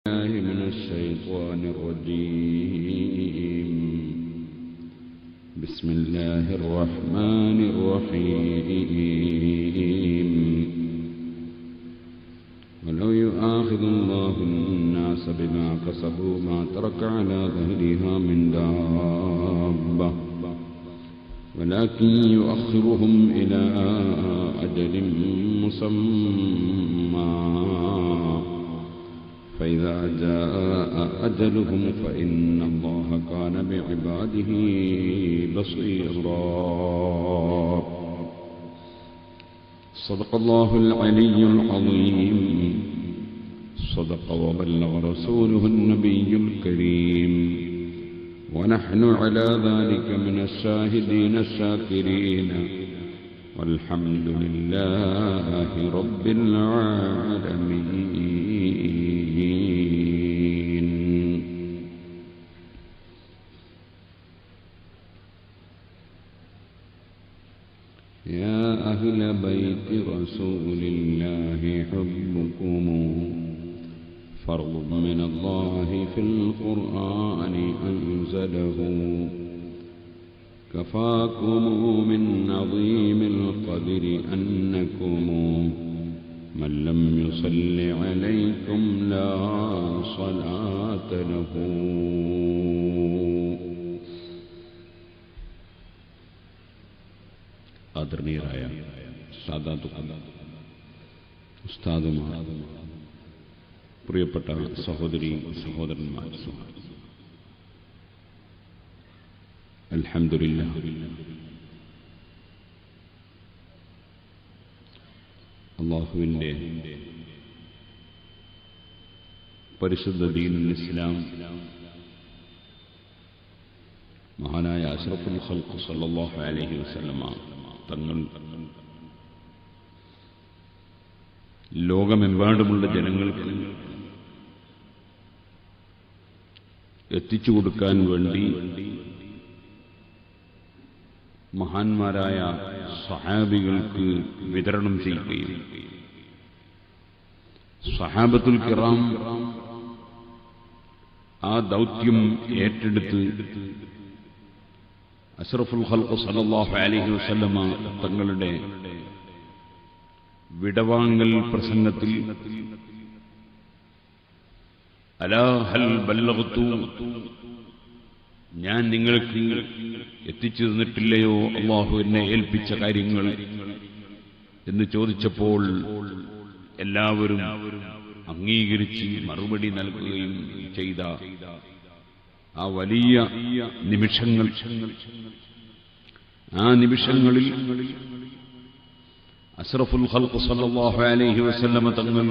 من الشيطان الرجيم. بسم الله الرحمن الرحيم. ولو يؤاخذ الله الناس بما كسبوا ما ترك على ظهرها من دابة ولكن يؤخرهم إلى أجل مسمى فإذا جاء أجلهم فإن الله كان بعباده بصيرا. صدق الله العلي العظيم. صدق وبلغ رسوله النبي الكريم. ونحن على ذلك من الشاهدين الشاكرين والحمد لله رب العالمين. يا أهل بيت رسول الله حبكم فرض من الله في القرآن أنزله كفاكم من عظيم القدر أنكم من لم يصل عليكم لا صلاة له. ആദരണീയരായ സാദാത്തുക്കൾ, ഉസ്താദുമാർ, പ്രിയപ്പെട്ട സഹോദരി സഹോദരന്മാർ, അൽഹംദുലില്ലാഹ് അല്ലാഹുവിൻ്റെ പരിശുദ്ധ ദീനുൽ ഇസ്ലാം മഹാനായ അഷ്റഫുൽ ഖൽഖ് സല്ലല്ലാഹു അലൈഹി വസല്ലമ തങ്ങൾ ലോകമെമ്പാടുമുള്ള ജനങ്ങൾക്ക് എത്തിച്ചു കൊടുക്കാൻ വേണ്ടി മഹാന്മാരായ സഹാബികൾക്ക് വിതരണം ചെയ്യുകയും സഹാബത്തുൽ കിറാം ആ ദൗത്യം ഏറ്റെടുത്ത് അഷ്റഫുൽ ഖൽഖ് സല്ലല്ലാഹു അലൈഹി വസല്ലമ തങ്ങളുടെ വിടവാങ്ങൽ പ്രസംഗത്തിൽ അലാ ഹൽ ബല്ലഗ്തു, ഞാൻ നിങ്ങൾക്ക് എത്തിച്ചു തന്നിട്ടില്ലയോ അല്ലാഹു എന്നെ ഏൽപ്പിച്ച കാര്യങ്ങൾ എന്ന് ചോദിച്ചപ്പോൾ എല്ലാവരും അംഗീകരിച്ച് മറുപടി നൽകുകയും ചെയ്ത ആ വലിയ നിമിഷങ്ങൾ, ആ നിമിഷങ്ങളിൽ അഷ്റഫുൽ ഖൽഖ് സല്ലല്ലാഹു അലൈഹി വസല്ലമ തങ്ങൾ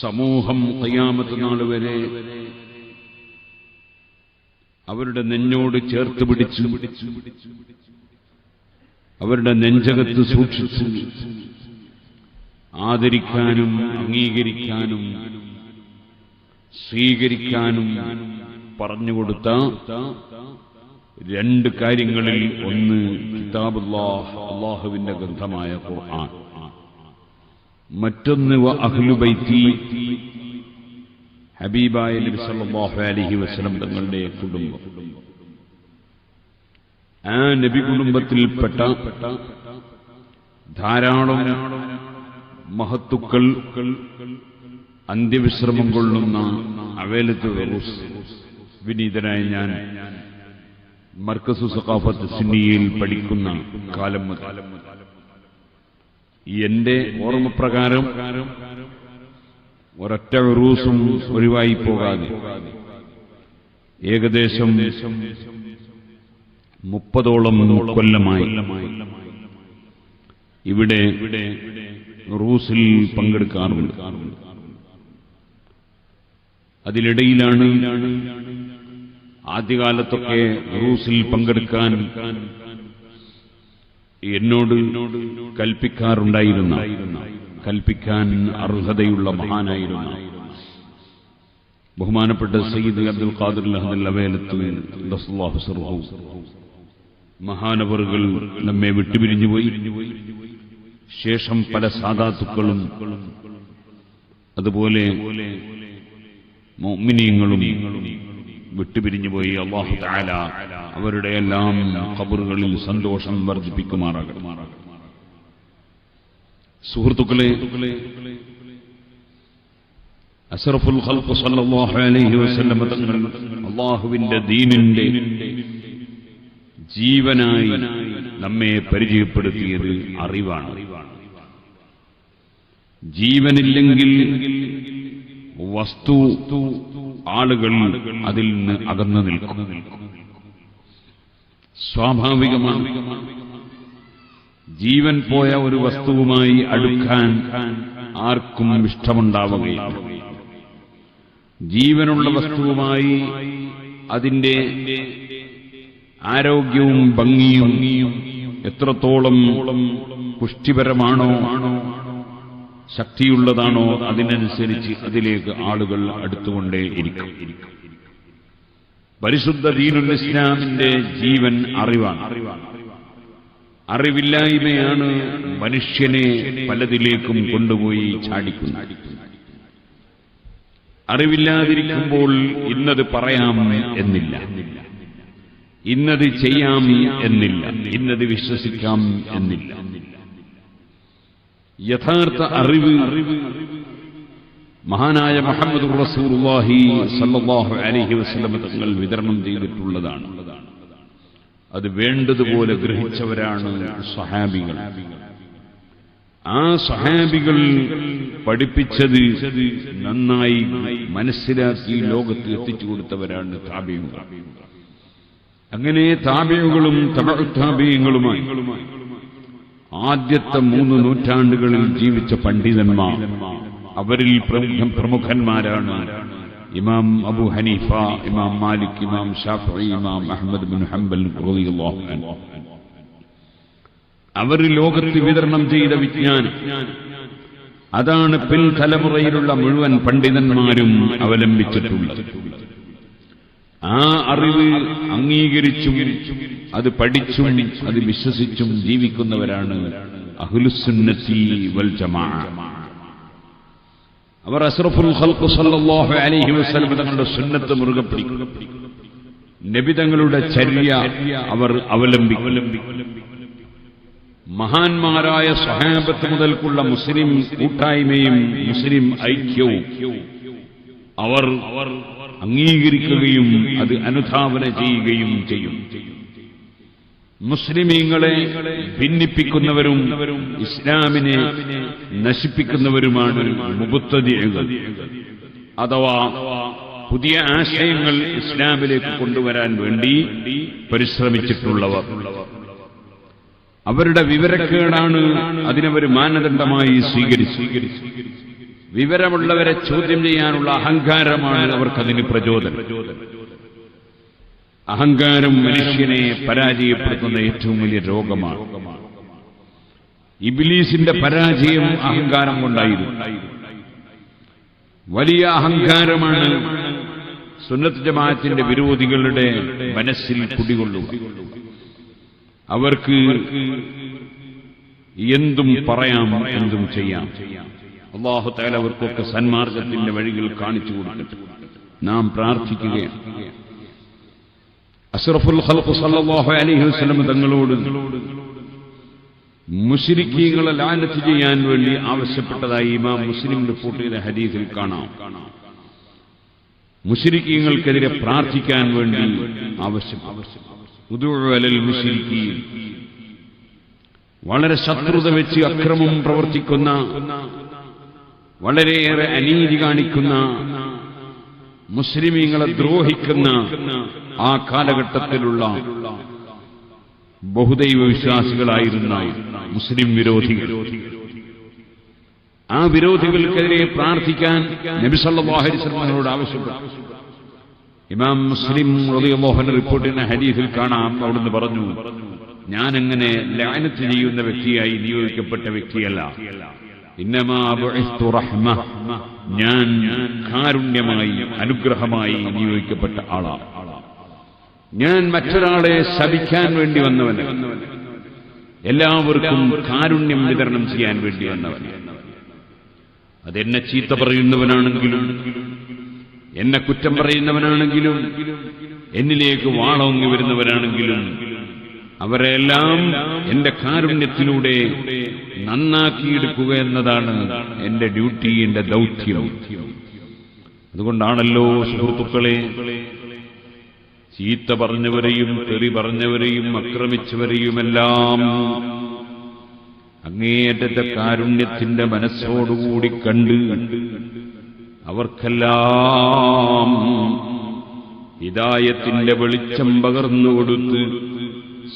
സമൂഹം ഖിയാമത്ത് നാൾ വരെ അവരുടെ നെഞ്ഞോട് ചേർത്ത് പിടിച്ചു, അവരുടെ നെഞ്ചകത്ത് സൂക്ഷിച്ച് ആദരിക്കാനും അംഗീകരിക്കാനും സ്വീകരിക്കാനും പറഞ്ഞുകൊടുത്ത രണ്ട് കാര്യങ്ങളിൽ ഒന്ന് കിതാബുല്ലാഹ്, അല്ലാഹുവിന്റെ ഗ്രന്ഥമായ ഖുർആൻ, മറ്റൊന്ന് വ അഹ്ലു ബൈത്തി, ഹബീബായ നബി സല്ലല്ലാഹു അലൈഹി വസല്ലം തങ്ങളുടെ കുടുംബം. ആ നബി കുടുംബത്തിൽപ്പെട്ട ധാരാളം മഹത്തുക്കൾ അന്ത്യവിശ്രമം കൊള്ളുന്ന അവേലത്ത് ഉറൂസ് വിനീതനായ ഞാൻ മർക്കസു സഖാഫത്ത് സുന്നിയിൽ പഠിക്കുന്ന കാലം മുതൽ എന്റെ ഓർമ്മപ്രകാരം ഒരൊറ്റ ഉറൂസും ഒഴിവായി പോകാതെ ഏകദേശം 30ഓളം കൊല്ലമായി ഇവിടെ ഉറൂസിൽ പങ്കെടുക്കാറുണ്ട്. അതിനിടയിലാണ് ആദ്യകാലത്തൊക്കെ ഉറൂസിൽ പങ്കെടുക്കാൻ എന്നോട് കൽപ്പിക്കാൻ അർഹതയുള്ള മഹാനായിരുന്ന ബഹുമാനപ്പെട്ട സയ്യിദ് അബ്ദുൽ ഖാദിർ ലഹദൽ അവേലത്ത് റസൂലുള്ളാഹി സ്വല്ലല്ലാഹു അലൈഹി വസല്ലം മഹാനവറുകൾ നമ്മെ വിട്ടുപിരിഞ്ഞുപോയി. ശേഷം പല സാദാത്തുക്കളും അതുപോലെ മുഅ്മിനീങ്ങളും വിട്ടുപിരിഞ്ഞു പോയി. അല്ലാഹു തആല അവരുടെ എല്ലാം ഖബറുകളിൽ സന്തോഷം വർദ്ധിപ്പിക്കുമാറാകട്ടെ. സുഹൃത്തുക്കളെ, അസ്റഫുൽ ഖൽഖ് സല്ലല്ലാഹു അലൈഹി വസല്ലം തങ്ങൾ അല്ലാഹുവിന്റെ ദീനിന്റെ ജീവനായി നമ്മെ പരിചയപ്പെടുത്തിയത് അറിവാണ്. ജീവനില്ലെങ്കിൽ വസ്തു, ആളുകൾ അതിൽ നിന്ന് അകന്നു നിൽക്കും. സ്വാഭാവികമാണ്. ജീവൻ പോയ ഒരു വസ്തുവുമായി അടുക്കാൻ ആർക്കും ഇഷ്ടമുണ്ടാവുകയില്ല. ജീവനുള്ള വസ്തുവുമായി അതിന്റെ ആരോഗ്യവും ഭംഗിയും എത്രത്തോളം പുഷ്ടിപരമാണോ, ശക്തിയുള്ളതാണോ, അതിനനുസരിച്ച് അതിലേക്ക് ആളുകൾ അടുത്തുകൊണ്ടേയിരിക്കും. പരിശുദ്ധ ദീനുൽ ഇസ്ലാമിന്റെ ജീവൻ അറിവാണ്. അറിവില്ലായ്മയാണ് മനുഷ്യനെ പലതിലേക്കും കൊണ്ടുപോയി ചാടിക്കുന്നത്. അറിവില്ലാതിരിക്കുമ്പോൾ ഇന്നത് പറയാം എന്നില്ല, ഇന്നത് ചെയ്യാം എന്നില്ല, ഇന്നത് വിശ്വസിക്കാം എന്നില്ല. യഥാർത്ഥ അറിവ് മഹാനായ മുഹമ്മദുർ റസൂലുള്ളാഹി സ്വല്ലല്ലാഹു അലൈഹി വസല്ലം തങ്ങൾ വിതരണം ചെയ്തിട്ടുള്ളതാണ്. അത് വേണ്ടതുപോലെ ഗ്രഹിച്ചവരാണ് സ്വഹാബികൾ. ആ സ്വഹാബികൾ പഠിപ്പിച്ചത് നന്നായി മനസ്സിലാക്കി ലോകത്ത് എത്തിച്ചു കൊടുത്തവരാണ് താബിഈങ്ങൾ. അങ്ങനെ താബിഈകളും തബഉ താബിഈങ്ങളുമായി ആദ്യത്തെ 3 നൂറ്റാണ്ടുകളിൽ ജീവിച്ച പണ്ഡിതന്മാർ, അവരിൽ പ്രമുഖന്മാരാണ് ഇമാം അബൂ ഹനീഫ, ഇമാം മാലിക്, ഇമാം ഷാഫിഈ, ഇമാം അഹ്മദ് ബിൻ ഹംബൽ റളിയല്ലാഹു അൻഹു. അവർ ലോകത്ത് വിതരണം ചെയ്ത വിജ്ഞാനം, അതാണ് പിൻതലമുറയിലുള്ള മുഴുവൻ പണ്ഡിതന്മാരും അവലംബിച്ചിട്ടുള്ളത്. ആ അറിവ് അംഗീകരിച്ചും അത് പഠിച്ചും അത് വിശ്വസിച്ചും ജീവിക്കുന്നവരാണ് അഹ്ലുസുന്നത്തി വൽ ജമാഅ. അവർ അസ്റഫുൽ ഖൽഖ് സല്ലല്ലാഹു അലൈഹി വസല്ലം തങ്ങളുടെ സുന്നത്ത് മുറുകെ പിടിക്കും. നബി തങ്ങളുടെ ചര്യ അവർ അവലംബിക്കും. മഹാന്മാരായ സ്വഹാബത്ത് മുതൽക്കുള്ള മുസ്ലിം കൂട്ടായ്മയും മുസ്ലിം ഐക്യവും അവർ അംഗീകരിക്കുകയും അത് അനുധാവന ചെയ്യുകയും ചെയ്യും. മുസ്ലിമീങ്ങളെ ഭിന്നിപ്പിക്കുന്നവരും ഇസ്ലാമിനെ നശിപ്പിക്കുന്നവരുമാണ് മുബ്തദിഈകൾ, അഥവാ പുതിയ ആശയങ്ങൾ ഇസ്ലാമിലേക്ക് കൊണ്ടുവരാൻ വേണ്ടി പരിശ്രമിച്ചിട്ടുള്ളവർ. അവരുടെ വിവരക്കേടാണ് അതിനവർ മാനദണ്ഡമായി സ്വീകരിച്ചു. വിവരമുള്ളവരെ ചോദ്യം ചെയ്യാനുള്ള അഹങ്കാരമാണ് അവർക്കതിന് പ്രചോദനം. അഹങ്കാരം മനുഷ്യനെ പരാജയപ്പെടുത്തുന്ന ഏറ്റവും വലിയ രോഗമാണ്. ഇബ്ലീസിന്റെ പരാജയം അഹങ്കാരം കൊണ്ടായിരുന്നു. വലിയ അഹങ്കാരമാണ് സുന്നത്ത് ജമാഅത്തിന്റെ വിരോധികളുടെ മനസ്സിൽ കുടികൊള്ളുക. അവർക്ക് എന്തും പറയാം, എന്തും ചെയ്യാം. അല്ലാഹു തആല അവർക്കൊക്കെ സന്മാർഗത്തിന്റെ വഴികൾ കാണിച്ചു കൊടുക്കട്ടെ. നാം പ്രാർത്ഥിക്കുകയാണ്. അസ്റഫുൽ ഖൽഖ് സല്ലല്ലാഹു അലൈഹി വസല്ലം തങ്ങളോട് മുശ്രിക്കീങ്ങളെ ലഅനത്ത് ചെയ്യാൻ വേണ്ടി ആവശ്യപ്പെട്ടതായി ഇമാം മുസ്ലിം റിപ്പോർട്ട് ചെയ്ത ഹദീസിൽ കാണാം. മുശ്രിക്കീങ്ങൾക്കെതിരെ പ്രാർത്ഥിക്കാൻ വേണ്ടി ആവശ്യപ്പെട്ടു. ഉദൂ അലൽ മുശ്രിക്കീൻ, വളരെ ശത്രുത വെച്ച് അക്രമം പ്രവർത്തിക്കുന്ന, വളരെയേറെ അനീതി കാണിക്കുന്ന, മുസ്ലിമീങ്ങളെ ദ്രോഹിക്കുന്ന ആ കാലഘട്ടത്തിലുള്ള ബഹുദൈവ വിശ്വാസികളായിരുന്ന മുസ്ലിം വിരോധികൾ, ആ വിരോധികൾക്കെതിരെ പ്രാർത്ഥിക്കാൻ നബി സല്ലല്ലാഹു അലൈഹി വസല്ലമയോട് ആവശ്യപ്പെട്ടു. ഇമാം മുസ്ലിം റളിയല്ലാഹു അൻഹു റിപ്പോർട്ട് ചെയ്യുന്ന ഹദീസിൽ കാണാം, അവിടുന്ന് പറഞ്ഞു, ഞാനങ്ങനെ ലഅനത്ത് ചെയ്യുന്ന വ്യക്തിയായി നിയോഗിക്കപ്പെട്ട വ്യക്തിയല്ല. ഇന്നമാ ബുഇസ്തു റഹ്മ, ഞാൻ കാരുണ്യമായി അനുഗ്രഹമായി നിയോഗിക്കപ്പെട്ട ആളാണ്. ഞാൻ മറ്റൊരാളെ ശപിക്കാൻ വേണ്ടി വന്നവന്, എല്ലാവർക്കും കാരുണ്യം വിതരണം ചെയ്യാൻ വേണ്ടി വന്നവൻ. അതെന്നെ ചീത്ത പറയുന്നവനാണെങ്കിലും എന്നെ കുറ്റം പറയുന്നവനാണെങ്കിലും എന്നിലേക്ക് വാളോങ്ങി വരുന്നവരാണെങ്കിലും അവരെല്ലാം എന്റെ കാരുണ്യത്തിലൂടെ നന്നാക്കിയെടുക്കുക എന്നതാണ് എന്റെ ഡ്യൂട്ടി, എന്റെ ദൗത്യം. അതുകൊണ്ടാണല്ലോ സുഹൃത്തുക്കളെ, ചീത്ത പറഞ്ഞവരെയും തെറി പറഞ്ഞവരെയും ആക്രമിച്ചവരെയുമെല്ലാം അങ്ങേയറ്റത്തെ കാരുണ്യത്തിന്റെ മനസ്സോടുകൂടി കണ്ട് അവർക്കെല്ലാം ഹിദായത്തിന്റെ വെളിച്ചം പകർന്നുകൊടുത്ത്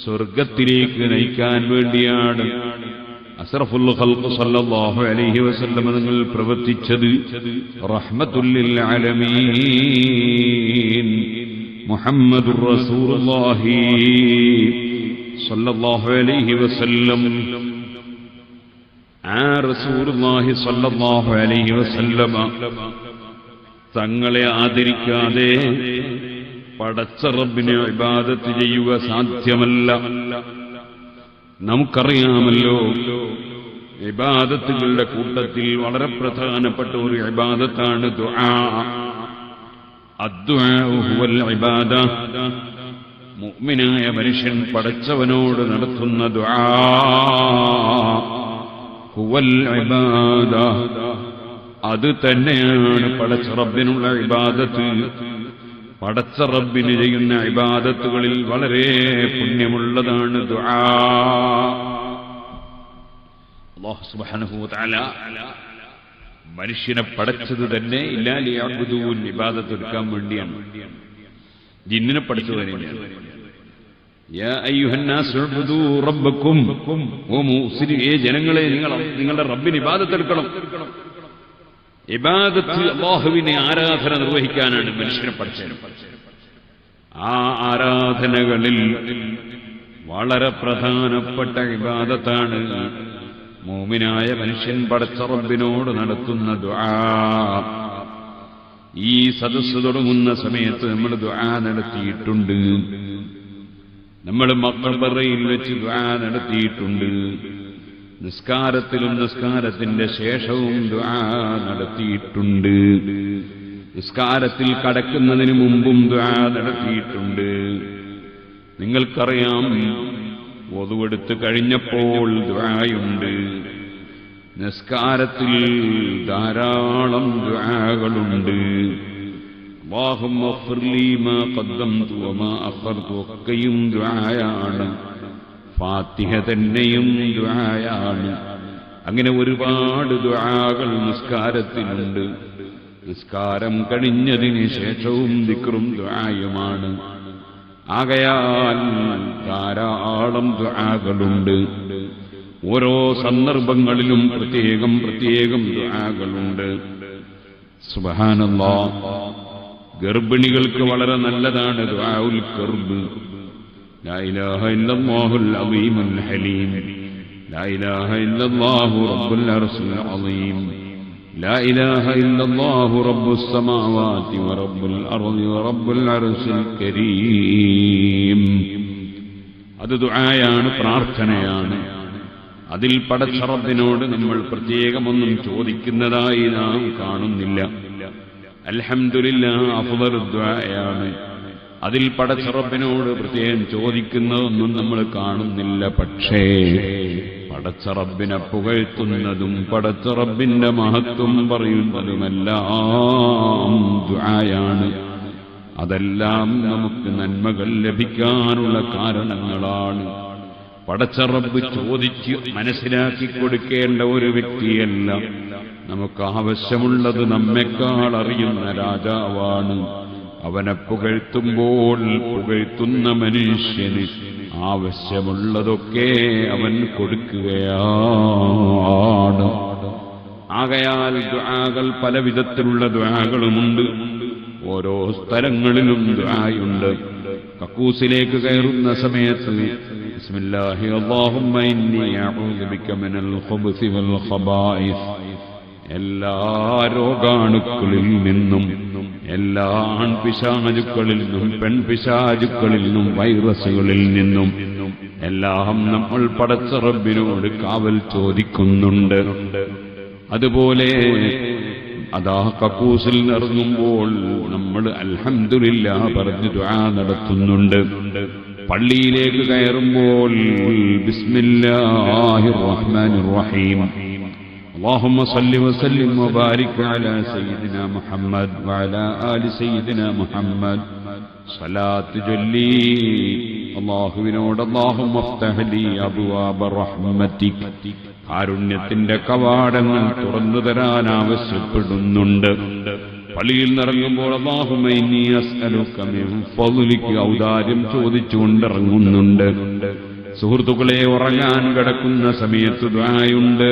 സ്വർഗത്തിലേക്ക് നയിക്കാൻ വേണ്ടിയാണ് അസ്റഫുൽ ഖൽഖ് സല്ലല്ലാഹു അലൈഹി വസല്ലം തങ്ങൾ പ്രവർത്തിച്ചത്. റഹ്മത്തുൽ ലിൽ ആലമീൻ മുഹമ്മദുർ റസൂലുള്ളാഹി സല്ലല്ലാഹു അലൈഹി വസല്ലം. ആ റസൂലുള്ളാഹി സല്ലല്ലാഹു അലൈഹി വസല്ലം തങ്ങളെ ആദരിക്കാതെ പടച്ച റബ്ബിനെ ഇബാദത്ത് ചെയ്യുക സാധ്യമല്ല. നമുക്കറിയാമല്ലോ, ഇബാദത്തുകളുടെ കൂട്ടത്തിൽ വളരെ പ്രധാനപ്പെട്ട ഒരു ഇബാദത്താണ് ദുആ. അദ്ദുആഉ ഹുവൽ ഇബാദ. മുഅ്മിനായ മനുഷ്യൻ പടച്ചവനോട് നടത്തുന്ന ദുആ ഹുവൽ ഇബാദ. അത് തന്നെയാണ് പടച്ച റബ്ബിനുള്ള ഇബാദത്ത്. പടച്ച റബ്ബിന് ചെയ്യുന്ന ഇബാദത്തുകളിൽ വളരെ പുണ്യമുള്ളതാണ് ദുആ. അല്ലാഹു സുബ്ഹാനഹു വ തആല മനുഷ്യനെ പടച്ചത് തന്നെ ഇല്ലാ ലിയഅബ്ദൂൻ, ഇബാദത്ത് എടുക്കാൻ വേണ്ടിയാണ്. ജിന്നിനെ പടച്ചത് തന്നെയാണ്. യാ അയ്യുഹന്നാസ് ഉബ്ദൂ റബ്ബക്കും. ഓ മുസ്ലിമേ ജനങ്ങളെ, നിങ്ങളുടെ റബ്ബിന് ഇബാദത്ത് എടുക്കണം. ഇബാദത്ത് അല്ലാഹുവിനെ ആരാധന നിർവഹിക്കാനാണ് മനുഷ്യനെ പഠിച്ചത്. ആ ആരാധനകളിൽ വളരെ പ്രധാനപ്പെട്ട ഇബാദത്താണ് മുഅ്മിനായ മനുഷ്യൻ പടച്ച റബ്ബിനോട് നടത്തുന്ന ദുആ. ഈ സദസ്സ് തുടങ്ങുന്ന സമയത്ത് നമ്മൾ ദുആ നടത്തിയിട്ടുണ്ട്. നമ്മൾ മഖബറയിൽ വെച്ച് ദുആ നടത്തിയിട്ടുണ്ട്. നിസ്കാരത്തിലും നിസ്കാരത്തിന്റെ ശേഷവും ദുആ നടത്തിയിട്ടുണ്ട്. നിസ്കാരത്തിൽ കടക്കുന്നതിന് മുമ്പും ദുആ നടത്തിയിട്ടുണ്ട്. നിങ്ങൾക്കറിയാം, വദുവെടുത്ത് കഴിഞ്ഞപ്പോൾ ദുആയുണ്ട്. നിസ്കാരത്തിൽ ധാരാളം ദുആകളുണ്ട്. അല്ലാഹുമ്മ ഗ്ഫിർ ലീ മാ ഖദ്ദംതു വമാ അഖർതു, ഒക്കെയും ദുആയാണ്. ഫാത്തിഹ തന്നെയും ദുആയാണ്. അങ്ങനെ ഒരുപാട് ദുആകൾ നിസ്കാരത്തിലുണ്ട്. നിസ്കാരം കഴിഞ്ഞതിന് ശേഷവും ദിക്റും ദുആയുമാണ്. ആകയാൽ ധാരാളം ദുആകളുണ്ട്. ഓരോ സന്ദർഭങ്ങളിലും പ്രത്യേകം പ്രത്യേകം ദുആകളുണ്ട്. സുബ്ഹാനല്ലാഹ്. ഗർഭിണികൾക്ക് വളരെ നല്ലതാണ് ദുആഉൽ കർബ്. لا إله إلا الله العظيم الحليم. لا إله إلا الله رب العرش العظيم. لا إله إلا الله رب السماوات ورب الأرض ورب العرش الكريم. അത് ദുആയാണ്, പ്രാർത്ഥനയാണ്. അതിൽ പടച്ച റബ്ബിനോട് നമ്മൾ പ്രത്യേകമൊന്നും ചോദിക്കുന്നതായി നാം കാണുന്നില്ല. അൽഹംദുലില്ലാഹ് അഫ്ളലു ദുആയാണ്. അതിൽ പടച്ച റബ്ബിനോട് പ്രത്യേകം ചോദിക്കുന്നതൊന്നും നമ്മൾ കാണുന്നില്ല. പക്ഷേ പടച്ച റബ്ബിനെ പുകഴ്ത്തുന്നതും പടച്ച റബ്ബിന്റെ മഹത്വം പറയുന്നതുമെല്ലാം ദുആയാണ്. അതെല്ലാം നമുക്ക് നന്മകൾ ലഭിക്കാനുള്ള കാരണങ്ങളാണ്. പടച്ച റബ്ബ് ചോദിച്ച് മനസ്സിലാക്കി കൊടുക്കേണ്ട ഒരു വ്യക്തിയല്ല. നമുക്ക് ആവശ്യമുള്ളത് നമ്മെക്കാൾ അറിയുന്ന രാജാവാണ്. അവനെ പുകഴ്ത്തുമ്പോൾ പുകഴ്ത്തുന്ന മനുഷ്യന് ആവശ്യമുള്ളതൊക്കെ അവൻ കൊടുക്കുകയാണ്. ആകയാൽ ദുആകൾ പല വിധത്തിലുള്ള ദുആകളുമുണ്ട്. ഓരോ സ്ഥലങ്ങളിലും ദുആയുണ്ട്. കക്കൂസിലേക്ക് കയറുന്ന സമയത്ത് ബിസ്മില്ലാഹി അല്ലാഹുമ്മ ഇന്നി അഊദു ബിക മിനൽ ഖുബ്സി വൽ ഖബായിസ്, എല്ലാ രോഗാണുക്കളിൽ നിന്നും, എല്ലാ ആൺപിശാചുക്കളിൽ നിന്നും, പെൺപിശാചുക്കളിൽ നിന്നും, വൈറസുകളിൽ നിന്നും എല്ലാം നമ്മൾ പടച്ച റബ്ബിനോട് കാവൽ ചോദിക്കുന്നുണ്ട്. അതുപോലെ അതാ കക്കൂസിൽ ഇറങ്ങുമ്പോൾ നമ്മൾ അൽഹംദുലില്ലാഹ് പറഞ്ഞ് ദുആ നടത്തുന്നുണ്ട്. പള്ളിയിലേക്ക് കയറുമ്പോൾ ബിസ്മില്ലാഹിർ റഹ്മാനിർ റഹീം اللهم صل وسلم وبارك على سيدنا محمد وعلى آل سيدنا محمد صلاة جلي അല്ലാഹുവിനോട് اللهم افتح لي أبواب رحمتك കാരുണ്യത്തിന്റെ കവാടങ്ങൾ തുറന്നു തരാൻ ആവശ്യപ്പെടുന്നുണ്ട്. പള്ളിയിൽ നിറങ്ങുമ്പോൾ അല്ലാഹുമ്മ ഇന്നി അസ്അലുക മിൻ ഫളിക ഔദാര്യം ചോദിച്ചുകൊണ്ട് ഇറങ്ങുന്നുണ്ട്. സുഹൃത്തുക്കളെ, ഉറങ്ങാൻ കിടക്കുന്ന സമയത്ത് ദുആയുണ്ട്,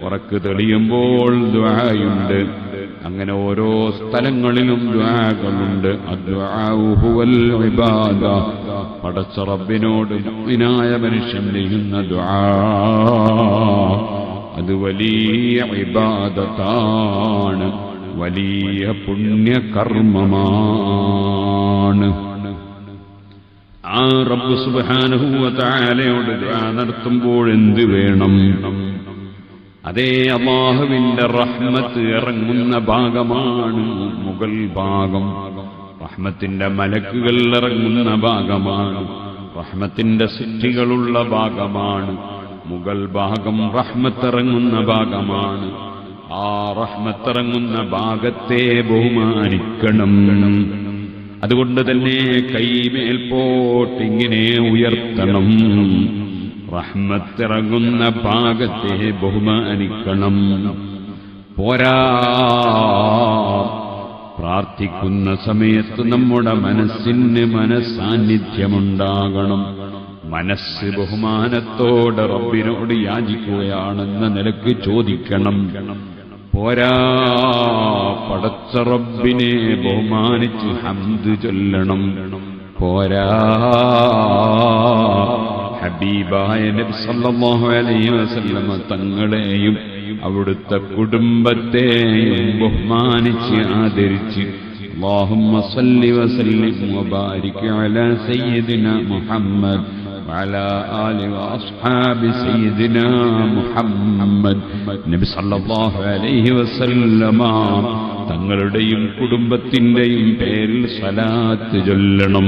ഉറക്ക് തെളിയുമ്പോൾ ദുആയുണ്ട്. അങ്ങനെ ഓരോ സ്ഥലങ്ങളിലും ദുആകളുണ്ട്. അദ്ദുആഉ ഹുവൽ ഇബാദ, പടച്ച റബ്ബിനോട് മുഅ്മിനായ മനുഷ്യൻ ചെയ്യുന്ന ദുആ അത് വലിയ ഇബാദത്താണ്, വലിയ പുണ്യകർമ്മമാണ്. ആ റബ്ബ് സുബ്ഹാനഹു വ തആലയോട് ദുആ നടത്തുമ്പോൾ എന്ത് വേണം? അതേ അല്ലാഹുവിന്റെ റഹ്മത്ത് ഇറങ്ങുന്ന ഭാഗമാണ് മുകൾ ഭാഗം. റഹ്മത്തിന്റെ മലക്കുകൾ ഇറങ്ങുന്ന ഭാഗമാണ്, റഹ്മത്തിന്റെ സൃഷ്ടികളുള്ള ഭാഗമാണ്. മുകൾ ഭാഗം റഹ്മത്തിറങ്ങുന്ന ഭാഗമാണ്. ആ റഹ്മത്തിറങ്ങുന്ന ഭാഗത്തെ ബഹുമാനിക്കണം. അതുകൊണ്ട് തന്നെ കൈമേൽപോട്ടിങ്ങനെ ഉയർത്തണം. റഹ്മത്തിറങ്ങുന്ന ഭാഗത്തെ ബഹുമാനിക്കണം. പോരാ, പ്രാർത്ഥിക്കുന്ന സമയത്ത് നമ്മുടെ മനസ്സിന് മനസ്സാന്നിധ്യമുണ്ടാകണം. മനസ്സ് ബഹുമാനത്തോടെ റബ്ബിനോട് യാചിക്കുകയാണെന്ന നിലക്ക് ചോദിക്കണം. പോരാ, പടച്ച റബ്ബിനെ ബഹുമാനിച്ച് ഹംദ് ചൊല്ലണം. പോരാ, ഹബീബായ നബി സല്ലല്ലാഹു അലൈഹി വസല്ലം തങ്ങളെയും അവിടുത്തെ കുടുംബത്തെയും ബഹുമാനിച്ച് ആദരിച്ച് അല്ലാഹുമ്മ സല്ലി വസല്ലിം വബാരിക് അലാ സയ്യിദിനാ മുഹമ്മദ് وعلى آله وأصحاب سيدنا محمد നബി സല്ലല്ലാഹു അലൈഹി വസല്ലം തങ്ങളുടെയും കുടുംബത്തിന്റെയും പേരിൽ സ്വലാത്ത് ചൊല്ലണം.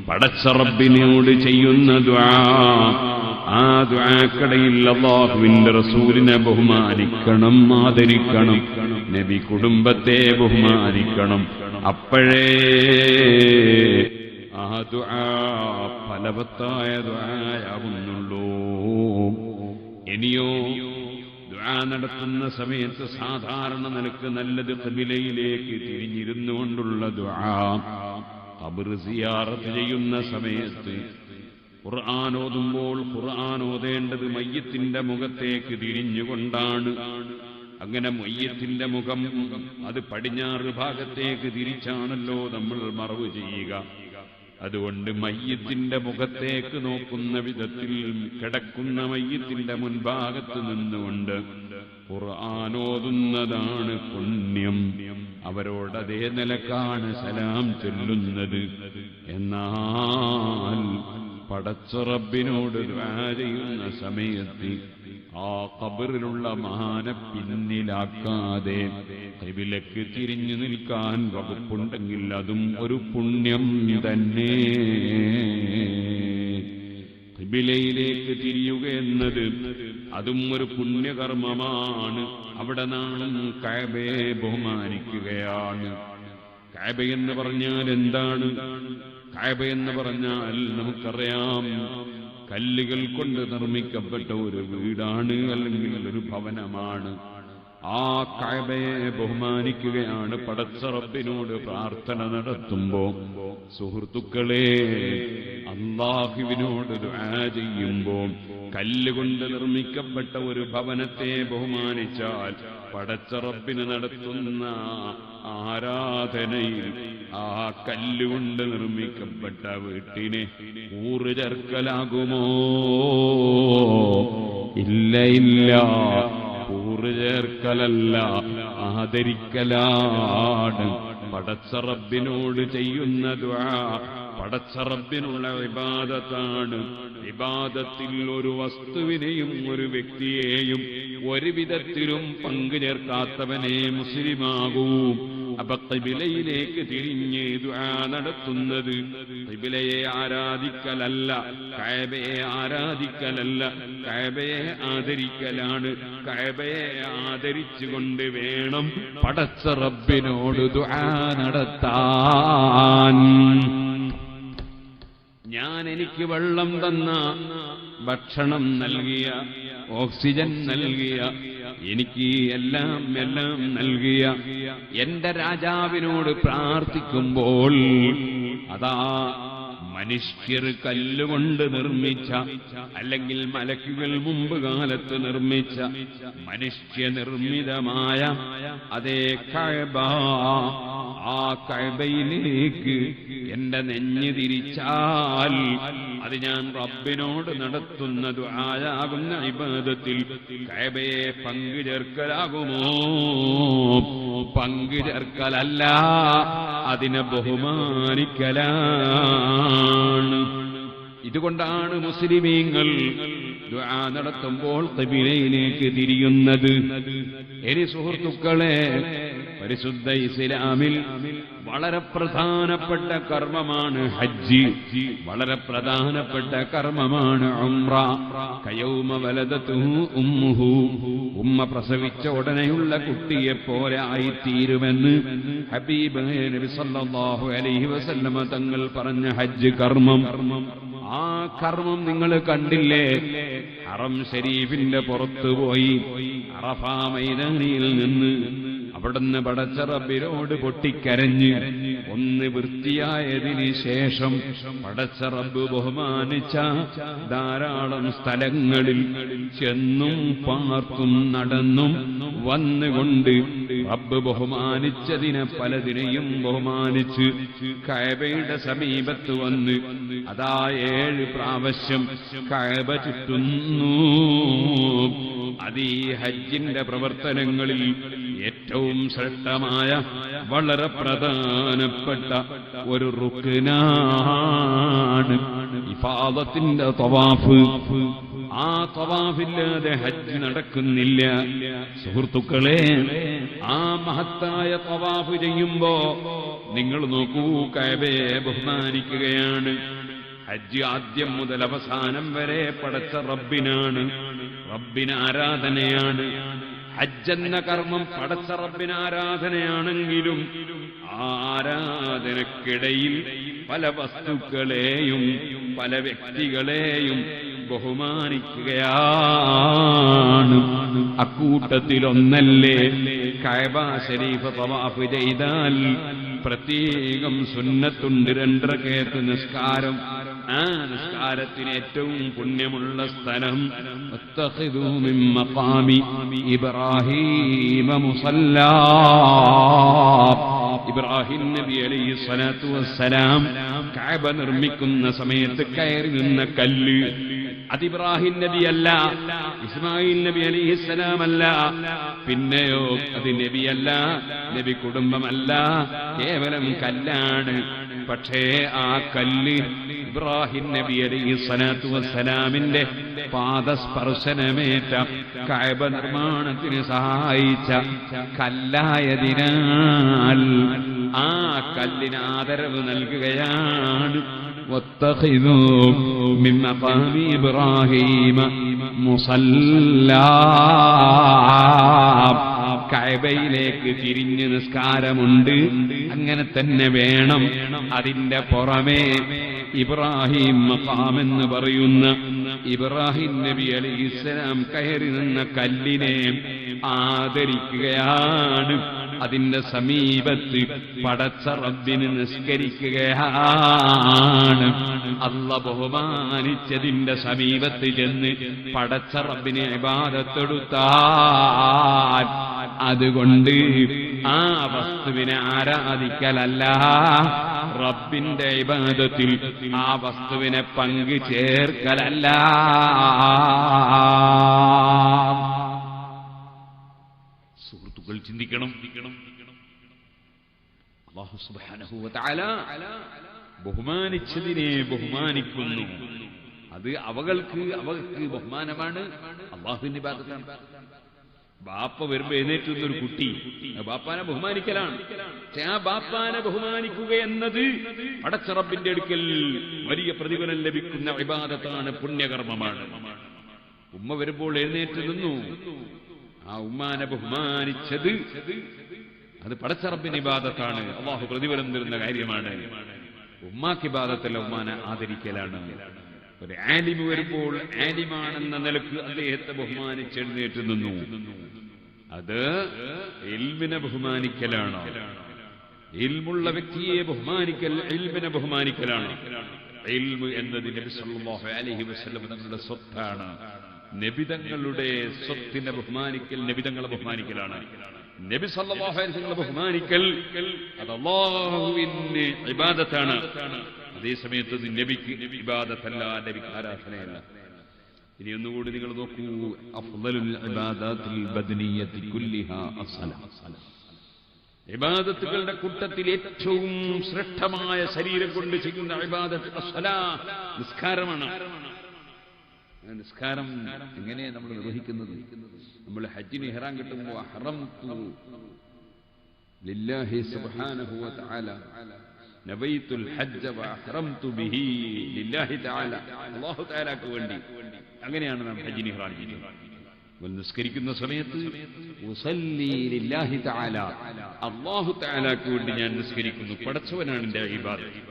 പടച്ച റബ്ബിനോട് ചെയ്യുന്ന ദുആ, ആ ദുആക്കടയിൽ അല്ലാഹുവിന്റെ റസൂലിനെ ബഹുമാനിക്കണം, ആദരിക്കണം. നബി കുടുംബത്തെ ബഹുമാനിക്കണം. അപ്പോഴേ ആ ദുആ ഫലവത്തായ ദുആയാവുന്നുള്ളൂ. ഇനിയോ ദുആ നടത്തുന്ന സമയത്ത് സാധാരണ നിലക്ക് നല്ലത് ഖിബിലയിലേക്ക് തിരിഞ്ഞിരുന്നു കൊണ്ടുള്ള ദുആ. ഖബർ സിയാറത്ത് ചെയ്യുന്ന സമയത്ത് ഖുർആൻ ഓതുമ്പോൾ ഖുർആൻ ഓതേണ്ടത് മയ്യിത്തിന്റെ മുഖത്തേക്ക് തിരിഞ്ഞുകൊണ്ടാണ്. അങ്ങനെ മയ്യിത്തിന്റെ മുഖം അത് പടിഞ്ഞാറ് ഭാഗത്തേക്ക് തിരിച്ചാണല്ലോ നമ്മൾ മറവ് ചെയ്യുക. അതുകൊണ്ട് മയ്യിത്തിന്റെ മുഖത്തേക്ക് നോക്കുന്ന വിധത്തിൽ കിടക്കുന്ന മയ്യിത്തിന്റെ മുൻഭാഗത്ത് നിന്നുകൊണ്ട് ഖുർആൻ ഓതുന്നതാണ് പുണ്യം. അവരോട് അതേ നിലക്കാണ് സലാം ചൊല്ലുന്നത്. എന്നാൽ പടച്ച റബ്ബിനോട് ദുആ ചെയ്യുന്ന സമയത്ത് ആ ഖബറിലുള്ള മഹാനെ പിന്നിലാക്കാതെ ഖിബിലക്ക് തിരിഞ്ഞു നിൽക്കാൻ വകുപ്പുണ്ടെങ്കിൽ അതും ഒരു പുണ്യം തന്നെ. ഖിബിലയിലേക്ക് തിരിയുക എന്നത് അതും ഒരു പുണ്യകർമ്മമാണ്. അവിടെ നാം കഅബയെ ബഹുമാനിക്കുകയാണ്. കഅബ എന്ന് പറഞ്ഞാൽ എന്താണ്? കഅബ എന്ന് പറഞ്ഞാൽ നമുക്കറിയാം, കല്ലുകൾ കൊണ്ട് നിർമ്മിക്കപ്പെട്ട ഒരു വീടാണ്, അല്ലെങ്കിൽ ഒരു ഭവനമാണ്. ആ കഅബയെ ബഹുമാനിക്കുകയാണ്. പടച്ച റബ്ബിനോട് പ്രാർത്ഥന നടത്തുമ്പോ സുഹൃത്തുക്കളെ, അല്ലാഹുവിനോട് ദുആ ചെയ്യുമ്പോ കല്ലുകൊണ്ട് നിർമ്മിക്കപ്പെട്ട ഒരു ഭവനത്തെ ബഹുമാനിച്ചാൽ പടച്ച റബ്ബിന് നടത്തുന്ന ആരാധനയിൽ ആ കല്ലുകൊണ്ട് നിർമ്മിക്കപ്പെട്ട വീട്ടിനെ ഊറ് ചേർക്കലാകുമോ? ഇല്ല, ഇല്ല. ഊറ് ചേർക്കലല്ല, ആദരിക്കലാണ്. പടച്ച റബ്ബിനോട് ചെയ്യുന്ന ദുആ പടച്ച റബ്ബിനുള്ള ഇബാദത്താണ്. ഇബാദത്തിൽ ഒരു വസ്തുവിനെയും ഒരു വ്യക്തിയെയും ഒരു വിധത്തിലും പങ്കു ചേർക്കാത്തവനെ മുസ്ലിമാകൂ. അപ്പൊ ഖിബിലയിലേക്ക് തിരിഞ്ഞ് ദുആ നടത്തുന്നത് ഖിബിലയെ ആരാധിക്കലല്ല, കഅബയെ ആരാധിക്കലല്ല, കഅബയെ ആദരിക്കലാണ്. കഅബയെ ആദരിച്ചുകൊണ്ട് വേണം പടച്ച റബ്ബിനോട് ദുആ നടത്താൻ. ഞാൻ എനിക്ക് വെള്ളം തന്ന, ഭക്ഷണം നൽകിയ, ഓക്സിജൻ നൽകിയ, എനിക്ക് എല്ലാം നൽകിയ എന്റെ രാജാവിനോട് പ്രാർത്ഥിക്കുമ്പോൾ അതാ മനുഷ്യർ കല്ലുകൊണ്ട് നിർമ്മിച്ച അല്ലെങ്കിൽ മലക്കുകൾ മുമ്പ് കാലത്ത് നിർമ്മിച്ച മനുഷ്യനിർമ്മിതമായ അതേ കഅബ, ആ കഅബയിലേക്ക് എന്റെ നെഞ്ഞ് തിരിച്ചാൽ അത് ഞാൻ റബ്ബിനോട് നടത്തുന്ന ദുആയാകുന്ന ഇബാദത്തിൽ കഅബയെ പങ്കു ചേർക്കലാകുമോ? പങ്കു ചേർക്കലല്ല, അതിനെ ബഹുമാനിക്കലാണ്. ഇതുകൊണ്ടാണ് മുസ്ലിമീങ്ങൾ ദുആ നടത്തുമ്പോൾ ഖിബിലയിലേക്ക് തിരിയുന്നത്. ഇനി സുഹൃത്തുക്കളെ, പരിശുദ്ധ ഇസ്ലാമിൽ വളരെ പ്രധാനപ്പെട്ട കർമ്മമാണ് ഹജ്ജ്, വളരെ പ്രധാനപ്പെട്ട കർമ്മമാണ് ഉംറ. കയൗമ വലദതുഹു ഉമ്മുഹു, ഉമ്മ പ്രസവിച്ച ഉടനെയുള്ള കുട്ടിയെ പോലെ ആയിത്തീരുമെന്ന് ഹബീബ് നബി സല്ലല്ലാഹു അലൈഹി വസല്ലമ തങ്ങൾ പറഞ്ഞ ഹജ്ജ് കർമ്മം. ആ കർമ്മം നിങ്ങൾ കണ്ടില്ലേ? ഹറം ശരീഫിന്റെ പുറത്തുപോയി അറഫാ മൈതാനിയിൽ നിന്ന് അവിടുന്ന് പടച്ച റബ്ബിനോട് പൊട്ടിക്കരഞ്ഞ് ഒന്ന് വൃത്തിയായതിന് ശേഷം പടച്ച റബ്ബ് ബഹുമാനിച്ച ധാരാളം സ്ഥലങ്ങളിൽ ചെന്നും പാർത്തും നടന്നും വന്നുകൊണ്ട് റബ്ബ് ബഹുമാനിച്ചതിനെ പലതിനെയും ബഹുമാനിച്ച് കഅബയുടെ സമീപത്ത് വന്ന് അതാ 7 പ്രാവശ്യം കഅബ ചുറ്റുന്നു. അത് ഈ ഹജ്ജിന്റെ പ്രവർത്തനങ്ങളിൽ ഏറ്റവും ശ്രേഷ്ഠമായ വളരെ പ്രധാനപ്പെട്ട ഒരു റുക്നാണ് ഇഫാദത്തിന്റെ തവാഫ്. ആ തവാഫില്ലാതെ ഹജ്ജ് നടക്കുന്നില്ല. സുഹൃത്തുക്കളെ, ആ മഹത്തായ തവാഫ് ചെയ്യുമ്പോ നിങ്ങൾ നോക്കൂ, കഅബയെ ബഹുമാനിക്കുകയാണ്. ഹജ്ജ് ആദ്യം മുതൽ അവസാനം വരെ പടച്ച റബ്ബിനാണ്, റബ്ബിന് ആരാധനയാണ്. ഹജ്ജ് എന്ന കർമ്മം പടച്ച റബ്ബിന് ആരാധനയാണെങ്കിലും ആ ആരാധനക്കിടയിൽ പല വസ്തുക്കളെയും പല വ്യക്തികളെയും ബഹുമാനിക്കുകയാണ്. അക്കൂട്ടത്തിലൊന്നല്ലേ കഅബ ശരീഫ് തവാഫ് ചെയ്താൽ പ്രത്യേകം സുന്നത്തുണ്ട് 2 റകഅത്ത് നിസ്കാരം. ആ നിസ്കാരത്തിന് ഏറ്റവും പുണ്യമുള്ള സ്ഥലം വത്തഖിദൂ മിൻ മഖാമി ഇബ്രാഹീമ മുസല്ലാ. ഇബ്രാഹിം നബി അലൈഹി സ്വലാത്തു വസ്സലാം കഅബ നിർമ്മിക്കുന്ന സമയത്ത് കയറി നിന്ന കല്ല് അത് ഇബ്രാഹിം നബിയല്ല, ഇസ്മായിൽ നബി അലൈഹിസ്സലാമല്ല, പിന്നെയോ അത് നബിയല്ല, നബി കുടുംബമല്ല, കേവലം കല്ലാണ്. പക്ഷേ ആ കല്ല് ഇബ്രാഹിം നബി അലൈഹി സ്വലാത്തു വസ്സലാമിന്റെ പാദസ്പർശനമേറ്റ കഅബ നിർമ്മാണത്തിന് സഹായിച്ച കല്ലായതിനാൽ ആ കല്ലിന് ആദരവ് നൽകുകയാണ്. വത്തഖിദൂ മിൻ മഖാമി ഇബ്രാഹീമ മുസല്ലാ. കഅബയിലേക്ക് തിരിഞ്ഞ് നിസ്കാരമുണ്ട്, അങ്ങനെ തന്നെ വേണം. അതിന്റെ പുറമേ ഇബ്രാഹിം മഖാം എന്ന് പറയുന്ന ഇബ്രാഹിം നബി അലൈഹിസ്സലാം കയറി നിന്ന കല്ലിനെ ആദരിക്കുകയാണ്. അതിന്റെ സമീപത്ത് പടച്ച റബ്ബിന് നിസ്കരിക്കുകയാണ്. അല്ലാഹ് ബഹുമാനിച്ചതിന്റെ സമീപത്ത് ചെന്ന് പടച്ച റബ്ബിനെ ഇബാദത്തെടുത്താൽ അതുകൊണ്ട് ആ വസ്തുവിനെ ആരാധിക്കലല്ല, റബ്ബിന്റെ ഇബാദത്തിൽ ആ വസ്തുവിനെ പങ്കു ചേർക്കലല്ല. സുഹൃത്തുക്കൾ, ചിന്തിക്കണം. അല്ലാഹു സുബ്ഹാനഹു വ തആല ബഹുമാനിച്ചതിനെ ബഹുമാനിക്കുന്നു. അത് അവർക്ക് ബഹുമാനമാണ്, അല്ലാഹുവിന്റെ ഇബാദത്താണ്. ബാപ്പ വരുമ്പോ എഴുന്നേറ്റുന്ന ഒരു കുട്ടി ബാപ്പാനെ ബഹുമാനിക്കലാണ്. പക്ഷെ ആ ബാപ്പാനെ ബഹുമാനിക്കുക എന്നത് പടച്ച റബ്ബിന്റെ അടുക്കൽ വലിയ പ്രതിഫലം ലഭിക്കുന്ന ഇബാദത്താണ്, പുണ്യകർമ്മമാണ്. ഉമ്മ വരുമ്പോൾ എഴുന്നേറ്റ് നിന്നു, ആ ഉമ്മാനെ ബഹുമാനിച്ചത് അത് പടച്ച റബ്ബിന്റെ ഇബാദത്താണ്, അല്ലാഹു പ്രതിഫലം തരുന്ന കാര്യമാണ്. ഉമ്മാക്ക് ഇബാദത്തല്ല, ഉമ്മാനെ ആദരിക്കലാണ്. ഒരു ആലിമ് വരുമ്പോൾ ആലിമാണെന്ന നിലക്ക് അദ്ദേഹത്തെ ബഹുമാനിച്ച് എഴുന്നേറ്റ് നിന്നു, അത് ഇൽമിനെ ബഹുമാനിക്കലാണ്. ഇൽമുള്ള വ്യക്തിയെ ബഹുമാനിക്കൽ ഇൽമിനെ ബഹുമാനിക്കലാണ്. ഇൽമ് എന്നത് നബി സല്ലല്ലാഹു അലൈഹി വസല്ലം തങ്ങളുടെ സ്വത്താണ്. നബിതങ്ങളുടെ സ്വത്തിനെ ബഹുമാനിക്കൽ നബിതങ്ങളെ ബഹുമാനിക്കലാണ്. നബി സല്ലല്ലാഹു അലൈഹി വസല്ലം ബഹുമാനിക്കൽ അത് അല്ലാഹുവിന്റെ ഇബാദത്താണ്. അതേ സമയത്ത് നബിക്ക് ഇബാദത്തല്ല, നബിക്ക് ആരാധനയല്ല. ഇനി ഒന്നുകൂടി നിങ്ങൾ നോക്കൂ, അഫ്ളലുൽ ഇബാദാത്തിൽ ബദനിയ്യത്തി കുല്ലിഹാ അസ്സലാ. ഇബാദത്തുകളുടെ കൂട്ടത്തിൽ ഏറ്റവും ശ്രേഷ്ഠമായ ശരീരം കൊണ്ട് ചെയ്യുന്ന ഇബാദത്ത് അസ്സലാ, നിസ്കാരമാണ്. നിസ്കാരം എങ്ങനെ നമ്മൾ നിർവഹിക്കുന്നത്? നമ്മൾ ഹജ്ജിന് ഇഹ്റാം കെട്ടുമ്പോൾ അഹ്റംതു ലില്ലാഹി സുബ്ഹാനഹു വ തആല നബൈത്തുൽ ഹജ്ജ വ അഹ്റംതു ബിഹി ലില്ലാഹി തആല, അല്ലാഹു തആലക്ക് വേണ്ടി. അങ്ങനെയാണ് നാം ഹജ്ജിന് ഇഹ്റാം ചെയ്യുന്നത്. നിസ്കരിക്കുന്ന സമയത്ത് ഉസല്ലി ലില്ലാഹി തആല, അല്ലാഹു തആലക്ക് വേണ്ടി ഞാൻ നിസ്കരിക്കുന്നു. പടച്ചവനാണ് എൻ്റെ ഇബാദത്ത്.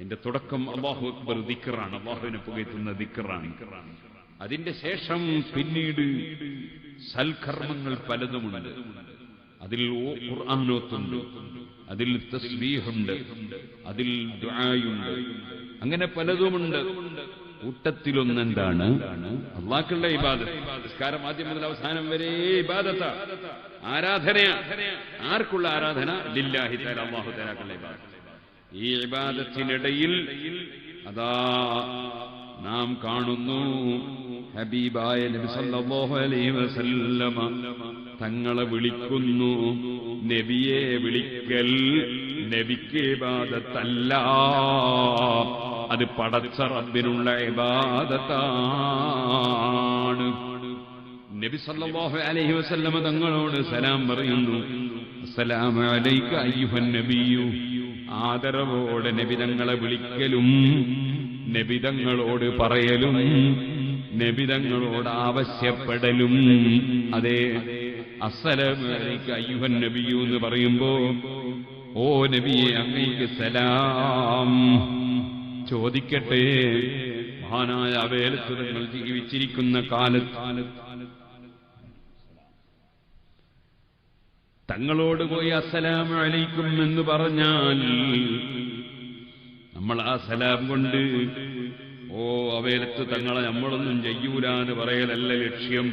എന്റെ തുടക്കം അല്ലാഹു അക്ബർ ദിക്റാണ്, അല്ലാഹുവിനെ പുകഴ്ത്തുന്ന ദിക്റാണ്. അതിന്റെ ശേഷം പിന്നീട് സൽക്കർമ്മങ്ങൾ പലതുമുണ്ട്. അതിൽ ഖുർആനോത്തുണ്ട്, അതിൽ തസ്ബീഹുണ്ട്, അതിൽ ദുആയുണ്ട്, അങ്ങനെ പലതുമുണ്ട്. കൂട്ടത്തിലൊന്നെന്താണ്? അല്ലാഹുവിന്റെ ഇബാദത്ത്. നിസ്കാരം ആദ്യം മുതൽ അവസാനം വരെ ഇബാദത്താ, ആരാധനയാ. ആർക്കുള്ള ആരാധന? ലില്ലാഹി തആല, അല്ലാഹു തആലക്കുള്ള ഇബാദത്ത്. ഈ ഇബാദത്തിനിടയിൽ അതാ നാം കാണുന്നു ഹബീബായ നബി സല്ലല്ലാഹു അലൈഹി വസല്ലമ തങ്ങളെ വിളിക്കുന്നു. നബിയെ വിളിക്കൽ നബിക്ക് ഇബാദത്തല്ല, അത് പടച്ച റബ്ബിനുള്ള ഇബാദത്താണ്. നബി സല്ലല്ലാഹു അലൈഹി വസല്ലമ തങ്ങളോട് സലാം പറയുന്നു. അസ്സലാമു അലൈക അയ്യുഹൻ നബിയു. ആദരവോടെ നബിതങ്ങളെ വിളിക്കലും നബിതങ്ങളോട് പറയലും നബിതങ്ങളോട് ആവശ്യപ്പെടലും, അതെ അസ്സലാമു അലൈക അയ്യുഹൻ നബിയു എന്ന് പറയുമ്പോ ഓ നബിയെ അങ്ങേക്ക് സലാം. ചോദിക്കട്ടെ, മഹാനായ അവേലത്ത് തങ്ങൾ ജീവിച്ചിരിക്കുന്ന കാലത്ത് തങ്ങളോട് പോയി അസ്സലാമു അലൈക്കും എന്ന് പറഞ്ഞാൽ നമ്മൾ ആ സലാം കൊണ്ട് ഓ അവേലത്ത് തങ്ങളെ നമ്മളൊന്നും ചെയ്യൂല എന്ന് പറയലല്ല ലക്ഷ്യം.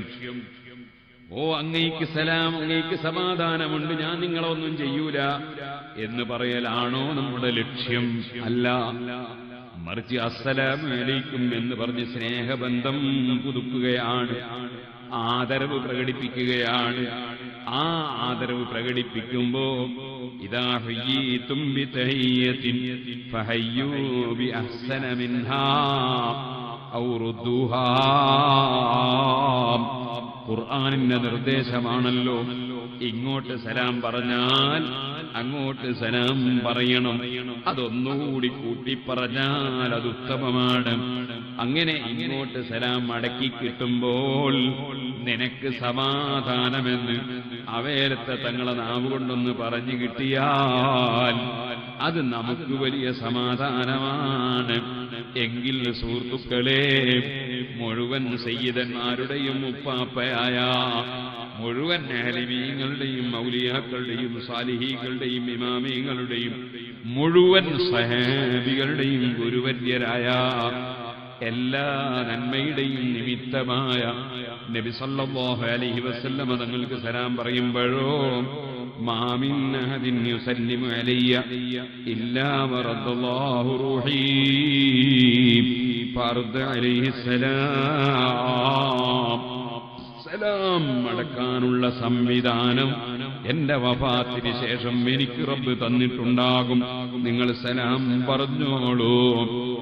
ഓ അങ്ങേക്ക് സലാം, അങ്ങേക്ക് സമാധാനമുണ്ട്, ഞാൻ നിങ്ങളൊന്നും ചെയ്യൂല എന്ന് പറയലാണോ നമ്മുടെ ലക്ഷ്യം? അല്ല, മറിച്ച് അസ്സലാമു അലൈക്കും എന്ന് പറഞ്ഞ് സ്നേഹബന്ധം പുതുക്കുകയാണ്, ആദരവ് പ്രകടിപ്പിക്കുകയാണ്. ആ ആദരവ് പ്രകടിപ്പിക്കുമ്പോ ഇദാ ഹുയ്യീതും ബിതഹിയ്യത്തിൻ ഫഹയ്യൂ ബിഅഹ്സന മിൻഹാ ഔ റുദ്ദൂഹാ. ഖുർആനിന്റെ നിർദ്ദേശമാണല്ലോ, ഇങ്ങോട്ട് സലാം പറഞ്ഞാൽ അങ്ങോട്ട് സലാം പറയണം, അതൊന്നുകൂടി കൂട്ടി പറഞ്ഞാൽ അത് ഉത്തമമാണ്. അങ്ങനെ ഇങ്ങോട്ട് സലാം മടക്കി കിട്ടുമ്പോൾ നിനക്ക് സമാധാനമെന്ന് അവേലത്തെ തങ്ങളെ നാവ് കൊണ്ടൊന്ന് പറഞ്ഞു കിട്ടിയാൽ അത് നമുക്ക് വലിയ സമാധാനമാണ്. എങ്കിൽ സുഹൃത്തുക്കളെ, മുഴുവൻ സയ്യിദന്മാരുടെയും ഉപ്പാപ്പയായ മുഴുവൻ ആലിമീങ്ങളുടെയും ഔലിയാക്കളുടെയും സാലിഹീകളുടെയും ഇമാമീങ്ങളുടെയും മുഴുവൻ സഹാബികളുടെയും ഗുരുവര്യരായ എല്ലാ നന്മയുടെയും നിമിത്തമായ നബി സല്ലല്ലാഹു അലൈഹി വസല്ലം തങ്ങൾക്ക് സലാം പറയുമ്പോഴോ മാ മിൻ അഹദിൻ യുസല്ലിമു അലയ്യ ഇല്ലാ വറദല്ലാഹു റൂഹി ഫർദ അലൈഹി സലാം. സലാം അടക്കാനുള്ള സംവിധാനം എന്റെ വഫാത്തിന് ശേഷം എനിക്ക് റബ്ബ് തന്നിട്ടുണ്ടാകും. നിങ്ങൾ സലാം പറഞ്ഞോളൂ.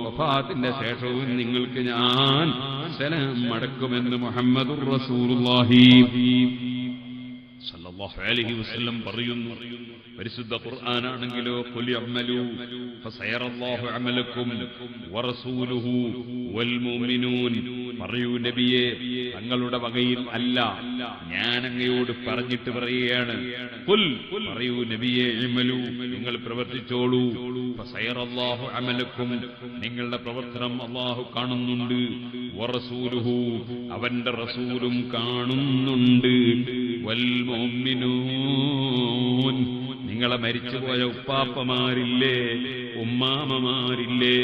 വഫാത്തിന്റെ ശേഷവും നിങ്ങൾക്ക് ഞാൻ സലാം മടക്കുമെന്ന് മുഹമ്മദുർ റസൂലുള്ളാഹി സല്ലല്ലാഹു അലൈഹി വസല്ലം പറയുന്നു. പരിശുദ്ധ ഖുർആനാണെങ്കിലോ ഖുൽ യഅമലു ഫസയറല്ലാഹു അമലക്കും വറസൂലുഹു വൽ മുഅ്മിനൂൻ. പറയൂ നബിയേ, തങ്ങളുടെ വകയിൽ അല്ല, ഞാൻ അങ്ങയോട് പറഞ്ഞിട്ട് പറയുകയാണ്. ഖുൽ, പറയൂ നബിയേ, ഇഅമലു, നിങ്ങൾ പ്രവർത്തിച്ചോളൂ. ഫസയറല്ലാഹു അമലക്കും, നിങ്ങളുടെ പ്രവർത്തനം അല്ലാഹു കാണുന്നുണ്ട്. വറസൂലുഹു, അവന്റെ റസൂലും കാണുന്നുണ്ട്. വൽ മുഅ്മിനൂൻ, നിങ്ങളെ മരിച്ചുപോയ ഉപ്പാപ്പമാരില്ലേ, ഉമ്മാമമാരില്ലേ,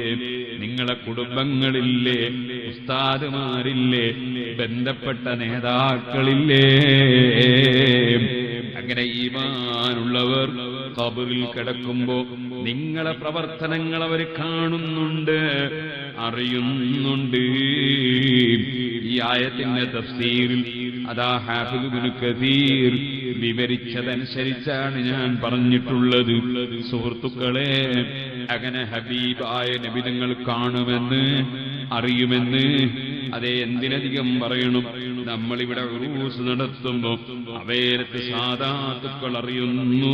നിങ്ങളെ കുടുംബങ്ങളില്ലേ, ഉസ്താദുമാരില്ലേ, ബന്ധപ്പെട്ട നേതാക്കളില്ലേ, അങ്ങനെ ഈമാനുള്ളവർ ഖബറിൽ കിടക്കുമ്പോ നിങ്ങളെ പ്രവർത്തനങ്ങൾ അവർ കാണുന്നുണ്ട്, അറിയുന്നുണ്ട്. ഈ ആയത്തിന്റെ തഫ്സീറിൽ അതാ ഹാഫിദ് ഇബ്നു കസീർ വിവരിച്ചതനുസരിച്ചാണ് ഞാൻ പറഞ്ഞിട്ടുള്ളത്. സുഹൃത്തുക്കളെ, അങ്ങനെ ഹബീബായ നബി തങ്ങൾ കാണുമെന്ന്, അറിയുമെന്ന്, അതേ എന്തിനധികം പറയണം, നമ്മളിവിടെ ഉറൂസ് നടത്തുമ്പോ അവയിലത്ത് സാദാത്തുക്കൾ അറിയുന്നു,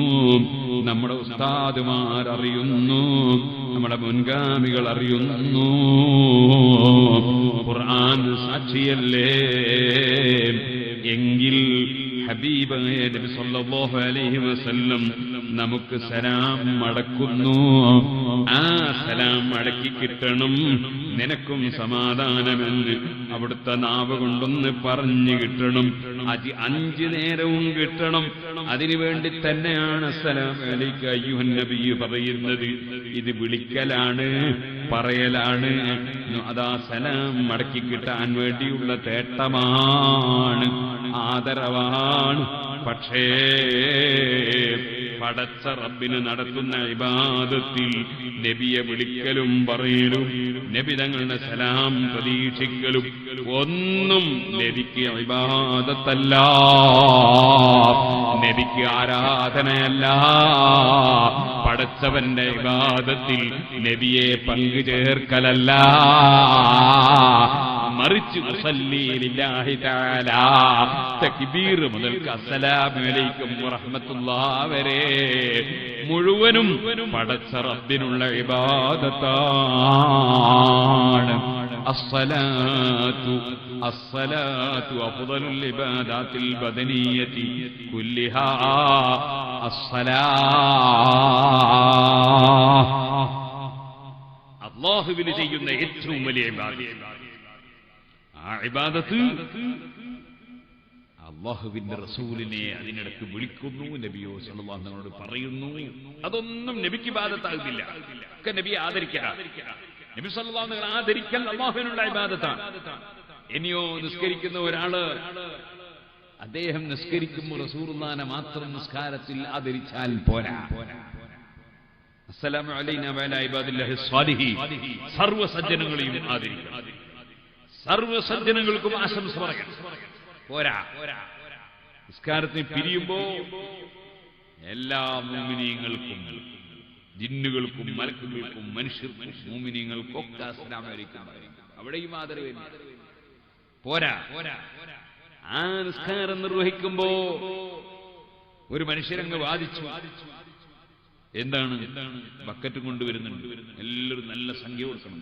നമ്മുടെ ഉസ്താദുമാർ അറിയുന്നു, നമ്മുടെ മുൻഗാമികൾ അറിയുന്നു. ഖുർആൻ സാക്ഷിയല്ലേ. എങ്കിൽ ഹബീബായ നബി സല്ലല്ലാഹു അലൈഹി വസല്ലം നമുക്ക് സലാം മടക്കുന്നു. ആ സലാം മടക്കി കിട്ടണം, നിനക്കും സമാധാനമെന്ന് അവിടുത്തെ നാവ് കൊണ്ടൊന്ന് പറഞ്ഞു കിട്ടണം. 5 നേരവും കിട്ടണം. അതിനുവേണ്ടി തന്നെയാണ് അസ്സലാമു അലൈക അയ്യുഹൻ നബി പറയുന്നത്. ഇത് വിളിക്കലാണ്, പറയലാണ്. അതാ സലാം മടക്കി കിട്ടാൻ വേണ്ടിയുള്ള തേട്ടമാണ്, ആദരവാണ്. പക്ഷേ പടച്ച റബ്ബിന് നടത്തുന്ന ഇബാദത്തിൽ നബിയെ വിളിക്കലും പറയലും, നബി തങ്ങളുടെ സലാം പ്രതീക്ഷിക്കലും ഒന്നും നബിക്ക് ഇബാദത്തല്ല, നബിക്ക് ആരാധനയല്ല. പടച്ചവന്റെ ഇബാദത്തിൽ നബിയെ പങ്കു ചേർക്കലല്ല, മറിച്ച് മുസല്ലി ലില്ലാഹി തആല തക്ബീർ മുതൽ അസ്സലാമു അലൈക്കും വറഹ്മത്തുള്ളാഹി വരെ മുഴുവനും പടച്ച റബ്ബിനുള്ള ഇബാദത്താണ്. അസ്സലാത്തു അഫ്ദലുൽ ഇബാദാത്തിൽ ബദനിയ്യതി കുല്ലിഹാ അല്ലാഹുവിന് ചെയ്യുന്ന ഏറ്റവും വലിയ ഇബാദത്ത്. ആ ഇബാദത്ത് അല്ലാഹുവിന്റെ റസൂലിനെ അതിനിടക്ക് വിളിക്കുന്നു, നബിയോ സല്ലല്ലാഹു അലൈഹി വസല്ലം പറയുന്നു. അതൊന്നും നബിക്ക് ഇബാദത്താകുന്നില്ല, ഒക്കെ നബിയെ ആദരിക്കണം. നബി സല്ലല്ലാഹു അലൈഹി വസല്ലം ആദരിക്കൽ അല്ലാഹുവിനുള്ള ഇബാദത്താണ്. ഇനിയോ നിസ്കരിക്കുന്ന ഒരാള് അദ്ദേഹം നിസ്കരിക്കുമ്പോൾ റസൂലുള്ളാഹിനെ മാത്രം നിസ്കാരത്തിൽ ആദരിച്ചാൽ പോരാ. അസ്സലാമു അലൈനാ വഅലാ ഇബാദില്ലാഹി സ്വാലിഹീൻ, സർവ്വ സജ്ജനങ്ങളെയും ആദരിക്കണം, സർവ്വ സജ്ജനങ്ങൾക്കും ആശംസ പറയാം. പോരാ, നിസ്കാരത്തിന് പിരിയുമ്പോ എല്ലാ മുഅ്മിനീങ്ങൾക്കും, ജിന്നുകൾക്കും മലക്കുകൾക്കും മനുഷ്യർക്കും മുഅ്മിനീങ്ങൾക്കൊക്കെ അസ്സലാമു അലൈക്കും അവിടെയും ആദരവ് പോരാ. ആ നിസ്കാരം നിർവഹിക്കുമ്പോ ഒരു മനുഷ്യരങ്ങ് വാദിച്ചു, എന്താണ് ബക്കറ്റ് കൊണ്ടുവരുന്നുണ്ട്, എല്ലാവരും നല്ല സംഖ്യ കൊടുക്കണം,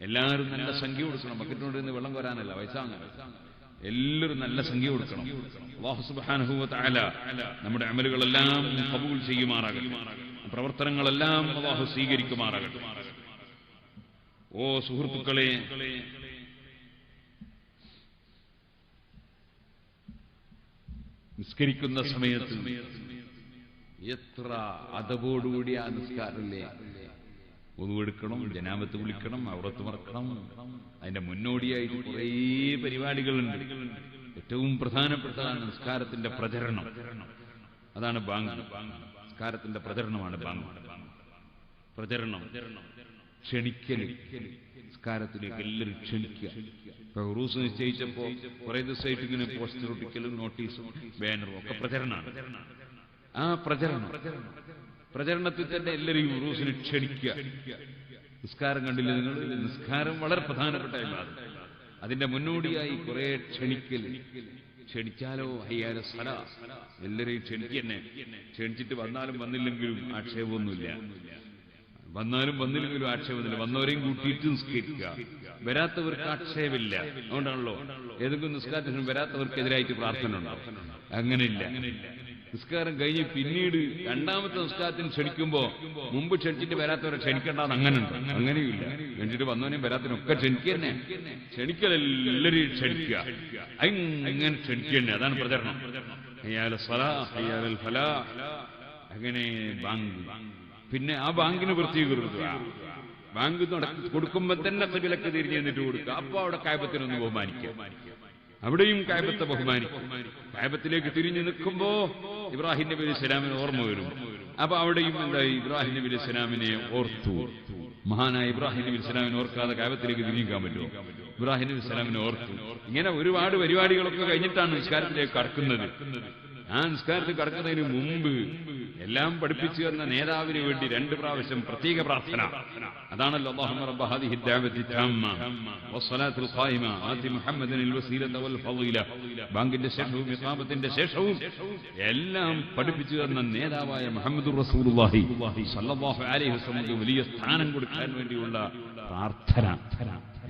എല്ലാവരും നല്ല സംഖ്യ കൊടുക്കണം, ബക്കറ്റ് കൊണ്ടുവരുന്ന വെള്ളം കോരാനല്ല, വയസ്സാങ്ങ, എല്ലാവരും നല്ല സംഖ്യ കൊടുക്കണം. അല്ലാഹു സുബ്ഹാനഹു വ തആല നമ്മുടെ അമലുകളെല്ലാം ഖബൂൽ ചെയ്യുമാറാകട്ടെ, പ്രവർത്തനങ്ങളെല്ലാം അല്ലാഹു സ്വീകരിക്കുമാറാകട്ടെ. ഓ സുഹൃത്തുക്കളെ, നിസ്കരിക്കുന്ന സമയത്ത് എത്ര അതവോടുകൂടി ആ നിസ്കാരല്ലേ, ഒന്നുവെടുക്കണം, ജനാബത്ത് വിളിക്കണം, ഔറത്ത് മറക്കണം. അതിന്റെ മുന്നോടിയായിട്ട് കുറേ പരിപാടികളുണ്ട്. ഏറ്റവും പ്രധാനപ്പെട്ടതാണ് നിസ്കാരത്തിന്റെ പ്രചരണം. അതാണ് ബാങ്ക്. നിസ്കാരത്തിന്റെ പ്രചരണമാണ് ബാങ്ക്. പ്രചരണം ക്ഷണിക്കല്, നിസ്കാരത്തിലേക്ക് എല്ലാവരും ക്ഷണിക്കുക. ഇപ്പൊ ഉറൂസ് നിശ്ചയിച്ചപ്പോ കുറെ ദിവസമായിട്ട് ഇങ്ങനെ പോസ്റ്റർ ഒട്ടിക്കലും നോട്ടീസും ബാനറും ഒക്കെ പ്രചരണമാണ്. ആ പ്രചരണത്തിൽ തന്നെ എല്ലാവരും ഉറൂസിന് ക്ഷണിക്കുക. നിസ്കാരം കണ്ടില്ല നിങ്ങൾ? നിസ്കാരം വളരെ പ്രധാനപ്പെട്ട ഇബാദത്ത്. അതിന്റെ മുന്നോടിയായി കുറെ ക്ഷണിച്ചാലോ ഹയ്യാല സലാ, എല്ലാവരെയും ക്ഷണിക്കന്നെ. ക്ഷണിച്ചിട്ട് വന്നാലും വന്നില്ലെങ്കിലും ആക്ഷേപമൊന്നുമില്ല. വന്നവരെയും കൂട്ടിയിട്ട് നിസ്കരിക്കുക. വരാത്തവർക്ക് ആക്ഷേപമില്ല. അതുകൊണ്ടാണല്ലോ ഏതെങ്കിലും നിസ്കാരത്തിന് വരാത്തവർക്കെതിരായിട്ട് പ്രാർത്ഥന ഉണ്ടാവും. അങ്ങനെയില്ല. നിസ്കാരം കഴിഞ്ഞ് പിന്നീട് രണ്ടാമത്തെ നിസ്കാരത്തിന് ക്ഷണിക്കുമ്പോ മുമ്പ് ക്ഷണിച്ചിട്ട് വരാത്തവരെ ക്ഷണിക്കേണ്ടെന്ന് അങ്ങനെയുമില്ല. ക്ഷണിച്ചിട്ട് വന്നവനെയും വരാത്തവനൊക്കെ ക്ഷണിക്കന്നെ. ക്ഷണിക്കലെല്ലാവരെയും ക്ഷണിക്കുക. അങ്ങനെ ക്ഷണിക്കന്നെ. അതാണ് പ്രചരണം. അങ്ങനെ ബാങ്ക്. പിന്നെ ആ ബാങ്കിന് പ്രത്യേകത, ബാങ്ക് കൊടുക്കുമ്പോ തന്നെ ഖിബലക്ക് തിരിഞ്ഞു നിന്നിട്ട് കൊടുക്കുക. അപ്പൊ അവിടെ കഅബത്തിനൊന്ന് ബഹുമാനിക്കുക. അവിടെയും കഅബത്തെ ബഹുമാനിക്കും. കഅബത്തിലേക്ക് തിരിഞ്ഞു നിൽക്കുമ്പോ ഇബ്രാഹിം നബി അലൈഹി സ്വലാമിനെ ഓർമ്മ വരും. അപ്പൊ അവിടെയും എന്തായി? ഇബ്രാഹിം നബി അലൈഹി സ്വലാമിനെ ഓർത്തു. മഹാനായ ഇബ്രാഹിം നബി അലൈഹി സ്വലാമിനെ ഓർക്കാതെ കഅബത്തിലേക്ക് തിരിഞ്ഞിക്കാൻ പറ്റുമോ? ഇബ്രാഹിം നബി സ്വലാമിനെ ഓർത്തു. ഇങ്ങനെ ഒരുപാട് പരിപാടികളൊക്കെ കഴിഞ്ഞിട്ടാണ് നിസ്കാരത്തിലേക്ക് കടക്കുന്നത്. ആ നിസ്കാരത്തിൽ കടക്കുന്നതിന് മുമ്പ് എല്ലാം പഠിപ്പിച്ചു തന്ന നേതാവിന് വേണ്ടി 2 പ്രാവശ്യം പ്രത്യേക പ്രാർത്ഥന. അതാണല്ലോ അല്ലാഹുമ്മ റബ്ബ ഹാദിഹി ദഅവതി തമ്മ വസ്സലാത്തുൽ ഖായിമ ആതി മുഹമ്മദിനിൽ വസീലത വൽ ഫളീല. ബാങ്കിന്റെ ശേഷവും ഇഖാമത്തിന്റെ ശേഷവും എല്ലാം പഠിപ്പിച്ചു തന്ന നേതാവായ മുഹമ്മദുർ റസൂലുള്ളാഹി സ്വല്ലല്ലാഹു അലൈഹി വസല്ലം വലിയ സ്ഥാനം കൊടുക്കാൻ വേണ്ടിയുള്ള പ്രാർത്ഥന.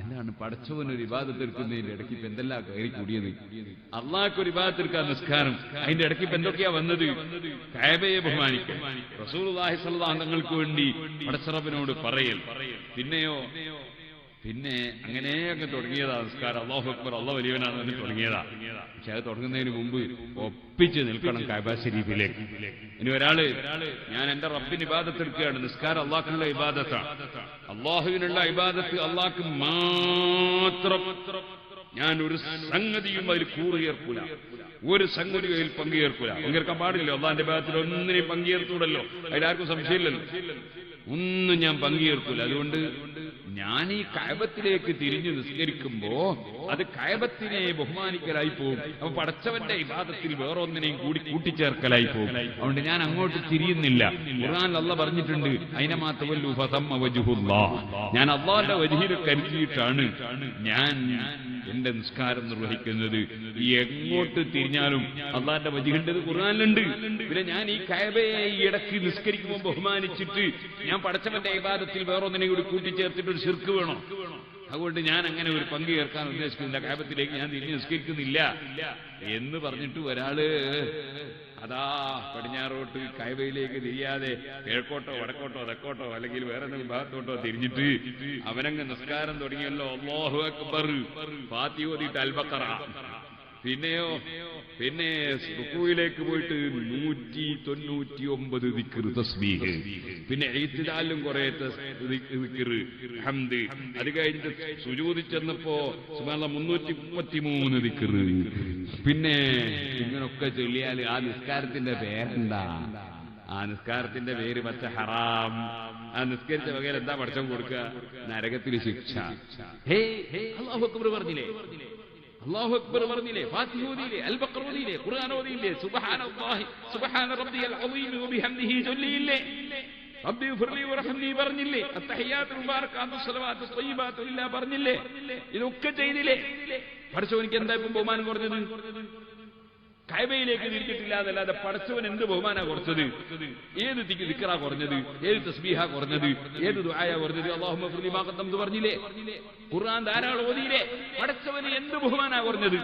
എന്താണ് പടച്ചവനൊരു ഇബാദത്ത് എടുക്കുന്നതിന്റെ ഇടയ്ക്ക് ഇപ്പൊ എന്തെല്ലാം കയറി കൂടിയത്? അള്ളാഹ്ക്കൊരു ഇബാദത്ത് എടുക്കാൻ നിസ്കാരം, അതിന്റെ ഇടയ്ക്ക് ഇപ്പൊ എന്തൊക്കെയാ വന്നത്? കഅബയെ ബഹുമാനിക്കൽ, റസൂലുള്ളാഹി സ്വല്ലല്ലാഹു അലൈഹി വസല്ലം തങ്ങൾക്ക് വേണ്ടി പടച്ചറബിനോട് പറയൽ. പിന്നെ അങ്ങനെ തുടങ്ങിയതാ നിസ്കാരം. അല്ലാഹു അക്ബർ, അല്ലാഹു വലിയവനാണെന്ന് പറഞ്ഞ് തുടങ്ങിയതാ. പക്ഷെ അത് തുടങ്ങുന്നതിന് മുമ്പ് ഒപ്പിച്ച് നിൽക്കണം കഅബ ശരീഫിലേക്ക്. ഇനി ഒരാള് ഞാൻ എന്റെ റബ്ബിന് ഇബാദത്ത് എടുക്കുകയാണ്, നിസ്കാരം അള്ളാഹ്ക്കുള്ള ഇബാദത്താണ്, അള്ളാഹുവിനുള്ള ഇബാദത്ത് അള്ളാഹ്ക്ക് മാത്രം, ഞാൻ ഒരു സംഗതിയും അതിൽ കൂറുചേർക്കൂല, ഒരു സംഗതിയും അതിൽ പങ്കുചേർക്കാൻ പാടില്ല. അള്ളാഹിന്റെ ഇബാദത്തിൽ ഒന്നിനെയും പങ്കുചേർത്തൂടല്ലോ, അതിലാർക്കും സംശയമില്ലല്ലോ. ഒന്നും ഞാൻ പങ്കുചേർക്കൂല. അതുകൊണ്ട് ഞാൻ ഈ കഅബത്തിലേക്ക് തിരിഞ്ഞു നിസ്കരിക്കുമ്പോ അത് കഅബത്തിനെ ബഹുമാനിക്കലായി പോകും. അപ്പൊ പടച്ചവന്റെ ഇബാദത്തിൽ വേറൊന്നിനെയും കൂടി കൂട്ടിച്ചേർക്കലായി പോകും. അതുകൊണ്ട് ഞാൻ അങ്ങോട്ട് തിരിയുന്നില്ല. ഖുർആനിൽ അല്ലാഹ് പറഞ്ഞിട്ടുണ്ട്, അയ്നമാ തവല്ലു ഫതമ്മ വജ്ഹുല്ലാഹ്. ഞാൻ അല്ലാഹുവിന്റെ വജ്ഹിനെ കരുതിയിട്ടാണ് ഞാൻ എന്റെ നിസ്കാരം നിർവഹിക്കുന്നത്. എങ്ങോട്ട് തിരിഞ്ഞാലും അള്ളാന്റെ വജ്ഹിൻ്റെത് ഖുർആനിലുണ്ട്. പിന്നെ ഞാൻ ഈ കഅബയെ ഈ ഇടയ്ക്ക് നിസ്കരിക്കുമ്പോൾ ബഹുമാനിച്ചിട്ട് ഞാൻ പടച്ചവന്റെ ഇബാദത്തിൽ വേറൊന്നിനെ കൂടി കൂട്ടിച്ചേർത്തിട്ട് ഒരു ശിർക്ക് വേണോ? അതുകൊണ്ട് ഞാൻ അങ്ങനെ ഒരു പങ്ക് ചേർക്കാൻ ഉദ്ദേശിക്കുന്നില്ല, കഅബത്തിലേക്ക് ഞാൻ തിരിഞ്ഞ് നിസ്കരിക്കുന്നില്ല എന്ന് പറഞ്ഞിട്ട് ഒരാള് അതാ പടിഞ്ഞാറോട്ട് കഅബയിലേക്ക് തിരിയാതെ കിഴക്കോട്ടോ വടക്കോട്ടോ തെക്കോട്ടോ അല്ലെങ്കിൽ വേറെ എന്തെങ്കിലും ഭാഗത്തോട്ടോ തിരിഞ്ഞിട്ട് അവനങ്ങ് നിസ്കാരം തുടങ്ങിയല്ലോ. അല്ലാഹു അക്ബർ, ഫാത്തിഹ ഓതിയിട്ട് അൽ ബഖറ, പിന്നെ റുകൂയിലേക്ക് പോയിട്ട് 199 ദിക്ർ തസ്ബീഹ്, പിന്നെ ഇഅ്തിദാലിലും കുറെ ദിക്ർ ഹംദ്, അത് കഴിഞ്ഞിട്ട് സുജൂദിൽ ചെന്നപ്പോ സുബ്ഹാനല്ലാഹ് 333 ദിക്ർ. പിന്നെ ഇങ്ങനൊക്കെ ചൊല്ലിയാൽ ആ നിസ്കാരത്തിന്റെ പേരെന്താ? ആ നിസ്കാരത്തിന്റെ പേര് പച്ച ഹറാം. ആ നിസ്കരിച്ച വകയിൽ എന്താ പടച്ചവൻ കൊടുക്കുക? നരകത്തിൽ ശിക്ഷ. അല്ലാഹു അക്ബർ പറഞ്ഞില്ലേ, അല്ലാഹു അക്ബർ പറഞ്ഞില്ലേ, ഫാത്തിഹ ഓതിയില്ലേ, അൽ ബഖറ ഓതിയില്ലേ, ഖുർആൻ ഓതിയില്ലേ, സുബ്ഹാനല്ലാഹി സുബ്ഹാന റബ്ബിയൽ അസീം വബിഹംദിഹി ചൊല്ലിയില്ലേ, റബ്ബി ഫിർലി വറഹ്മനി പറഞ്ഞില്ലേ, അത്തഹിയാത്തു മുബാറകാത്തു സ്വലവാത്തു ത്വയ്യിബാത്തു ലില്ലാഹ് പറഞ്ഞില്ലേ? ഇതൊക്കെ ചെയ്തില്ലേ? പടച്ചവനിക്ക് എന്താ ഇപ്പം ബഹുമാനം കുറഞ്ഞത്? കഅബയിലേക്ക് തിരിച്ചിട്ടില്ല എന്നല്ലാതെ പടച്ചവൻ എന്ത് ബഹുമാനാ കുറച്ചത്? ഏത് ദിക്റാ കുറഞ്ഞത്? ഏത് തസ്ബീഹാ കുറഞ്ഞത്? ഏത് ദുആയാ കുറഞ്ഞത്? അല്ലാഹുമ്മ ഫിർലി മാ ഖദ്ദംതു പറഞ്ഞില്ലേ? ഖുർആൻ ധാരാളം ഓതിയില്ലേ? പടച്ചവന് എന്ത് ബഹുമാനാ കുറഞ്ഞത്?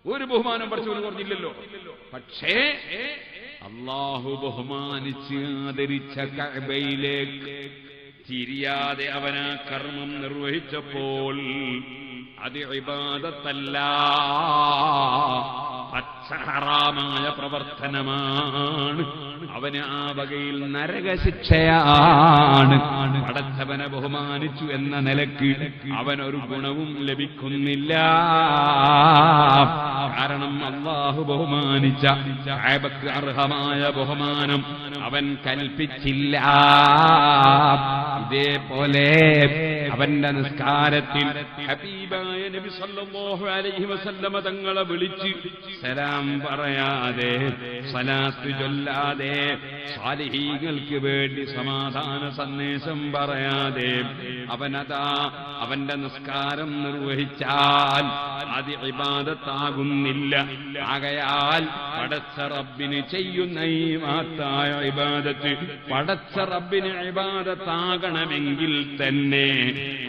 ഒരു ബഹുമാനം പടച്ചവന് കുറഞ്ഞില്ലല്ലോ. പക്ഷേ അല്ലാഹു ബഹുമാനിച്ച് ആദരിച്ച കഅബയിലേക്ക് തിരിയാതെ അവനാ കർമ്മം നിർവഹിച്ചപ്പോൾ അത് ഇബാദത്തല്ല, പച്ചഹറാമായ പ്രവർത്തനമാണ്. അവന് ആ വകയിൽ നരകശിക്ഷയാണ്. പടച്ചവനെ ബഹുമാനിച്ചു എന്ന നിലക്ക് അവനൊരു ഗുണവും ലഭിക്കുന്നില്ല. കാരണം അല്ലാഹു ബഹുമാനിച്ച കഅബക്ക് അർഹമായ ബഹുമാനം അവൻ കൽപ്പിച്ചില്ല. ഇതേപോലെ അവന്റെ നിസ്കാരത്തിൽ ഹബീബായ നബി സല്ലല്ലാഹു അലൈഹി വസല്ലമ തങ്ങളെ വിളിച്ച് സലാം പറയാതെ, സലാത്ത് ചൊല്ലാതെ, സാലിഹീങ്ങൾക്ക് വേണ്ടി സമാധാന സന്ദേശം പറയാതെ അവനതാ അവന്റെ നിസ്കാരം നിർവഹിച്ചാൽ അത് ഇബാദത്താകുന്നില്ല. ആകയാൽ പടച്ച റബ്ബിന് ചെയ്യുന്ന ഈ മഹത്തായ ഇബാദത്ത് പടച്ച റബ്ബിന് ഇബാദത്താകണമെങ്കിൽ തന്നെ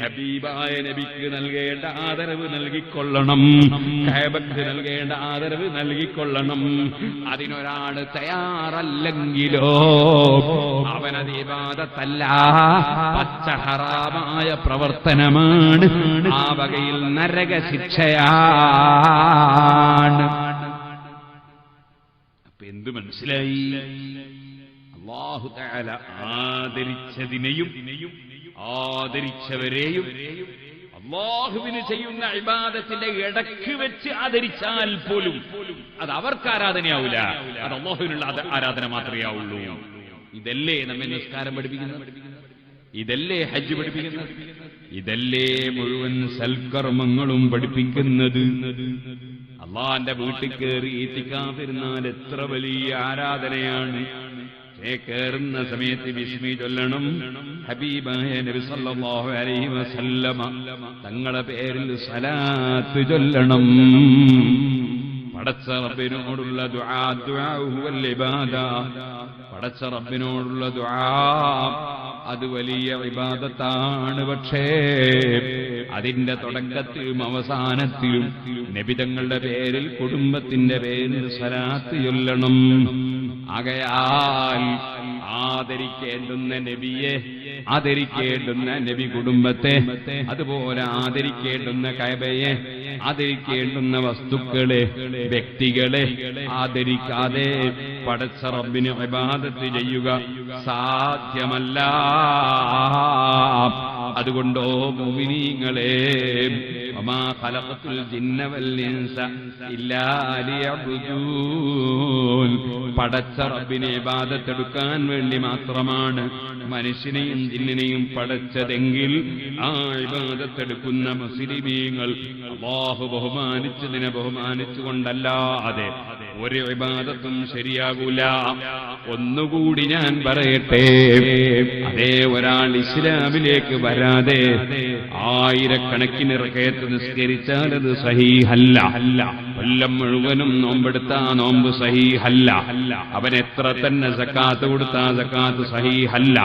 ഹബീബായ നബിക്ക് നൽകേണ്ട ആദരവ് നൽകിക്കൊള്ളണം, കഅബക്ക് നൽകേണ്ട ആദരവ് നൽകിക്കൊള്ളണം. അതിനൊരാൾ തയ്യാറല്ലെങ്കിലോ അവനത് ഇബാദത്തല്ല, പച്ച ഹറാമായ പ്രവർത്തനമാണ്, ആ വകയിൽ നരകശിക്ഷയാണ്. അപ്പൊ എന്ത് മനസ്സിലായി? അല്ലാഹു തആല ആദരിച്ചതിനെയും ആദരിച്ചവരെയും അല്ലാഹുവിന് ചെയ്യുന്ന ഇബാദത്തിന്റെ ഇടക്ക് വെച്ച് ആദരിച്ചാൽ പോലും അത് അവർക്ക് ആരാധനയാവില്ല, അത് അല്ലാഹുവിനുള്ള ആരാധന മാത്രമേ ആവുള്ളൂ. ഇതല്ലേ നമ്മെ നിസ്കാരം പഠിപ്പിക്കുന്നത്? ഇതല്ലേ ഹജ്ജ് പഠിപ്പിക്കുന്നത്? ഇതല്ലേ മുഴുവൻ സൽക്കർമ്മങ്ങളും പഠിപ്പിക്കുന്നത്? അള്ളാന്റെ വീട്ടിൽ കയറി ഇത്തിക്കാഫിരുന്നാൽ എത്ര വലിയ ആരാധനയാണ്. കേറുന്ന സമയത്ത് ബിസ്മി ചൊല്ലണം, ഹബീബായ നബി സല്ലല്ലാഹു അലൈഹി വസല്ലമ തങ്ങളുടെ പേരിൽ സലാത്ത് ചൊല്ലണം. പടച്ച റബ്ബിനോടുള്ള ദുആ, ദുആഉ ഹുവൽ ഇബാദ. പടച്ച റബ്ബിനോടുള്ള ദുആ അത് വലിയ ഇബാദത്താണ്. പക്ഷേ അതിന്റെ തുടക്കത്തിലും അവസാനത്തിലും നബി തങ്ങളുടെ പേരിൽ, കുടുംബത്തിന്റെ പേരിൽ സലാത്ത് ചൊല്ലണം. ആകയാൽ ആദരിക്കേണ്ടുന്ന നബിയെ, ആദരിക്കേണ്ടുന്ന നബി കുടുംബത്തെ, അതുപോലെ ആദരിക്കേണ്ടുന്ന കഅബയെ, ആദരിക്കേണ്ടുന്ന വസ്തുക്കളെ, വ്യക്തികളെ ആദരിക്കാതെ പടച്ച റബ്ബിന് ഇബാദത്ത് ചെയ്യുക സാധ്യമല്ല. അതുകൊണ്ടോ മുഅ്മിനീങ്ങളെ, വമാ ഖലഖതുൽ ജിന്ന വൽ ഇൻസ ഇല്ലാ ലിയഅ്ബുദൂൻ, പടച്ച റബ്ബിനെ ഇബാദത്തെടുക്കാൻ വേണ്ടി മാത്രമാണ് മനുഷ്യനെയും ജിന്നിനെയും പടച്ചതെങ്കിൽ ആ ഇബാദത്തെടുക്കുന്ന മുസ്ലിമീങ്ങൾ അല്ലാഹു ബഹുമാനിച്ചതിനെ ബഹുമാനിച്ചുകൊണ്ടല്ലാതെ ഒരു ഇബാദത്തും ശരിയാകൂല. ഒന്നുകൂടി ഞാൻ പറയട്ടെ, അതേ ഒരാൾ ഇസ്ലാമിലേക്ക് വരാതെ ആയിരക്കണക്കിന് റകഅത്ത് നിസ്കരിച്ചാൽ അത് സഹീഹല്ല. കൊല്ലം മുഴുവനും നോമ്പെടുത്താ നോമ്പ് സഹീഹല്ല. അവൻ എത്ര തന്നെ സക്കാത്ത് കൊടുത്താ സക്കാത്ത് സഹീഹല്ല.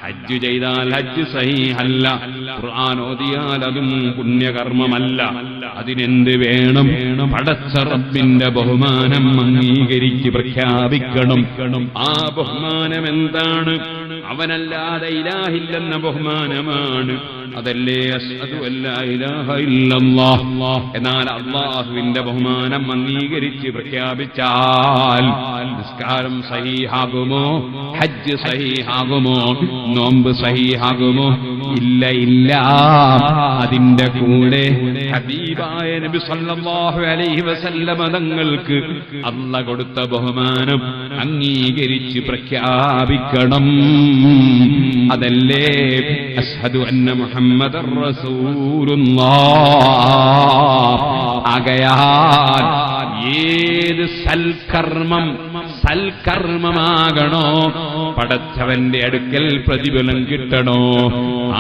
ഹജ്ജ് ചെയ്താൽ ഹജ്ജ് സഹീഹല്ല. ഖുർആൻ ഓതിയാൽ അതും പുണ്യകർമ്മമല്ല. അതിനെന്ത് വേണം? പടച്ച റബ്ബിന്റെ ബഹുമാനം അംഗീകരിച്ച് പ്രഖ്യാപിക്കണം. ആ ബഹുമാനം എന്താണ്? അവനല്ലാതെ ഇലാഹില്ലെന്ന ബഹുമാനമാണ്. അതല്ലേ അശ്ഹദു അല്ലാ ഇലാഹ ഇല്ലല്ലാഹ്. എന്നാൽ അല്ലാഹുവിന്റെ ബഹുമാനം അംഗീകരിച്ച് പ്രഖ്യാപിച്ചാൽ നിസ്കാരം സഹീഹാകുമോ? ഹജ്ജ് സഹീഹാകുമോ? നോമ്പ് സഹീഹാകുമോ? ഇല്ല, ഇല്ല. അതിന്റെ കൂടെ ഹബീബായ നബി സല്ലല്ലാഹു അലൈഹി വസല്ലമ തങ്ങൾക്ക് അല്ലാഹു കൊടുത്ത ബഹുമാനം അംഗീകരിച്ച് പ്രഖ്യാപിക്കണം. അതല്ലേ അശ്ഹദു അന്ന മുഹമ്മദർ റസൂലുള്ളാഹ്. ആകയാൽ ഏത് സൽക്കർമ്മമാകണോ പടച്ചവന്റെ അടുക്കൽ പ്രതിഫലം കിട്ടണോ,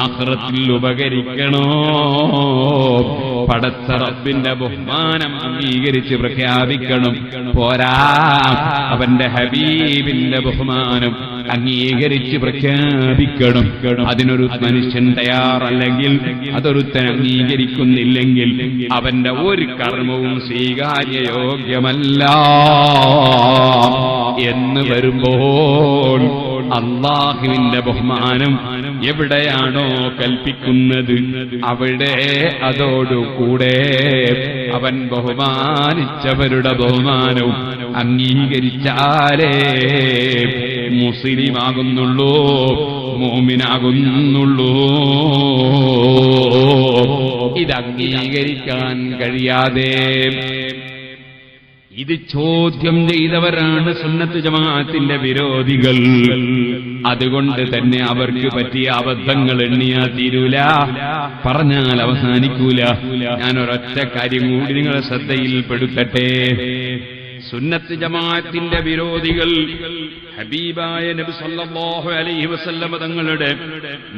ആഖിറത്തിൽ ഉപകരിക്കണോ, പടച്ച റബ്ബിന്റെ ബഹുമാനം അംഗീകരിച്ച് പ്രഖ്യാപിക്കണം. പോരാ, അവന്റെ ഹബീബിന്റെ ബഹുമാനം അംഗീകരിച്ച് പ്രഖ്യാപിക്കണം. അതിനൊരു മനുഷ്യൻ തയ്യാറല്ലെങ്കിൽ, അതൊരുത്തൻ അംഗീകരിക്കുന്നില്ലെങ്കിൽ അവന്റെ ഒരു കർമ്മവും സ്വീകാര്യയോഗ്യമല്ല എന്ന് വരുമ്പോൾ അല്ലാഹുവിന്റെ ബഹുമാനം എവിടെയാണോ കൽപ്പിക്കുന്നത് അവിടെ അതോടുകൂടെ അവൻ ബഹുമാനിച്ചവരുടെ ബഹുമാനവും അംഗീകരിച്ചാലേ മുസ്ലിമാകുന്നുള്ളൂ, മുഅ്മിനാകുന്നുള്ളൂ. ഇത് അംഗീകരിക്കാൻ കഴിയാതെ ഇത് ചോദ്യം ചെയ്തവരാണ് സുന്നത്ത് ജമാഅത്തിന്റെ വിരോധികൾ. അതുകൊണ്ട് തന്നെ അവർക്ക് പറ്റിയ അബദ്ധങ്ങൾ എണ്ണിയാൽ തീരൂല, പറഞ്ഞാൽ അവസാനിക്കൂല. ഞാൻ ഒരൊറ്റ കാര്യം കൂടി നിങ്ങളെ ശ്രദ്ധയിൽപ്പെടുത്തട്ടെ. സുന്നത്ത് ജമാഅത്തിന്റെ വിരോധികൾ ഹബീബായ നബി സല്ലല്ലാഹു അലൈഹി വസല്ലം തങ്ങളുടെ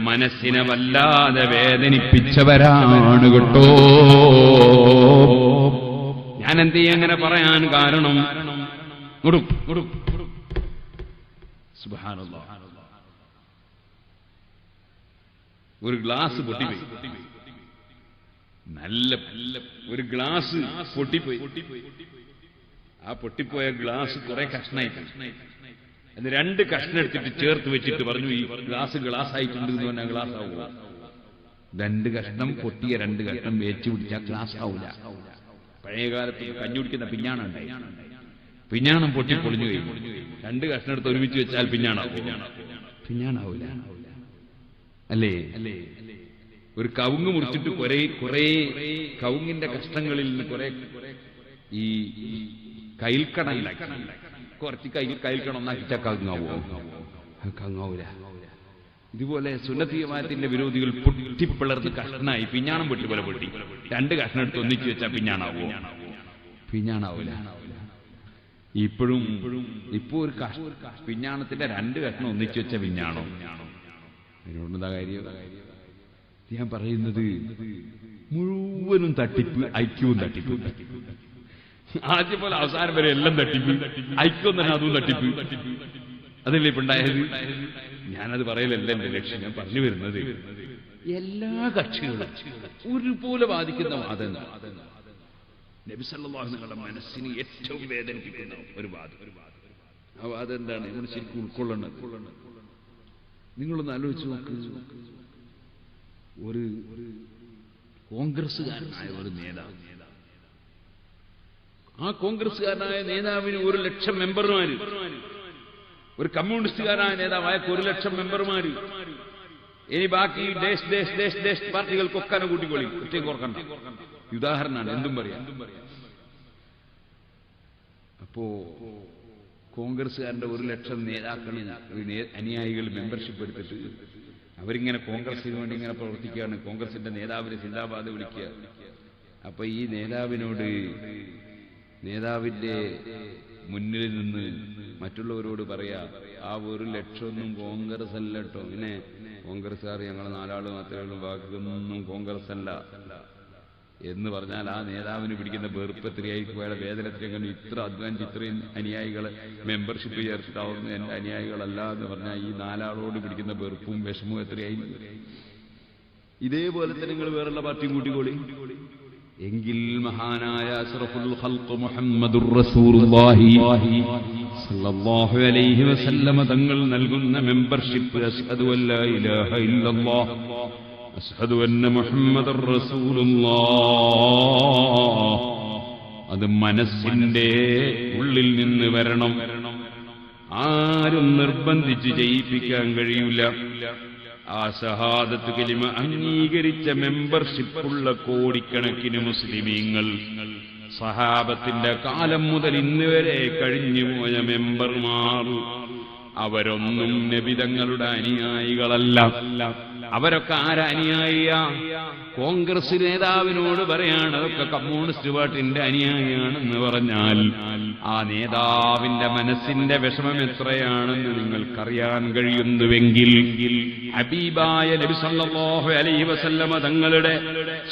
മനസ്സിനെ വല്ലാതെ വേദനിപ്പിച്ചവരാണ് കേട്ടോ. ഞാൻ എന്തേ അങ്ങനെ പറയാൻ കാരണം, സുബ്ഹാനല്ലാഹ്, ഒരു ഗ്ലാസ് പൊട്ടിപ്പോയി, നല്ല ഒരു ഗ്ലാസ് പൊട്ടിപ്പോയി. ആ പൊട്ടിപ്പോയ ഗ്ലാസ് കുറെ കഷ്ണായി. എന്ന് 2 കഷ്ണം എടുത്തിട്ട് ചേർത്ത് വെച്ചിട്ട് പറഞ്ഞു, ഈ ഗ്ലാസ് ആയിട്ടുണ്ട് എന്ന് പറഞ്ഞാൽ ഗ്ലാസ് ആവുക. 2 കഷ്ണം പൊട്ടിയ 2 കഷ്ണം വേച്ചു പിടിച്ചാൽ ഗ്ലാസ് ആവൂല. പഴയകാലത്ത് കഞ്ഞി കുടിക്കുന്ന പിഞ്ഞാണുണ്ടായി, പിഞ്ഞാണം പൊട്ടിപ്പൊളിഞ്ഞു കഴിഞ്ഞു. 2 കഷ്ണം എടുത്ത് ഒരുമിച്ച് വെച്ചാൽ പിഞ്ഞാണാവൂല അല്ലേ? ഒരു കവുങ്ങ് മുറിച്ചിട്ട് കുറെ കവുങ്ങിന്റെ കഷ്ണങ്ങളിൽ നിന്ന് കുറെ ഈ കൈൽക്കണ കുറച്ച് കൈൽക്കണം ഒന്നാക്കിച്ചാൽ കങ്ങാവൂല. ഇതുപോലെ സുന്നത്ത് ജമാഅത്തിന്റെ വിരോധികൾ പൊട്ടിപ്പിളർന്ന് കഷ്ണായി, പിഞ്ഞാണം പൊട്ടി പോലെ പൊട്ടി. 2 കഷ്ണം എടുത്ത് ഒന്നിച്ചു വെച്ചാൽ പിഞ്ഞാണാവൂല. ഇപ്പൊ ഒരു പിഞ്ഞാണത്തിന്റെ 2 കഷ്ണം ഒന്നിച്ചു വെച്ച പിഞ്ഞാണോ? അതിനോടെന്താ കാര്യം? ഞാൻ പറയുന്നത് മുഴുവനും തട്ടിപ്പ്, ഐക്യവും തട്ടിപ്പ്. ആദ്യം പോലെ അവസാനം വരെ എല്ലാം തട്ടിപ്പ്, ഐക്യം തന്നെ അതും തട്ടിപ്പ്. അതല്ലേ ഇപ്പൊ ഉണ്ടായത്? ഞാനത് പറയലല്ല എന്റെ ലക്ഷ്യം. ഞാൻ പറഞ്ഞു വരുന്നത് എല്ലാ കക്ഷികളും ഒരുപോലെ ബാധിക്കുന്ന വാദം, നബി സല്ലല്ലാഹു അലൈഹി വസല്ലം മനസ്സിന് ഏറ്റവും വേദനിപ്പിക്കുന്ന ഒരു വാദം. ആ വാദം എന്താണ്? നമ്മൾ ശരിക്കും ഉൾക്കൊള്ളണം. നിങ്ങളൊന്ന് ആലോചിച്ച് നോക്ക്. ഒരു കോൺഗ്രസ്സുകാരനായ ഒരു നേതാവ്, ആ കോൺഗ്രസ്സുകാരനായ നേതാവിന് 1,00,000 മെമ്പർമാര്, ഒരു കമ്മ്യൂണിസ്റ്റുകാരായ നേതാവായ 1,00,000 മെമ്പർമാര്, ഇനി ബാക്കി ദേശ് പാർട്ടികൾക്കൊക്കെ കൂട്ടിക്കൊള്ളി, ഒറ്റയ്ക്ക് ഓർക്കണ്ട. ഉദാഹരണമാണ്, എന്തും പറയാം. അപ്പോ കോൺഗ്രസ്സുകാരന്റെ 1,00,000 നേതാക്കൾ, അനുയായികൾ മെമ്പർഷിപ്പ് എടുത്തിട്ട് അവരിങ്ങനെ കോൺഗ്രസിന് വേണ്ടി ഇങ്ങനെ പ്രവർത്തിക്കുകയാണ്. കോൺഗ്രസിന്റെ നേതാവിനെ സിന്ദാബാദ് വിളിക്കുക. അപ്പൊ ഈ നേതാവിന്റെ മുന്നിൽ നിന്ന് മറ്റുള്ളവരോട് പറയാ, ആ 1,00,000 കോൺഗ്രസ് അല്ല കേട്ടോ, പിന്നെ കോൺഗ്രസ്സുകാർ ഞങ്ങൾ 4 ആള് മാത്രമേ ഉള്ളൂ, ബാക്കിയൊന്നും കോൺഗ്രസ് അല്ല എന്ന് പറഞ്ഞാൽ ആ നേതാവിന് പിടിക്കുന്ന വെറുപ്പ് എത്രയായിരിക്കും, അയാളെ വേദന എത്രയും കണ്ടു. ഇത്ര അധ്വാനിച്ച് ഇത്രയും അനുയായികളെ മെമ്പർഷിപ്പ് ചേർത്തിട്ടാവുന്നു എന്റെ അനുയായികളല്ല എന്ന് പറഞ്ഞാൽ ഈ 4 ആളോട് പിടിക്കുന്ന വെറുപ്പും വിഷമവും എത്രയായിരിക്കും. ഇതേപോലെ തന്നെ നിങ്ങൾ വേറുള്ള പാർട്ടിയും കൂട്ടിക്കോളി. എങ്കിൽ മഹാനായ അഷ്റഫുൽ ഖൽഖ് മുഹമ്മദുർ റസൂലുള്ളാഹി സ്വല്ലല്ലാഹു അലൈഹി വസല്ലം തങ്ങൾ നൽകുന്ന മെമ്പർഷിപ്പ്, അശ്ഹദു അല്ലാ ഇലാഹ ഇല്ലല്ലാഹ് അശ്ഹദു അന്ന മുഹമ്മദുർ റസൂലുള്ളാഹ്, അത് മനസ്സിന്റെ ഉള്ളിൽ നിന്ന് വരണം. ആരും നിർബന്ധിച്ച് ചെയ്യിപ്പിക്കാൻ കഴിയില്ല. ആ ഷഹാദത്ത് കലിമ അംഗീകരിച്ച മെമ്പർഷിപ്പുള്ള കോടിക്കണക്കിന് മുസ്ലിമീങ്ങൾ, സഹാബത്തിന്റെ കാലം മുതൽ ഇന്ന് വരെ കഴിഞ്ഞുപോയ മെമ്പർമാർ, അവരൊന്നും നബി തങ്ങളുടെ അനുയായികളല്ല. അവരൊക്കെ ആരാ അനുയായിയാ? കോൺഗ്രസ് നേതാവിനോട് പറയാണ് അതൊക്കെ കമ്മ്യൂണിസ്റ്റ് പാർട്ടിന്റെ അനുയായിയാണെന്ന് പറഞ്ഞാൽ ആ നേതാവിന്റെ മനസ്സിന്റെ വിഷമം എത്രയാണെന്ന് നിങ്ങൾക്കറിയാൻ കഴിയുന്നുവെങ്കിൽ, ഹബീബായ നബി സല്ലല്ലാഹു അലൈഹി വസല്ലമ തങ്ങളുടെ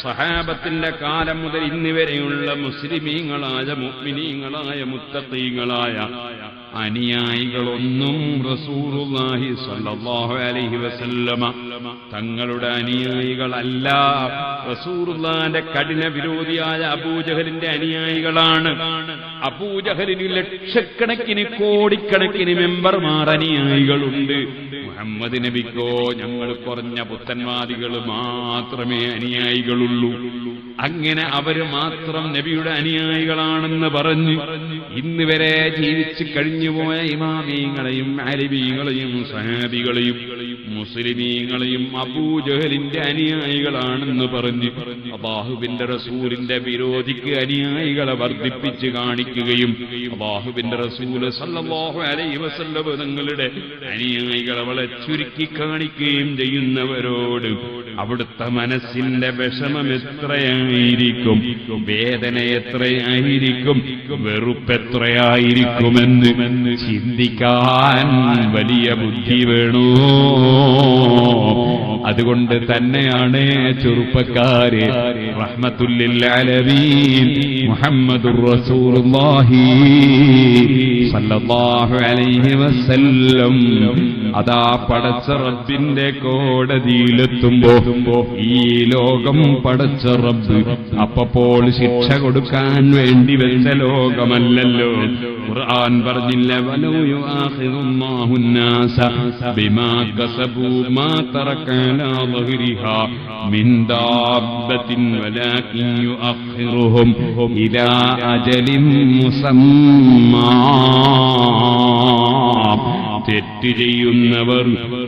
സഹാബത്തിന്റെ കാലം മുതൽ ഇന്ന് വരെയുള്ള മുസ്ലിമീങ്ങളായ മുഅ്മിനീങ്ങളായ മുത്തഖീങ്ങളായ അനുയായികളൊന്നും റസൂലുള്ളാഹി സ്വല്ലല്ലാഹു അലൈഹി വസല്ലമ തങ്ങളുടെ അനുയായികളല്ല. റസൂലുള്ളാഹിന്റെ കഠിന വിരോധിയായ അബൂജഹലിന്റെ അനുയായികളാണ്. അബൂജഹലിന് ലക്ഷക്കണക്കിന് കോടിക്കണക്കിന് മെമ്പർമാർ അനുയായികളുണ്ട്. മുഹമ്മദ് നബിക്കോ ഞങ്ങൾ കുറഞ്ഞ പുത്തൻവാദികൾ മാത്രമേ അനുയായികളുള്ളൂ. അങ്ങനെ അവര് മാത്രം നബിയുടെ അനുയായികളാണെന്ന് പറഞ്ഞ് ഇന്ന് വരെ ജീവിച്ച് കഴിഞ്ഞുപോയ ഇമാമീങ്ങളെയും അലിമീങ്ങളെയും സഹാബികളെയും മുസ്ലിമീങ്ങളെയും അബൂജഹലിന്റെ അനുയായികളാണെന്ന് പറഞ്ഞ് അല്ലാഹുവിന്റെ റസൂലിന്റെ വിരോധിക്ക് അനുയായികളെ വർദ്ധിപ്പിച്ച് കാണിക്കുകയും അല്ലാഹുവിന്റെ റസൂൽ സല്ലല്ലാഹു അലൈഹി വസല്ലം തങ്ങളുടെ അനുയായികളെ വളരെ ചുരുക്കി കാണിക്കുകയും ചെയ്യുന്നവരോട് അവിടുത്തെ മനസ്സിന്റെ വിഷമം എത്രയായിരിക്കും, വേദന എത്രയായിരിക്കും, വെറുപ്പെത്രയായിരിക്കുമെന്ന് ചിന്തിക്കാൻ വലിയ ബുദ്ധി വേണോ. അതുകൊണ്ട് തന്നെയാണ് ചെറുപ്പക്കാരെ റഹ്മത്തുല്ലിൽ ആലമീൻ മുഹമ്മദുർ റസൂലുള്ളാഹി സല്ലല്ലാഹു അലൈഹി വസല്ലം അതാ പടച്ച റബ്ബിന്റെ കോടതിയിലെത്തുമ്പോ ഈ ലോകം പടച്ച റബ്ബ് അപ്പോൾ ശിക്ഷ കൊടുക്കാൻ വേണ്ടി വെച്ച ലോകമല്ലല്ലോ. ഖുർആൻ പറഞ്ഞില്ല വലൗ യുആഖിദുല്ലാഹു الناس ബിമാ കസബൂ മാ തറക അലാ ളഹ്രിഹാ മിൻ ദാബത്തിൻ വലാകിൻ യുഅഖിറുഹും ഇലാ അജലിൻ മുസമ്മാ. തെറ്റ് ചെയ്യുന്നവർ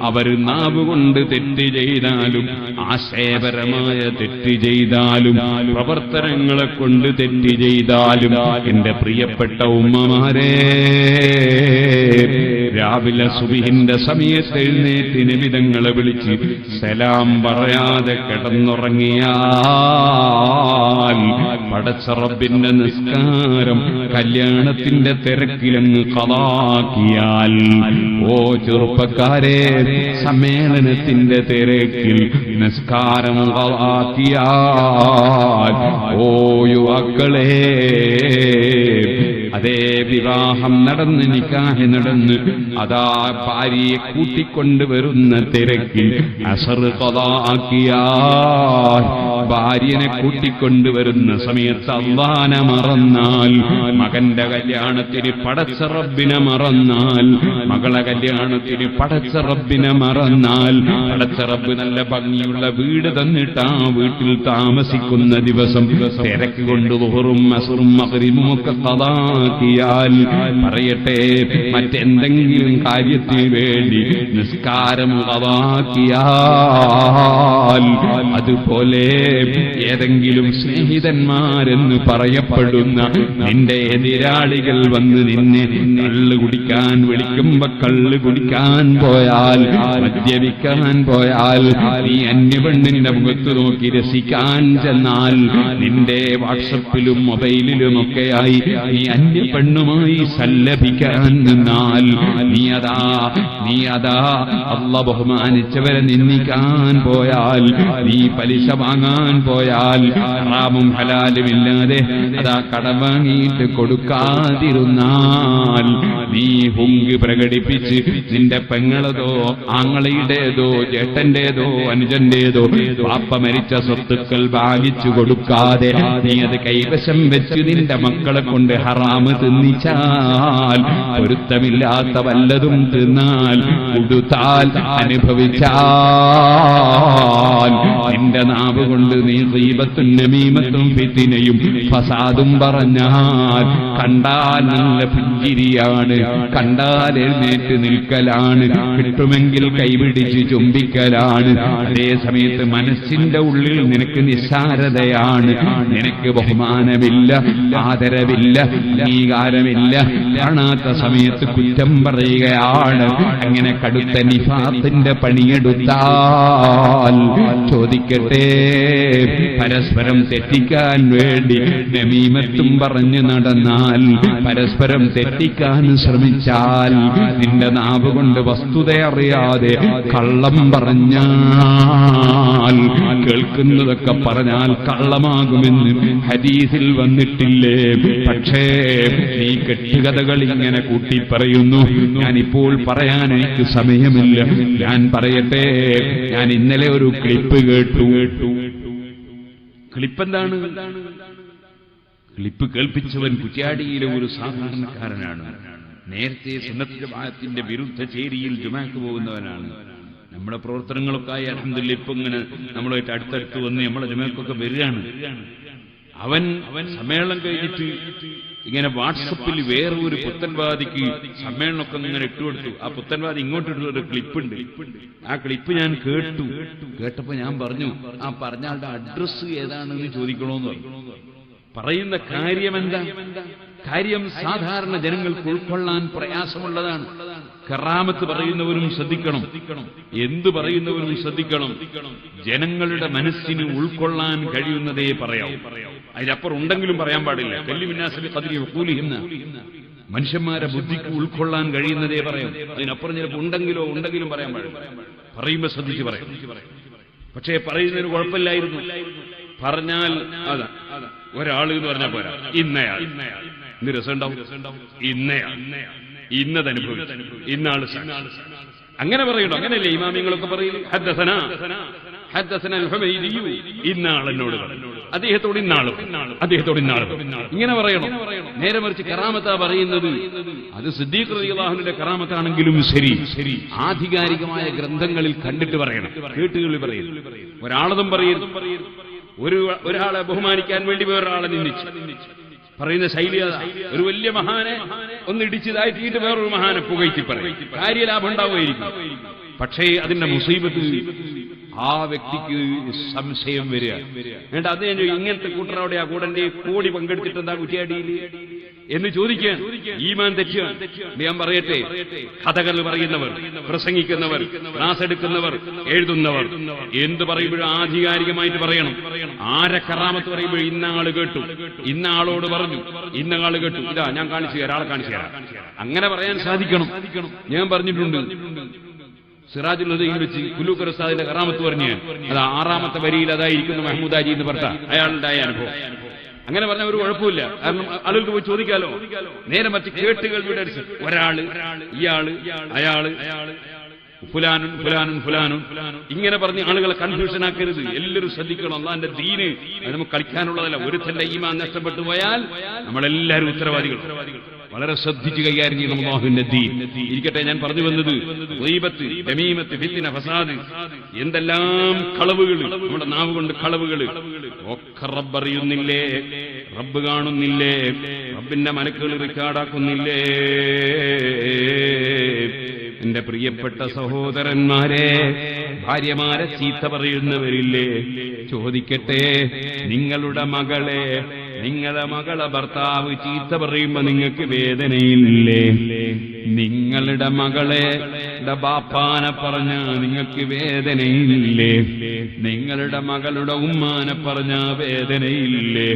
അവർ നാവുകൊണ്ട് തെറ്റ് ചെയ്താലും ആശയപരമായ തെറ്റ് ചെയ്താലും പ്രവർത്തനങ്ങളെ കൊണ്ട് തെറ്റ് ചെയ്താലും എന്റെ പ്രിയപ്പെട്ട ഉമ്മമാരെ രാവിലെ സുബ്ഹിന്റെ സമയത്ത് എഴുന്നേറ്റ് നബിതങ്ങളെ വിളിച്ച് സലാം പറയാതെ കിടന്നുറങ്ങിയാൽ പടച്ച റബ്ബിന്റെ നിസ്കാരം കല്യാണത്തിന്റെ തിരക്കിലങ്ങ് ഖളാക്കിയാൽ, ഓ ചെറുപ്പക്കാരെ സമ്മേളനത്തിന്റെ തിരക്കിൽ നിസ്കാരം ഖളാക്കിയാൽ, ഓ യുവാക്കളെ അതേ വിവാഹം നടന്ന് നിക്കാഹ് നടന്ന് അതാ ഭാര്യയെ കൂട്ടിക്കൊണ്ടുവരുന്ന തിരക്കിൽ അസർ ഖളാക്കിയാൽ, ഭാര്യനെ കൂട്ടിക്കൊണ്ടുവരുന്ന സമയത്ത് അല്ലാഹനെ മറന്നാൽ, മകന്റെ കല്യാണത്തിന് പടച്ച റബ്ബിനെ മറന്നാൽ, മകളെ കല്യാണത്തിന് പടച്ച റബ്ബിനെ മറന്നാൽ, പടച്ച റബ്ബ് നല്ല ഭംഗിയുള്ള വീട് തന്നിട്ട് ആ വീട്ടിൽ താമസിക്കുന്ന ദിവസം തിരക്ക് കൊണ്ട് ളുഹറും അസ്റും മഗ്രിബും ഒക്കെ ഖളാക്കിയാൽ, പറയട്ടെ മറ്റെന്തെങ്കിലും കാര്യത്തിന് വേണ്ടി നിസ്കാരം ഖളാക്കിയാൽ, അതുപോലെ ഏതെങ്കിലും സ്നേഹിതന്മാരെന്ന് പറയപ്പെടുന്ന നിന്റെ എതിരാളികൾ വന്ന് നിന്നെ കള്ള് കുടിക്കാൻ വിളിക്കുമ്പോ കള്ള് കുടിക്കാൻ പോയാൽ, മദ്യപിക്കാൻ പോയാൽ, നീ അന്യപെണ്ണിന്റെ മുഖത്ത് നോക്കി രസിക്കാൻ ചെന്നാൽ, നിന്റെ വാട്സപ്പിലും മൊബൈലിലുമൊക്കെയായി നീ അന്യപെണ്ണുമായി സല്ലപിക്കാൻ നിന്നാൽ, നീ അതാ അല്ലാഹു ബഹുമാനിച്ചവരെ നിന്ദിക്കാൻ പോയാൽ, നീ പലിശ വാങ്ങാൻ പോയാൽ, ഹറാമും ഹലാലും ഇല്ലാതെ അതാ കടം വാങ്ങിയിട്ട് കൊടുക്കാതിരുന്നാൽ, നീ ഹുങ്ക് പ്രകടിപ്പിച്ച് നിന്റെ പെങ്ങളതോ ആങ്ങളയുടേതോ ചേട്ടന്റേതോ അനുജന്റേതോ പാപ്പ മരിച്ച സ്വത്തുക്കൾ ഭാഗിച്ചു കൊടുക്കാതെ നീ അത് കൈവശം വെച്ച് നിന്റെ മക്കളെ കൊണ്ട് ഹറാമ് തിന്നിച്ചാൽ, പൊരുത്തമില്ലാത്ത വല്ലതും തിന്നാൽ, കൊടുത്താൽ, അനുഭവിച്ചാൽ, നിന്റെ നാവ് കൊണ്ട് നീ ഗീബത്തും നമീമത്തും ഫിത്നയും ഫസാദും പറഞ്ഞാൽ, കണ്ടാൽ നല്ല പുഞ്ചിരിയാണ്, കണ്ടാൽ എഴുന്നേറ്റ് നിൽക്കലാണ്, കിട്ടുമെങ്കിൽ കൈപിടിച്ച് ചുംബിക്കലാണ്, അതേ സമയത്ത് മനസ്സിന്റെ ഉള്ളിൽ നിനക്ക് നിസ്സാരതയാണ്, നിനക്ക് ബഹുമാനമില്ല, ആദരവില്ല, അംഗീകാരമില്ല, കാണാത്ത സമയത്ത് കുറ്റം പറയുകയാണ്. അങ്ങനെ കടുത്ത നിഫാഖിന്റെ പണിയെടുത്താൽ ചോദിക്കട്ടെ, പരസ്പരം തെറ്റിക്കാൻ വേണ്ടി നമീമത്തും പറഞ്ഞു നടന്നാൽ, പരസ്പരം തെറ്റിക്കാൻ ശ്രമിച്ചാൽ, നിന്റെ നാവ് കൊണ്ട് വസ്തുത അറിയാതെ കള്ളം പറഞ്ഞാൽ, കേൾക്കുന്നതൊക്കെ പറഞ്ഞാൽ കള്ളമാകുമെന്ന് ഹദീസിൽ വന്നിട്ടില്ലേ? പക്ഷേ നീ കെട്ടുകഥകൾ ഇങ്ങനെ കൂട്ടി പറയുന്നു. ഞാനിപ്പോൾ പറയാൻ എനിക്ക് സമയമില്ല. ഞാൻ പറയട്ടെ, ഞാൻ ഇന്നലെ ഒരു ക്ലിപ്പ് കേട്ടു. ക്ലിപ്പ് എന്താണ്? ക്ലിപ്പ് കേൾപ്പിച്ചവൻ കുറ്റ്യാടിയിലെ ഒരു സാധാരണക്കാരനാണ്. നേരത്തെ സുന്നത്ത് ജമാഅത്തിന്റെ വിരുദ്ധ ചേരിയിൽ ജുമാക്ക് പോകുന്നവനാണ്. നമ്മുടെ പ്രവർത്തനങ്ങളൊക്കെ ആയി അൽഹംദുലില്ലാഹ് ഇപ്പൊ ഇങ്ങനെ നമ്മളുമായിട്ട് അടുത്തടുത്ത് വന്ന് നമ്മളെ ജുമാക്കൊക്കെ വരികയാണ്. അവൻ സമ്മേളനം കഴിഞ്ഞിട്ട് ഇങ്ങനെ വാട്സപ്പിൽ വേറെ ഒരു പുത്തൻവാദിക്ക് സമ്മേളനമൊക്കെ ഇങ്ങനെ ഇട്ടുകൊടുത്തു. ആ പുത്തൻവാദി ഇങ്ങോട്ടിട്ടൊരു ക്ലിപ്പുണ്ട്. ആ ക്ലിപ്പ് ഞാൻ കേട്ടപ്പോ ഞാൻ പറഞ്ഞു, ആ പറഞ്ഞ ആളുടെ അഡ്രസ്സ് ഏതാണെന്ന് ചോദിക്കണോന്ന് പറഞ്ഞു. പറയുന്ന കാര്യമെന്താ? കാര്യം സാധാരണ ജനങ്ങൾക്ക് ഉൾക്കൊള്ളാൻ പ്രയാസമുള്ളതാണ്. കറാമത്ത് പറയുന്നവരും ശ്രദ്ധിക്കണം, എന്തു പറയുന്നവരും ശ്രദ്ധിക്കണം. ജനങ്ങളുടെ മനസ്സിന് ഉൾക്കൊള്ളാൻ കഴിയുന്നതേ പറയാവൂ. അതിനപ്പുറം ഉണ്ടെങ്കിലും പറയാൻ പാടില്ല. കല്ലിമിന്നാസിൽ ഖദ്രി വഖൂലിഹിന്ന, മനുഷ്യന്മാരെ ബുദ്ധിക്ക് ഉൾക്കൊള്ളാൻ കഴിയുന്നതേ പറയാം. അതിനപ്പുറം ചിലപ്പോൾ ഉണ്ടെങ്കിലും പറയാൻ പാടില്ല. പറയുമ്പോൾ ശ്രദ്ധിച്ച് പറയാം. പക്ഷേ പറയുന്നതിന് കുഴപ്പമില്ലായിരുന്നു. പറഞ്ഞാൽ അതാ ഒരാൾ എന്ന് പറഞ്ഞാൽ പോരാ, ഇന്നയാൾ. ഇന്ന് രസമുണ്ടാവും. ഇന്നയാൾ, ഇന്നതനുഭവിച്ചു, ഇന്നാള് അങ്ങനെ പറയണോ? അങ്ങനെയല്ലേ ഇമാമിങ്ങളൊക്കെ പറയും. ഹദ്ദസനാ അൽ ഹുമൈദിയു, ഇന്നാൾ എന്നോട് പറഞ്ഞു, അദ്ദേഹത്തോട് ഇന്നാളും, അദ്ദേഹത്തോട് ഇന്നാളും, ഇങ്ങനെ പറയണം. നേരെ മറിച്ച് കറാമത്താ പറയുന്നത്, അത് സിദ്ദീഖ് റളിയല്ലാഹു അൻഹുവിന്റെ കറാമത്താണെങ്കിലും ശരി, ആധികാരികമായ ഗ്രന്ഥങ്ങളിൽ കണ്ടിട്ട് പറയണം, കേട്ടുകളിൽ പറയരുത്. ഒരാളതും പറയരുത്. ഒരാളെ ബഹുമാനിക്കാൻ വേണ്ടി വേറൊരാളെ നിന്ദിച്ചു പറയുന്ന ശൈലി അതാ. ഒരു വലിയ മഹാനെ ഒന്ന് ഇടിച്ചതായിട്ട് വേറൊരു മഹാനെ പുകഴ്ത്തി പറയും. കാര്യലാഭം ഉണ്ടാവുമായിരിക്കും. പക്ഷേ അതിന്റെ മുസീബത്ത് ആ വ്യക്തിക്ക് സംശയം വരിക. എന്നിട്ട് അത് ഇങ്ങനത്തെ കൂട്ടറോടെ ആ കൂടന്റെ കോടി പങ്കെടുത്തിട്ട് എന്താ കുറ്റിയാടിയിൽ എന്ന് ചോദിക്കാൻ ഈമാൻ തെറ്റുക. ഞാൻ പറയട്ടെ, കഥകൾ പറയുന്നവർ, പ്രസംഗിക്കുന്നവർ, ക്ലാസ് എടുക്കുന്നവർ, എഴുതുന്നവർ എന്ത് പറയുമ്പോഴും ആധികാരികമായിട്ട് പറയണം. ആരെ കറാമത്ത് പറയുമ്പോഴും ഇന്ന ആള് കേട്ടു, ഇന്ന ആളോട് പറഞ്ഞു, ഇന്ന ആള് കേട്ടു, ഇതാ ഞാൻ കാണിച്ചു തരാം, ആളെ കാണിച്ചു തരാം, അങ്ങനെ പറയാൻ സാധിക്കണം. ഞാൻ പറഞ്ഞിട്ടുണ്ട്, സിറാജുൽ ഹുദയിൽ വെച്ച് കുല്ലൂക്കർ ഉസ്താദിന്റെ കറാമത്ത് പറഞ്ഞു. അത് 6ാമത്തെ വരിയിൽ അതായിരിക്കുന്നു മഹ്മൂദാജി എന്ന് പറഞ്ഞ അയാളുണ്ടായ അനുഭവം. അങ്ങനെ പറഞ്ഞ ഒരു കുഴപ്പമില്ല. കാരണം ആളുകൾക്ക് പോയി ചോദിക്കാലോ. നേരെ മറ്റ് കേട്ടുകൾ വിടരിച്ച് ഒരാള്, ഇയാള്, അയാള്, ഫുലാനുൻ ഫുലാനുൻ ഫുലാനുൻ ഇങ്ങനെ പറഞ്ഞ് ആളുകളെ കൺഫ്യൂഷൻ ആക്കരുത്. എല്ലാവരും ശ്രദ്ധിക്കണം. അല്ലാഹുവിന്റെ ദീന് അത് നമുക്ക് കളിക്കാനുള്ളതല്ല. ഒരുത്തന്റെ ഈമാൻ നഷ്ടപ്പെട്ടു പോയാൽ നമ്മളെല്ലാവരും ഉത്തരവാദികൾ. വളരെ ശ്രദ്ധിച്ച് കൈകാര്യം ചെയ്യണം അല്ലാഹുവിന്റെ ദീൻ. ഇരിക്കട്ടെ, ഞാൻ പറഞ്ഞു വന്നത് ഗീബത്ത്, നമീമത്ത്, ഫിത്ന, ഫസാദ്, എന്തെല്ലാം കളവുകൾ, നമ്മുടെ നാവ് കൊണ്ട് കളവുകൾ ഒക്കെ റബ്ബ് അറിയുന്നില്ലേ? റബ്ബ് കാണുന്നില്ലേ? റബ്ബിന്റെ മലക്കുകൾ റെക്കോർഡാക്കുന്നില്ലേ? എന്റെ പ്രിയപ്പെട്ട സഹോദരന്മാരെ, ഭാര്യമാരെ ചീത്ത പറയുന്നവരില്ലേ? ചോദിക്കട്ടെ, നിങ്ങളുടെ മകളെ ഭർത്താവ് ചീത്ത പറയുമ്പോ നിങ്ങൾക്ക് വേദനയില്ലേ? നിങ്ങളുടെ മകളെ ബാപ്പാനെ പറഞ്ഞ നിങ്ങൾക്ക് വേദനയില്ലേ? നിങ്ങളുടെ മകളുടെ ഉമ്മാനെ പറഞ്ഞ വേദനയില്ലേ?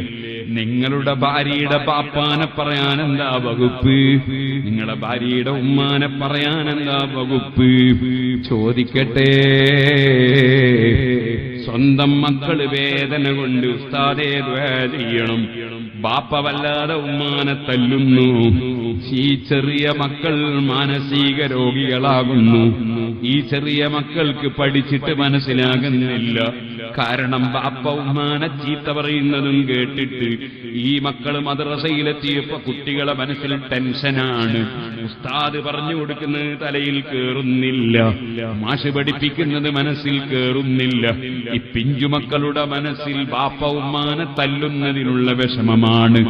നിങ്ങളുടെ ഭാര്യയുടെ ബാപ്പാനെ പറയാനെന്താ വകുപ്പ്? നിങ്ങളുടെ ഭാര്യയുടെ ഉമ്മാനെ പറയാനെന്താ വകുപ്പ്? ചോദിക്കട്ടെ, സ്വന്തം മക്കള് വേദന കൊണ്ട് ഉസ്താദേ ദുആ ചെയ്യണം. ബാപ്പ വല്ലാതെ ഉമ്മാനെ തല്ലുന്നു. ഈ ചെറിയ മക്കൾ മാനസിക രോഗികളാകുന്നു. ഈ ചെറിയ മക്കൾക്ക് പഠിച്ചിട്ട് മനസ്സിലാകുന്നില്ല. കാരണം ബാപ്പ ഉമ്മാനെ ചീത്ത പറയുന്നതും കേട്ടിട്ട് ഈ മക്കൾ മദ്രസയിലെത്തിയപ്പോ കുട്ടികളെ മനസ്സിൽ ടെൻഷനാണ്. ഉസ്താദ് പറഞ്ഞു കൊടുക്കുന്നത് തലയിൽ കേറുന്നില്ല, മാഷ് പഠിപ്പിക്കുന്നത് മനസ്സിൽ കേറുന്നില്ല. ഈ പിഞ്ചുമക്കളുടെ മനസ്സിൽ ബാപ്പ ഉമ്മാനെ തല്ലുന്നതിനുള്ള വിഷമമാണ്.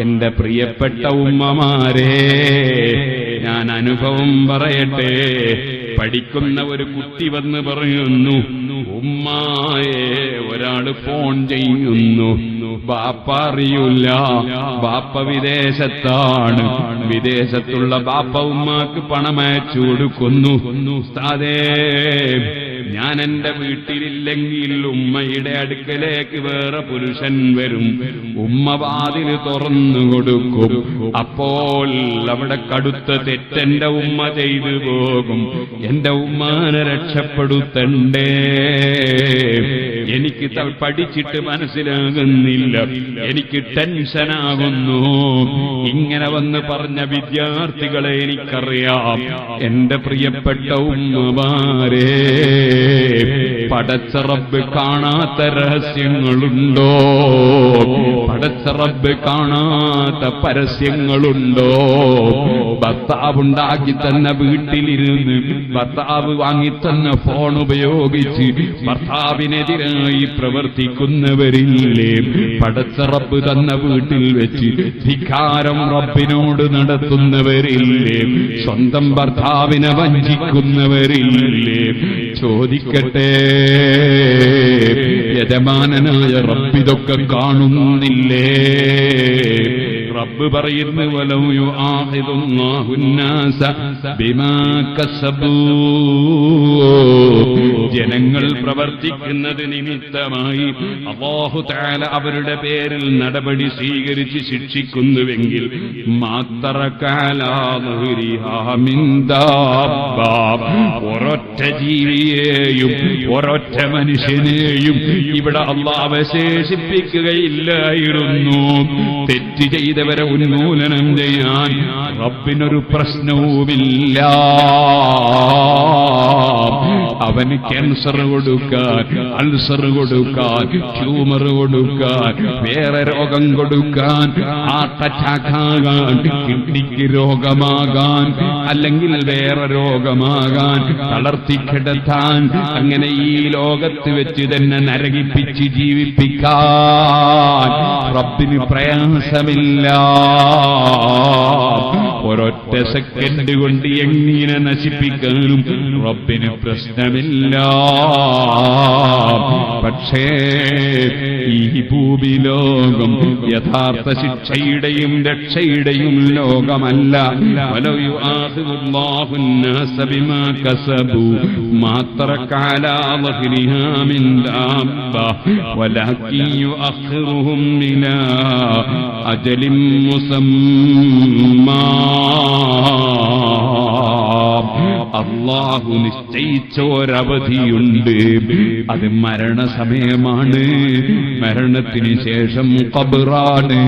എന്റെ പ്രിയപ്പെട്ട ഉമ്മമാരെ, ഞാൻ അനുഭവം പറയട്ടെ. പഠിക്കുന്ന ഒരു കുട്ടി വന്ന് പറയുന്നു, ഉമ്മായെ ഒരാള് ഫോൺ ചെയ്യുന്നു, ബാപ്പ അറിയില്ല, ബാപ്പ വിദേശത്താണ്, വിദേശത്തുള്ള ബാപ്പ ഉമ്മാക്ക് പണമയച്ചു കൊടുക്കുന്നു. ഉസ്താദേ, ഞാൻ എന്റെ വീട്ടിലില്ലെങ്കിൽ ഉമ്മയുടെ അടുക്കലേക്ക് വേറെ പുരുഷൻ വരും, ഉമ്മ വാതിൽ തുറന്നു കൊടുക്കും. അപ്പോൾ അവിടെ കടുത്ത തെറ്റെന്റെ ഉമ്മ ചെയ്തു പോകും. എന്റെ ഉമ്മാനെ രക്ഷപ്പെടുത്തണ്ടേ? എനിക്ക് എനിക്ക് പഠിച്ചിട്ട് മനസ്സിലാകുന്നില്ല, എനിക്ക് ടെൻഷനാകുന്നു. ഇങ്ങനെ വന്ന് പറഞ്ഞ വിദ്യാർത്ഥികളെ എനിക്കറിയാം. എന്റെ പ്രിയപ്പെട്ട ഉമ്മമാരെ, പടച്ച റബ്ബ് കാണാത്ത രഹസ്യങ്ങളുണ്ടോ? പടച്ച റബ്ബ് കാണാത്ത പരസ്യങ്ങളുണ്ടോ? ഭർത്താവുണ്ടാക്കി തന്ന വീട്ടിലിരുന്ന് ഭർത്താവ് വാങ്ങിത്തന്ന ഫോൺ ഉപയോഗിച്ച് ഭർത്താവിനെതിരായി പ്രവർത്തിക്കുന്നവരില്ലേ? പടച്ച റബ്ബ് തന്ന വീട്ടിൽ വെച്ച് ധിക്കാരം റബ്ബിനോട് നടത്തുന്നവരില്ലേ? സ്വന്തം ഭർത്താവിനെ വഞ്ചിക്കുന്നവരില്ലേ? ചോദിക്കട്ടെ, യജമാനനായ റബ്ബിതൊക്കെ കാണുന്നില്ലേ? റബ്ബ് പറയുന്നു, വലൗ യുആഖിദുല്ലാഹു الناس ബിമാ കസബൂ, ജനങ്ങൾ പ്രവർത്തിക്കുന്നത് നിമിത്തമായി അല്ലാഹു തആല അവരുടെ പേരിൽ നടപടി സ്വീകരിച്ച് ശിക്ഷിക്കുന്നുവെങ്കിൽ ഒരൊറ്റ ജീവിയെയും ഒരൊറ്റ മനുഷ്യനെയും ഇവിടെ അല്ലാഹ് അവശേഷിപ്പിക്കുകയില്ലായിരുന്നു. തെറ്റ് ചെയ്തവരെ ഉന്മൂലനം ചെയ്യാൻ റബ്ബിനൊരു പ്രശ്നവുമില്ല. അവന് ക്യാൻസർ കൊടുക്കാൻ, അൾസർ കൊടുക്കാൻ, ട്യൂമർ കൊടുക്കാൻ, വേറെ രോഗം കൊടുക്കാൻ, ഹാർട്ട് അറ്റാക്ക് ആകാൻ, കിഡ്നിക്ക് രോഗമാകാൻ, അല്ലെങ്കിൽ വേറെ രോഗമാകാൻ, തളർത്തിക്കിടത്താൻ, അങ്ങനെ ഈ ലോകത്ത് വെച്ച് തന്നെ നരകിപ്പിച്ച് ജീവിപ്പിക്കാൻ റബ്ബിന് പ്രയാസമില്ല. ഒരൊറ്റ സെക്കൻഡ് കൊണ്ട് എങ്ങനെ നശിപ്പിക്കാനും റബ്ബിന് പ്രശ്നമില്ല. പക്ഷേ ഈ ഭൂമി ലോകം യഥാർത്ഥ ശിക്ഷയുടെയും രക്ഷയുടെയും ലോകമല്ല. വലൗ യുആഖിദുല്ലാഹു الناس بما كسبوا ما ترك على ظهرها من دابة ولكن يؤخرهم إلى أجل مسمى. അല്ലാഹു നിശ്ചയിച്ച ഒരവധിയുണ്ട്, അത് മരണസമയമാണ്. മരണത്തിന് ശേഷം ഖബറാണ്,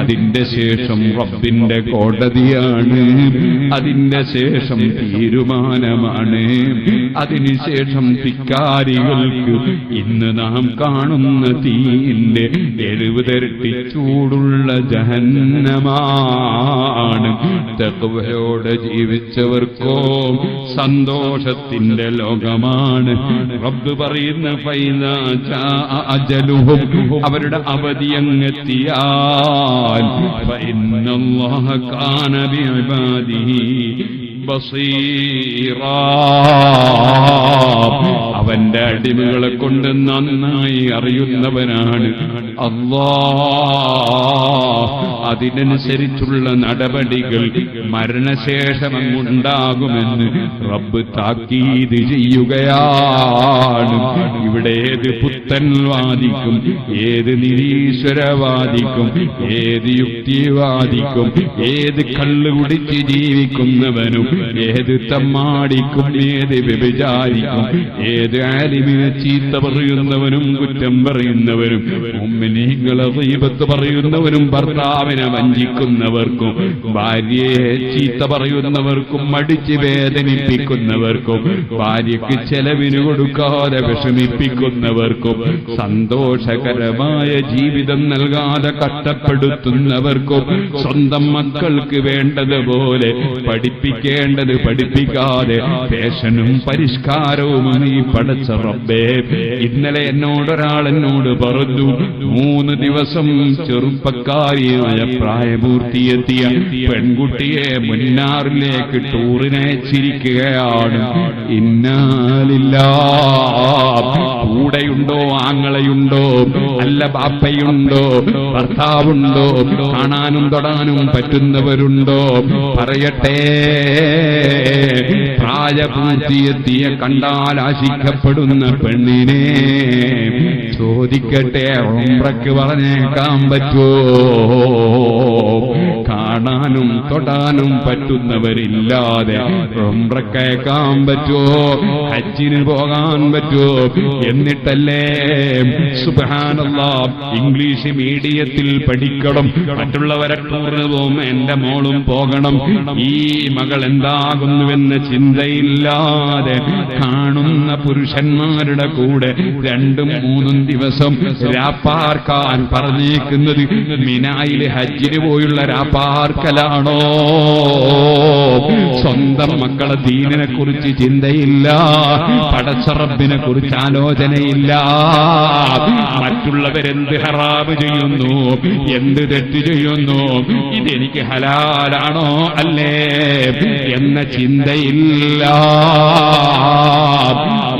അതിന്റെ ശേഷം റബ്ബിന്റെ കോടതിയാണ്, അതിന്റെ ശേഷം തീരുമാനമാണ്, അതിനുശേഷം ധിക്കാരികൾക്ക് ഇന്ന് നാം കാണുന്ന തീയിന്റെ 70 ഇരട്ടി ചൂടുള്ള ജഹന്നമാണ്. തഖ്വയോടെ ജീവിച്ചവർക്കോ സന്തോഷത്തിന്റെ ലോകമാണ്. റബ്ബ് പറയുന്ന ഫൈദാ ജാഅ അജലുഹും, അവരുടെ അവധി അങ്ങെത്തിയാൽ ഫഇന്നല്ലാഹ കാന ബിഇബാദിഹി ബസീറാ, അവന്റെ അടിമകളെ കൊണ്ട് നന്നായി അറിയുന്നവനാണ് അല്ലാഹ്. അതിനനുസരിച്ചുള്ള നടപടികൾ മരണശേഷമങ്ങുണ്ടാകുമെന്ന് റബ്ബ് താക്കീത് ചെയ്യുകയാണ്. ഇവിടെ ഏത് പുത്തൻവാദിക്കും, ഏത് നിരീശ്വരവാദിക്കും, ഏത് യുക്തിവാദിക്കും, ഏത് കള്ളു കുടിച്ച് ജീവിക്കുന്നവനും, ഏത് തമ്മാടിക്കും, ഏത് വ്യഭിചാരിക്കും, ഏത് ആലിമിനെ ചീത്ത പറയുന്നവനും കുറ്റം പറയുന്നവനും, മുഅ്മിനീങ്ങളെ ഗീബത്ത് പറയുന്നവനും, ഭർത്താവിനെ വഞ്ചിക്കുന്നവർക്കും, ഭാര്യയെ ചീത്ത പറയുന്നവർക്കും, മടിച്ച് വേദനിപ്പിക്കുന്നവർക്കും, ഭാര്യയ്ക്ക് ചെലവിന് കൊടുക്കാതെ വിഷമിപ്പിക്കുന്നവർക്കും, സന്തോഷകരമായ ജീവിതം നൽകാതെ കഷ്ടപ്പെടുത്തുന്നവർക്കും, സ്വന്തം മക്കൾക്ക് വേണ്ടതുപോലെ പഠിപ്പിക്കേണ്ടത് പഠിപ്പിക്കാതെ ഫാഷനും പരിഷ്കാരവും ഈ പടച്ച റബ്ബേ. ഇന്നലെ എന്നോടൊരാൾ പറഞ്ഞു, 3 ദിവസം ചെറുപ്പക്കാരിയായ പ്രായപൂർത്തിയെത്തിയ പെൺകുട്ടിയെ മുന്നാറിലേക്ക് ടൂറിനയച്ചിരിക്കുകയാണ്. ഇന്നാലില്ലാഹ്. കൂടെയുണ്ടോ, ആങ്ങളയുണ്ടോ, അല്ല ബാപ്പയുണ്ടോ, ഭർത്താവുണ്ടോ, കാണാനും തൊടാനും പറ്റുന്നവരുണ്ടോ? പറയട്ടെ, പ്രായപൂർത്തിയെത്തിയ കണ്ടാൽ ആശിക്കപ്പെടുന്ന പെണ്ണിനെ ചോദിക്കട്ടെ, ഉംറയ്ക്ക് പറഞ്ഞേക്കാൻ പറ്റുമോ? കാണാനും തൊടാനും പറ്റുന്നവരില്ലാതെ ഉംറയ്ക്കയക്കാൻ പറ്റുമോ? ഹജ്ജിന് പോകാൻ പറ്റുമോ? എന്നിട്ടല്ലേ സുബ്ഹാനല്ലാഹ് ഇംഗ്ലീഷ് മീഡിയത്തിൽ പഠിക്കണം, മറ്റുള്ളവരെ ടൂറിന് പോകും, എന്റെ മോളും പോകണം. ഈ മകൾ എന്താകുന്നുവെന്ന ചിന്തയില്ലാതെ കാണുന്ന പുരുഷന്മാരുടെ കൂടെ 2-3 ദിവസം രാപ്പാർക്കാൻ പറഞ്ഞേക്കുന്നത് മിനായിൽ ഹജ്ജിന് പോയുള്ള രാപ്പാർക്കലാണോ? സ്വന്തം മക്കളെ ദീനിനെ കുറിച്ച് ചിന്തയില്ല, പടച്ച റബ്ബിനെ കുറിച്ച് ആലോചനയില്ല. മറ്റുള്ളവരെന്ത് ഹറാമ് ചെയ്യുന്നു, എന്ത് തെറ്റ് ചെയ്യുന്നു, ഇതെനിക്ക് ഹലാലാണോ അല്ലേ എന്ന ചിന്തയില്ല.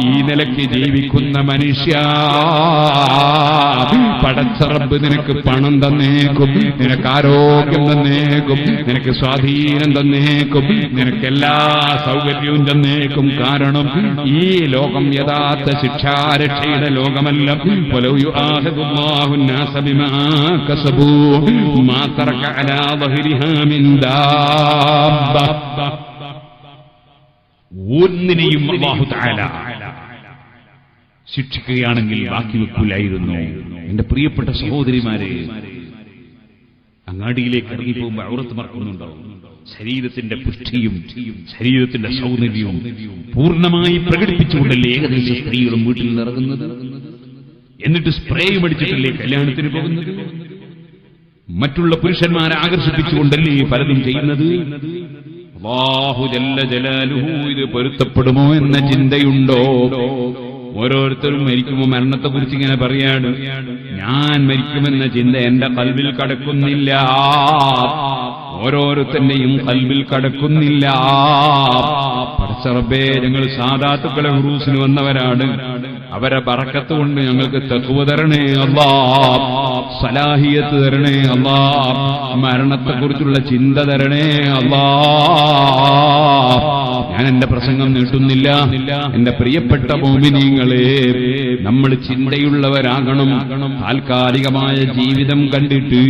ഈ നിലയ്ക്ക് ജീവിക്കുന്ന മനുഷ്യ, പടച്ച റബ്ബ് നിനക്ക് പണം തന്നേക്കും, നിനക്ക് ആരോഗ്യം തന്നേക്കും, നിനക്ക് സ്വാധീനം തന്നേക്കും, നിനക്ക് എല്ലാ സൗകര്യവും തന്നേക്കും. കാരണം ഈ ലോകം യഥാർത്ഥ ശിക്ഷാരക്ഷയുടെ ലോകമല്ല. ഒന്നിനെയും അല്ലാഹു തആല ശിക്ഷിക്കുകയാണെങ്കിൽ ബാക്കി വെക്കൂലായിരുന്നു. എന്റെ പ്രിയപ്പെട്ട സഹോദരിമാരെ, അങ്ങാടിയിലേക്ക് ഇറങ്ങിപ്പോകുമ്പോൾ ഔറത്ത് മറക്കുന്നുണ്ടാവും. ശരീരത്തിന്റെ പുഷ്ടിയും ശരീരത്തിന്റെ സൗന്ദര്യവും പൂർണ്ണമായി പ്രകടിപ്പിച്ചുകൊണ്ടല്ലേ ഏകദേശം സ്ത്രീകളും വീട്ടിൽ നിന്ന് ഇറങ്ങുന്നത്. എന്നിട്ട് സ്പ്രേയും അടിച്ചിട്ടല്ലേ കല്യാണത്തിന് പോകുന്നത്. മറ്റുള്ള പുരുഷന്മാരെ ആകർഷിപ്പിച്ചുകൊണ്ടല്ലേ പലതും ചെയ്യുന്നത്. അല്ലാഹു ജല്ല ജലാലുഹു ഇത് പൊരുത്തപ്പെടുമോ എന്ന ചിന്തയുണ്ടോ? ഓരോരുത്തരും മരിക്കുമ്പോൾ മരണത്തെക്കുറിച്ച് ഇങ്ങനെ പറയാണ്. ഞാൻ മരിക്കുമെന്ന ചിന്ത എന്റെ ഖൽബിൽ കടക്കുന്നില്ല, ഓരോരുത്തന്റെയും ഖൽബിൽ കടക്കുന്നില്ല. പടച്ച റബ്ബേ, ഞങ്ങൾ സാദാത്തുക്കളെ ഉറൂസിന് വന്നവരാണ്. അവരെ ബറക്കത്ത് കൊണ്ട് ഞങ്ങൾക്ക് തഖ്വ തരണേ അല്ലാഹ്, സലാഹിയത്ത് തരണേ അല്ലാഹ്, മരണത്തെക്കുറിച്ചുള്ള ചിന്ത തരണേ അല്ലാഹ്. ഞാൻ എന്റെ പ്രസംഗം നീട്ടുന്നില്ല. എന്റെ പ്രിയപ്പെട്ട മോമിനീങ്ങളെ, നമ്മൾ ചിന്തയുള്ളവരാകണം. താൽക്കാലികമായ ജീവിതം കണ്ടിട്ട്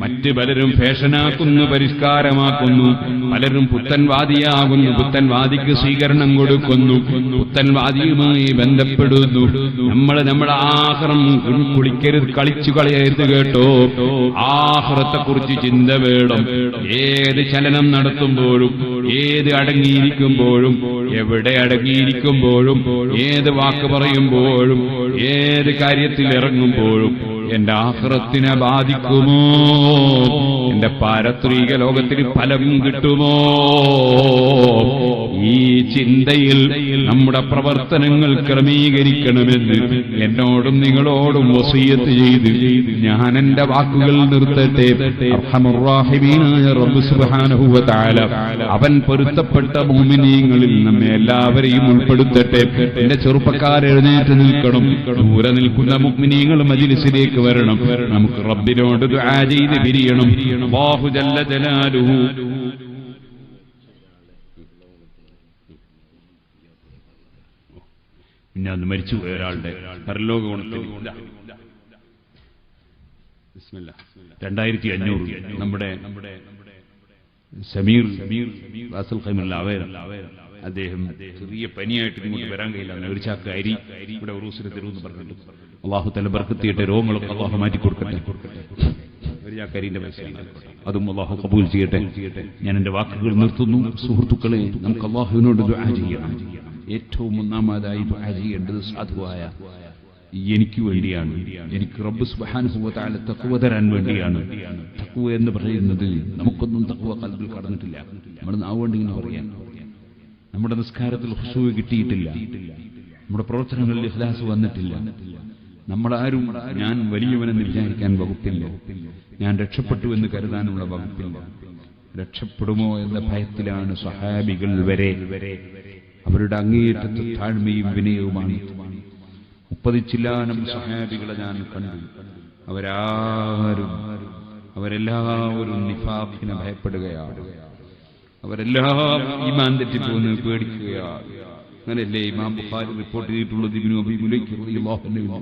മറ്റ് പലരും ഫാഷനാക്കുന്നു, പരിഷ്കാരമാക്കുന്നു. പലരും പുത്തൻവാദിയാകുന്നു, പുത്തൻവാദിക്ക് സ്വീകരണം കൊടുക്കുന്നു, പുത്തൻവാദിയുമായി ബന്ധപ്പെടുന്നു. നമ്മുടെ ആഖിറം കുളിക്കരുത്, കളിച്ചു കളയരുത് കേട്ടോ. ആഖിറത്തെക്കുറിച്ച് ചിന്ത വേണം. ഏത് ചലനം നടത്തുമ്പോഴും, ഏത് അടങ്ങിയിരിക്കുമ്പോഴും, എവിടെ അടങ്ങിയിരിക്കുമ്പോഴും, ഏത് വാക്ക് പറയുമ്പോഴും, ഏത് കാര്യത്തിൽ ഇറങ്ങുമ്പോഴും എന്റെ ആഖിറത്തിനെ ബാധിക്കുമോ? എന്റെ പാരത്രിക ലോകത്തിന് ഫലം കിട്ടുമോ? ഈ ചിന്തയിൽ നമ്മുടെ പ്രവർത്തനങ്ങൾ ക്രമീകരിക്കണമെന്ന് എന്നോടും നിങ്ങളോടും വസിയത്ത് ചെയ്ത് ഞാൻ എന്റെ വാക്കുകൾ നിർത്തട്ടെ. അർഹമുർ റഹീമീനായ റബ്ബ് സുബ്ഹാനഹു വ തആല അവൻ പൊരുത്തപ്പെട്ട മുഅ്മിനീങ്ങളിൽ നമ്മെ എല്ലാവരെയും ഉൾപ്പെടുത്തട്ടെ. എന്റെ ചെറുപ്പക്കാരെ എഴുന്നേറ്റ് നിൽക്കണം. ദൂരെ നിൽക്കുന്ന മുഅ്മിനീങ്ങൾ മജ്ലിസിലേക്ക് വരണം. നമുക്ക് റബ്ബിനോട് ദുആ ചെയ്ത് പിരിയണം. അല്ലാഹു ജല്ല ജലാലുഹു പിന്നെ അന്ന് മരിച്ചുപോയ ഒരാളുടെ പരലോക ഗുണത്തിൽ 2500 നമ്മുടെ സമീർ റാസൽ ഖൈമുള്ള അദ്ദേഹം ചെറിയ പനിയായിട്ട് ഇങ്ങോട്ട് വരാൻ കഴിയില്ല. ഒരു ചാക്ക് അരി ഇവിടെ ഉറൂസിന് തരുമെന്ന് പറഞ്ഞിട്ട് അള്ളാഹു തല ബർക്കത്തിയിട്ട് രോഗങ്ങളൊക്കെ അള്ളാഹു മാറ്റി കൊടുക്കട്ടെ. ഒരു ചാക്ക് അരിന്റെ പൈസയാണ്, അതും അള്ളാഹു കബൂൽ ചെയ്യട്ടെ. ഞാൻ എന്റെ വാക്കുകൾ നിർത്തുന്നു. സുഹൃത്തുക്കളെ, നമുക്ക് അള്ളാഹുവിനോട് ദുആ ചെയ്യണം. ഏറ്റവും ഒന്നാമതായി ദുആ ചെയ്യേണ്ടത് സാധുവായ എനിക്ക് വേണ്ടിയാണ്. എനിക്ക് റബ്ബ് സുബ്ഹാനഹു വ തആല തഖ്വ തരാൻ വേണ്ടിയാണ്. തഖ്വ എന്ന് പറയുന്നത് നമുക്കൊന്നും തഖ്വ ഖൽബിൽ കടന്നിട്ടില്ല. നമ്മൾ നാവുകൊണ്ട് ഇങ്ങനെ പറയാൻ, നമ്മുടെ നിസ്കാരത്തിൽ ഖുശൂ കിട്ടിയിട്ടില്ല, നമ്മുടെ പ്രവർത്തനങ്ങളിൽ ഇഖ്ലാസ് വന്നിട്ടില്ല. നമ്മളാരും ഞാൻ വലിയവനെന്ന് വിചാരിക്കാൻ വകുപ്പില്ല, ഞാൻ രക്ഷപ്പെട്ടു എന്ന് കരുതാനുള്ള വകുപ്പില്ല. രക്ഷപ്പെടുമോ എന്ന ഭയത്തിലാണ് സ്വഹാബികൾ വരെ. അവരുടെ അങ്ങേയറ്റത്തെ താഴ്മയും വിനയവുമാണ്. 30 ചില്ലാനം സ്വഹാബികളെ ഞാൻ കണ്ടു. അവരെല്ലാവരും നിഫാഖിനെ ഭയപ്പെടുകയാണ്. അവരെല്ലാം ഈമാൻ തെറ്റിപ്പോന്ന് പേടിക്കുകയാണ്. അങ്ങനെയല്ലേ ഇമാം ബുഖാരി റിപ്പോർട്ട് ചെയ്തിട്ടുള്ളത്? ഇബ്നു അബീ മുലൈക റളിയല്ലാഹു അൻഹു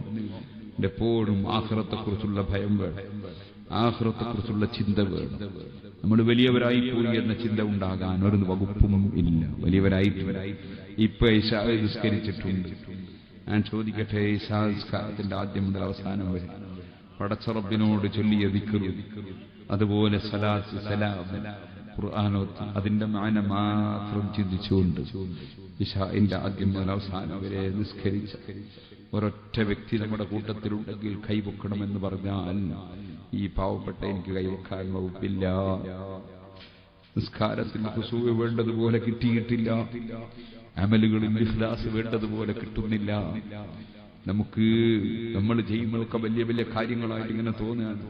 എപ്പോഴും ആഖിറത്തെക്കുറിച്ചുള്ള ഭയം വേണം, ആഖിറത്തെക്കുറിച്ചുള്ള ചിന്ത വേണം. നമ്മൾ വലിയവരായി പോയി എന്ന ചിന്ത ഉണ്ടാകാൻ ഒരു വകുപ്പും ഇല്ല. വലിയവരായിട്ട് ഇപ്പൊ ഇശാ നിസ്കരിച്ചിട്ടുണ്ട്. ഞാൻ ചോദിക്കട്ടെ, ഇശാ നിസ്കാരത്തിന്റെ ആദ്യം മുതൽ അവസാനം വരെ പടച്ച റബ്ബിനോട് ചൊല്ലിയ ദിക്ർ, അതുപോലെ സലാത്ത് സലാം ഖുർആനോത്ത്, അതിന്റെ മാന മാത്രം ചിന്തിച്ചുകൊണ്ട് ഇശാഇന്റെ ആദ്യം മുതൽ അവസാനം വരെ നിസ്കരിച്ച ഒരൊറ്റ വ്യക്തി നമ്മുടെ കൂട്ടത്തിലുണ്ടെങ്കിൽ കൈവെക്കണമെന്ന് പറഞ്ഞാൽ ഈ പാവപ്പെട്ട എനിക്ക് കൈവെക്കാൻ വകുപ്പില്ല. നിസ്കാരത്തിന് ഖുശൂ വേണ്ടതുപോലെ കിട്ടിയിട്ടില്ല, അമലുകളിൽ ഇഖ്ലാസ് വേണ്ടതുപോലെ കിട്ടുന്നില്ല. നമുക്ക് നമ്മൾ ചെയ്യുന്നതൊക്കെ വലിയ വലിയ കാര്യങ്ങളായിട്ട് ഇങ്ങനെ തോന്നുകയാണ്.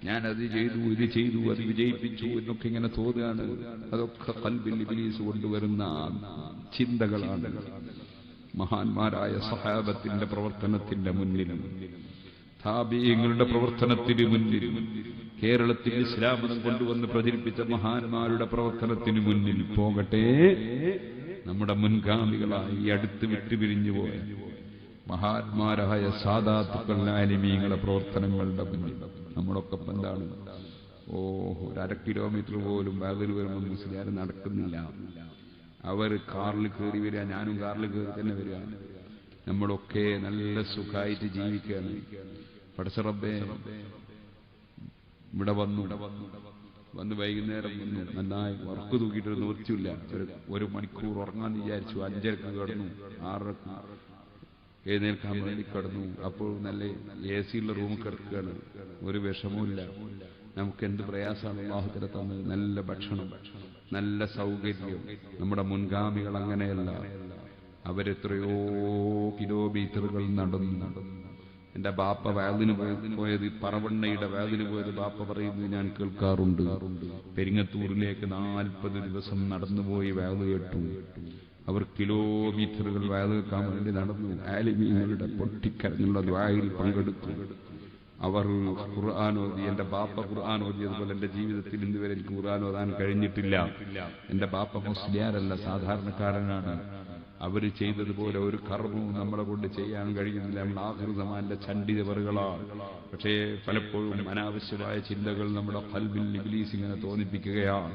ഞാൻ അത് ചെയ്തു, ഇത് ചെയ്തു, അത് വിജയിപ്പിച്ചു എന്നൊക്കെ ഇങ്ങനെ തോന്നുകയാണ്. അതൊക്കെ ഖൽബിൽ ഇബ്ലീസ് കൊണ്ടുവരുന്ന ചിന്തകളാണ്. മഹാന്മാരായ സഹാബത്തിന്റെ പ്രവർത്തനത്തിന്റെ മുന്നിലും താബീങ്ങളുടെ പ്രവർത്തനത്തിന് മുന്നിലും കേരളത്തിൽ ഇസ്ലാം മതം കൊണ്ടുവന്ന് പ്രചരിപ്പിച്ച മഹാന്മാരുടെ പ്രവർത്തനത്തിന് മുന്നിൽ പോകട്ടെ, നമ്മുടെ മുൻഗാമികളായി അടുത്ത് വിട്ടുപിരിഞ്ഞു പോയ മഹാന്മാരായ സാദാത്തുക്കൾ ആലിമീങ്ങളുടെ പ്രവർത്തനങ്ങളുടെ മുന്നിൽ നമ്മളൊക്കെ എന്താണ്? ഒരു 1/2 കിലോമീറ്റർ പോലും വാതിൽ വരുമ്പോൾ മുസ്ലിയാർ നടക്കുന്നില്ല. അവർ കാറിൽ കയറി വരിക, ഞാനും കാറിൽ കയറി തന്നെ വരിക. നമ്മളൊക്കെ നല്ല സുഖമായിട്ട് ജീവിക്കുകയാണ്. പടച്ച റബ്ബേ, ഇവിടെ വന്ന് വൈകുന്നേരം നന്നായി വർക്ക് തൂക്കിയിട്ടൊരു നിവൃത്തിയില്ല. 1 മണിക്കൂർ ഉറങ്ങാൻ വിചാരിച്ചു. 5:30 കിടന്നു, 6:00 എഴുന്നേൽക്കാൻ വേണ്ടി കിടന്നു. അപ്പോൾ നല്ല AC ഉള്ള റൂമിൽ കിടക്കുകയാണ്. ഒരു വിഷമവുമില്ല. നമുക്ക് എന്ത് പ്രയാസമാണ് അല്ലാഹു തആല തന്നത്? നല്ല ഭക്ഷണം, നല്ല സൗകര്യം. നമ്മുടെ മുൻഗാമികൾ അങ്ങനെയല്ല. അവരെത്രയോ കിലോമീറ്ററുകൾ നടന്നു. എന്റെ ബാപ്പ വയലിന് പോയത്, പറവണ്ണയുടെ വയലിന് പോയത് ബാപ്പ പറയുന്നത് ഞാൻ കേൾക്കാറുണ്ട്. പെരിങ്ങത്തൂരിലേക്ക് 40 ദിവസം നടന്നുപോയി വയല് കേട്ടു. അവർ കിലോമീറ്ററുകൾ വയല് കേൾക്കാൻ വേണ്ടി നടന്നു. ആലിമീങ്ങളുടെ പൊട്ടിക്കരഞ്ഞുള്ള ദുആയിൽ പങ്കെടുത്തു. അവർ ഖുർആൻ ഓതി. എന്റെ ബാപ്പ ഖുർആൻ ഓതിയതുപോലെ എന്റെ ജീവിതത്തിൽ ഇന്നുവരെ എനിക്ക് ഖുർആൻ ഓതാൻ കഴിഞ്ഞിട്ടില്ല. എന്റെ ബാപ്പ മുസ്ലിയാരല്ല, സാധാരണക്കാരനാണ്. അവർ ചെയ്തതുപോലെ ഒരു കർമ്മവും നമ്മളെ കൊണ്ട് ചെയ്യാൻ കഴിയുന്നില്ല. നമ്മൾ ആഖിർ സമാന്റെ ചണ്ഡിതവറുകളാണ്. പക്ഷേ പലപ്പോഴും അനാവശ്യമായ ചിന്തകൾ നമ്മുടെ ഖൽബിൽ ഇബ്ലീസ് ഇങ്ങനെ തോന്നിപ്പിക്കുകയാണ്.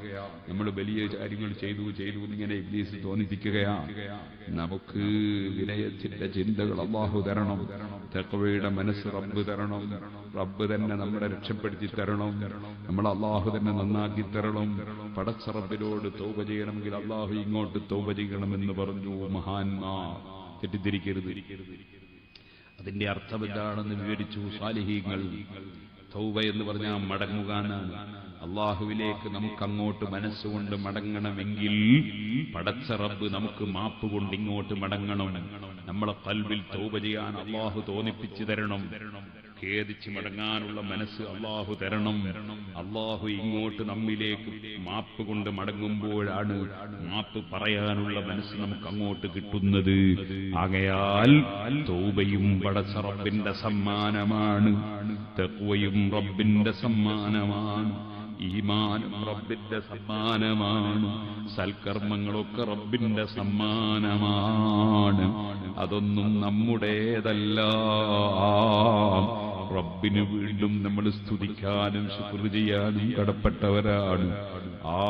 നമ്മൾ വലിയ കാര്യങ്ങൾ ചെയ്തു ഇങ്ങനെ ഇബ്ലീസ് തോന്നിപ്പിക്കുകയാണ്. നമുക്ക് വിനയത്തിന്റെ ചിന്തകൾ അല്ലാഹു തരണം. തഖ്വയുടെ മനസ്സ് റബ്ബ് തരണം. റബ്ബ് തന്നെ നമ്മളെ രക്ഷപ്പെടുത്തി തരണം. നമ്മൾ അല്ലാഹു തന്നെ നന്നാക്കി തരണം. പടച്ച റബ്ബിനോട് തൗബ ചെയ്യണമെങ്കിൽ അല്ലാഹു ഇങ്ങോട്ട് തൗബ ചെയ്യണമെന്ന് പറഞ്ഞു മഹാന്മാർ. തെറ്റിദ്ധരിക്കരുത്. അതിന്റെ അർത്ഥം എന്താണെന്ന് വിവരിച്ചു സാലിഹീങ്ങൾ. തൗബ എന്ന് പറഞ്ഞാൽ മടങ്ങുക എന്നാണ്. അള്ളാഹുവിലേക്ക് നമുക്ക് അങ്ങോട്ട് മനസ്സുകൊണ്ട് മടങ്ങണമെങ്കിൽ പടച്ച റബ്ബ് നമുക്ക് മാപ്പ് കൊണ്ട് ഇങ്ങോട്ട് മടങ്ങണം. നമ്മളെ ഖൽബിൽ തൗബ ചെയ്യാൻ അള്ളാഹു തോന്നിപ്പിച്ചു തരണം. ഖേദിച്ച് മടങ്ങാനുള്ള മനസ്സ് അള്ളാഹു തരണം. അള്ളാഹു ഇങ്ങോട്ട് നമ്മിലേക്ക് മാപ്പ് കൊണ്ട് മടങ്ങുമ്പോഴാണ് മാപ്പ് പറയാനുള്ള മനസ്സ് നമുക്ക് അങ്ങോട്ട് കിട്ടുന്നത്. ആകയാൽ തൗബയും പടച്ച റബ്ബിന്റെ സമ്മാനമാണ്, തഖ്വയും റബ്ബിന്റെ സമ്മാനമാണ്, ഈമാനും റബ്ബിന്റെ സമ്മാനമാണ്, സൽക്കർമ്മങ്ങളൊക്കെ റബ്ബിന്റെ സമ്മാനമാണ്. അതൊന്നും നമ്മുടേതല്ല. റബ്ബിന് വീണ്ടും നമ്മൾ സ്തുതിക്കാനും ശുക്ർ ചെയ്യാനും കടപ്പെട്ടവരാണ്. ആ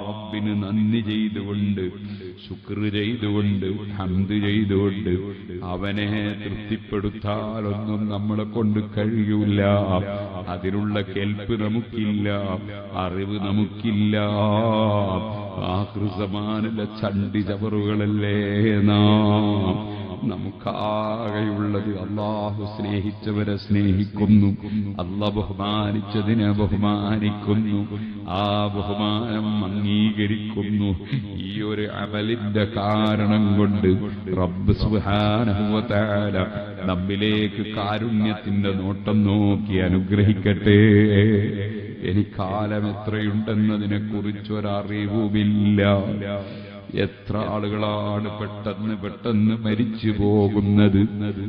റബ്ബിന് നന്ദി ചെയ്തുകൊണ്ട്, ശുക്ർ ചെയ്തുകൊണ്ട്, ഹംദ് ചെയ്തുകൊണ്ട് അവനെ തൃപ്തിപ്പെടുത്താനൊന്നും നമ്മളെ കൊണ്ട് കഴിയൂല. അതിനുള്ള കേൾപ്പ് നമുക്കില്ല, അറിവ് നമുക്കില്ല. ആകൃസമാനിലെ ചണ്ടി ചവറുകളല്ലേ നാം. നമുക്കാകെയുള്ളത് അല്ലാഹു സ്നേഹിച്ചവരെ സ്നേഹിക്കുന്നു, അല്ലാഹു ബഹുമാനിച്ചതിനെ ബഹുമാനിക്കുന്നു, ആ ബഹുമാനം അംഗീകരിക്കുന്നു. ഈ ഒരു അമലിന്റെ കാരണം കൊണ്ട് റബ്ബ് സുബ്ഹാനഹു വ തആല നമ്മിലേക്ക് കാരുണ്യത്തിന്റെ നോട്ടം നോക്കി അനുഗ്രഹിക്കട്ടെ. എനിക്കാലം എത്രയുണ്ടെന്നതിനെ കുറിച്ചൊരറിവുമില്ല. എത്ര ആളുകളാണ് പെട്ടെന്ന് മരിച്ചു പോകുന്നത്.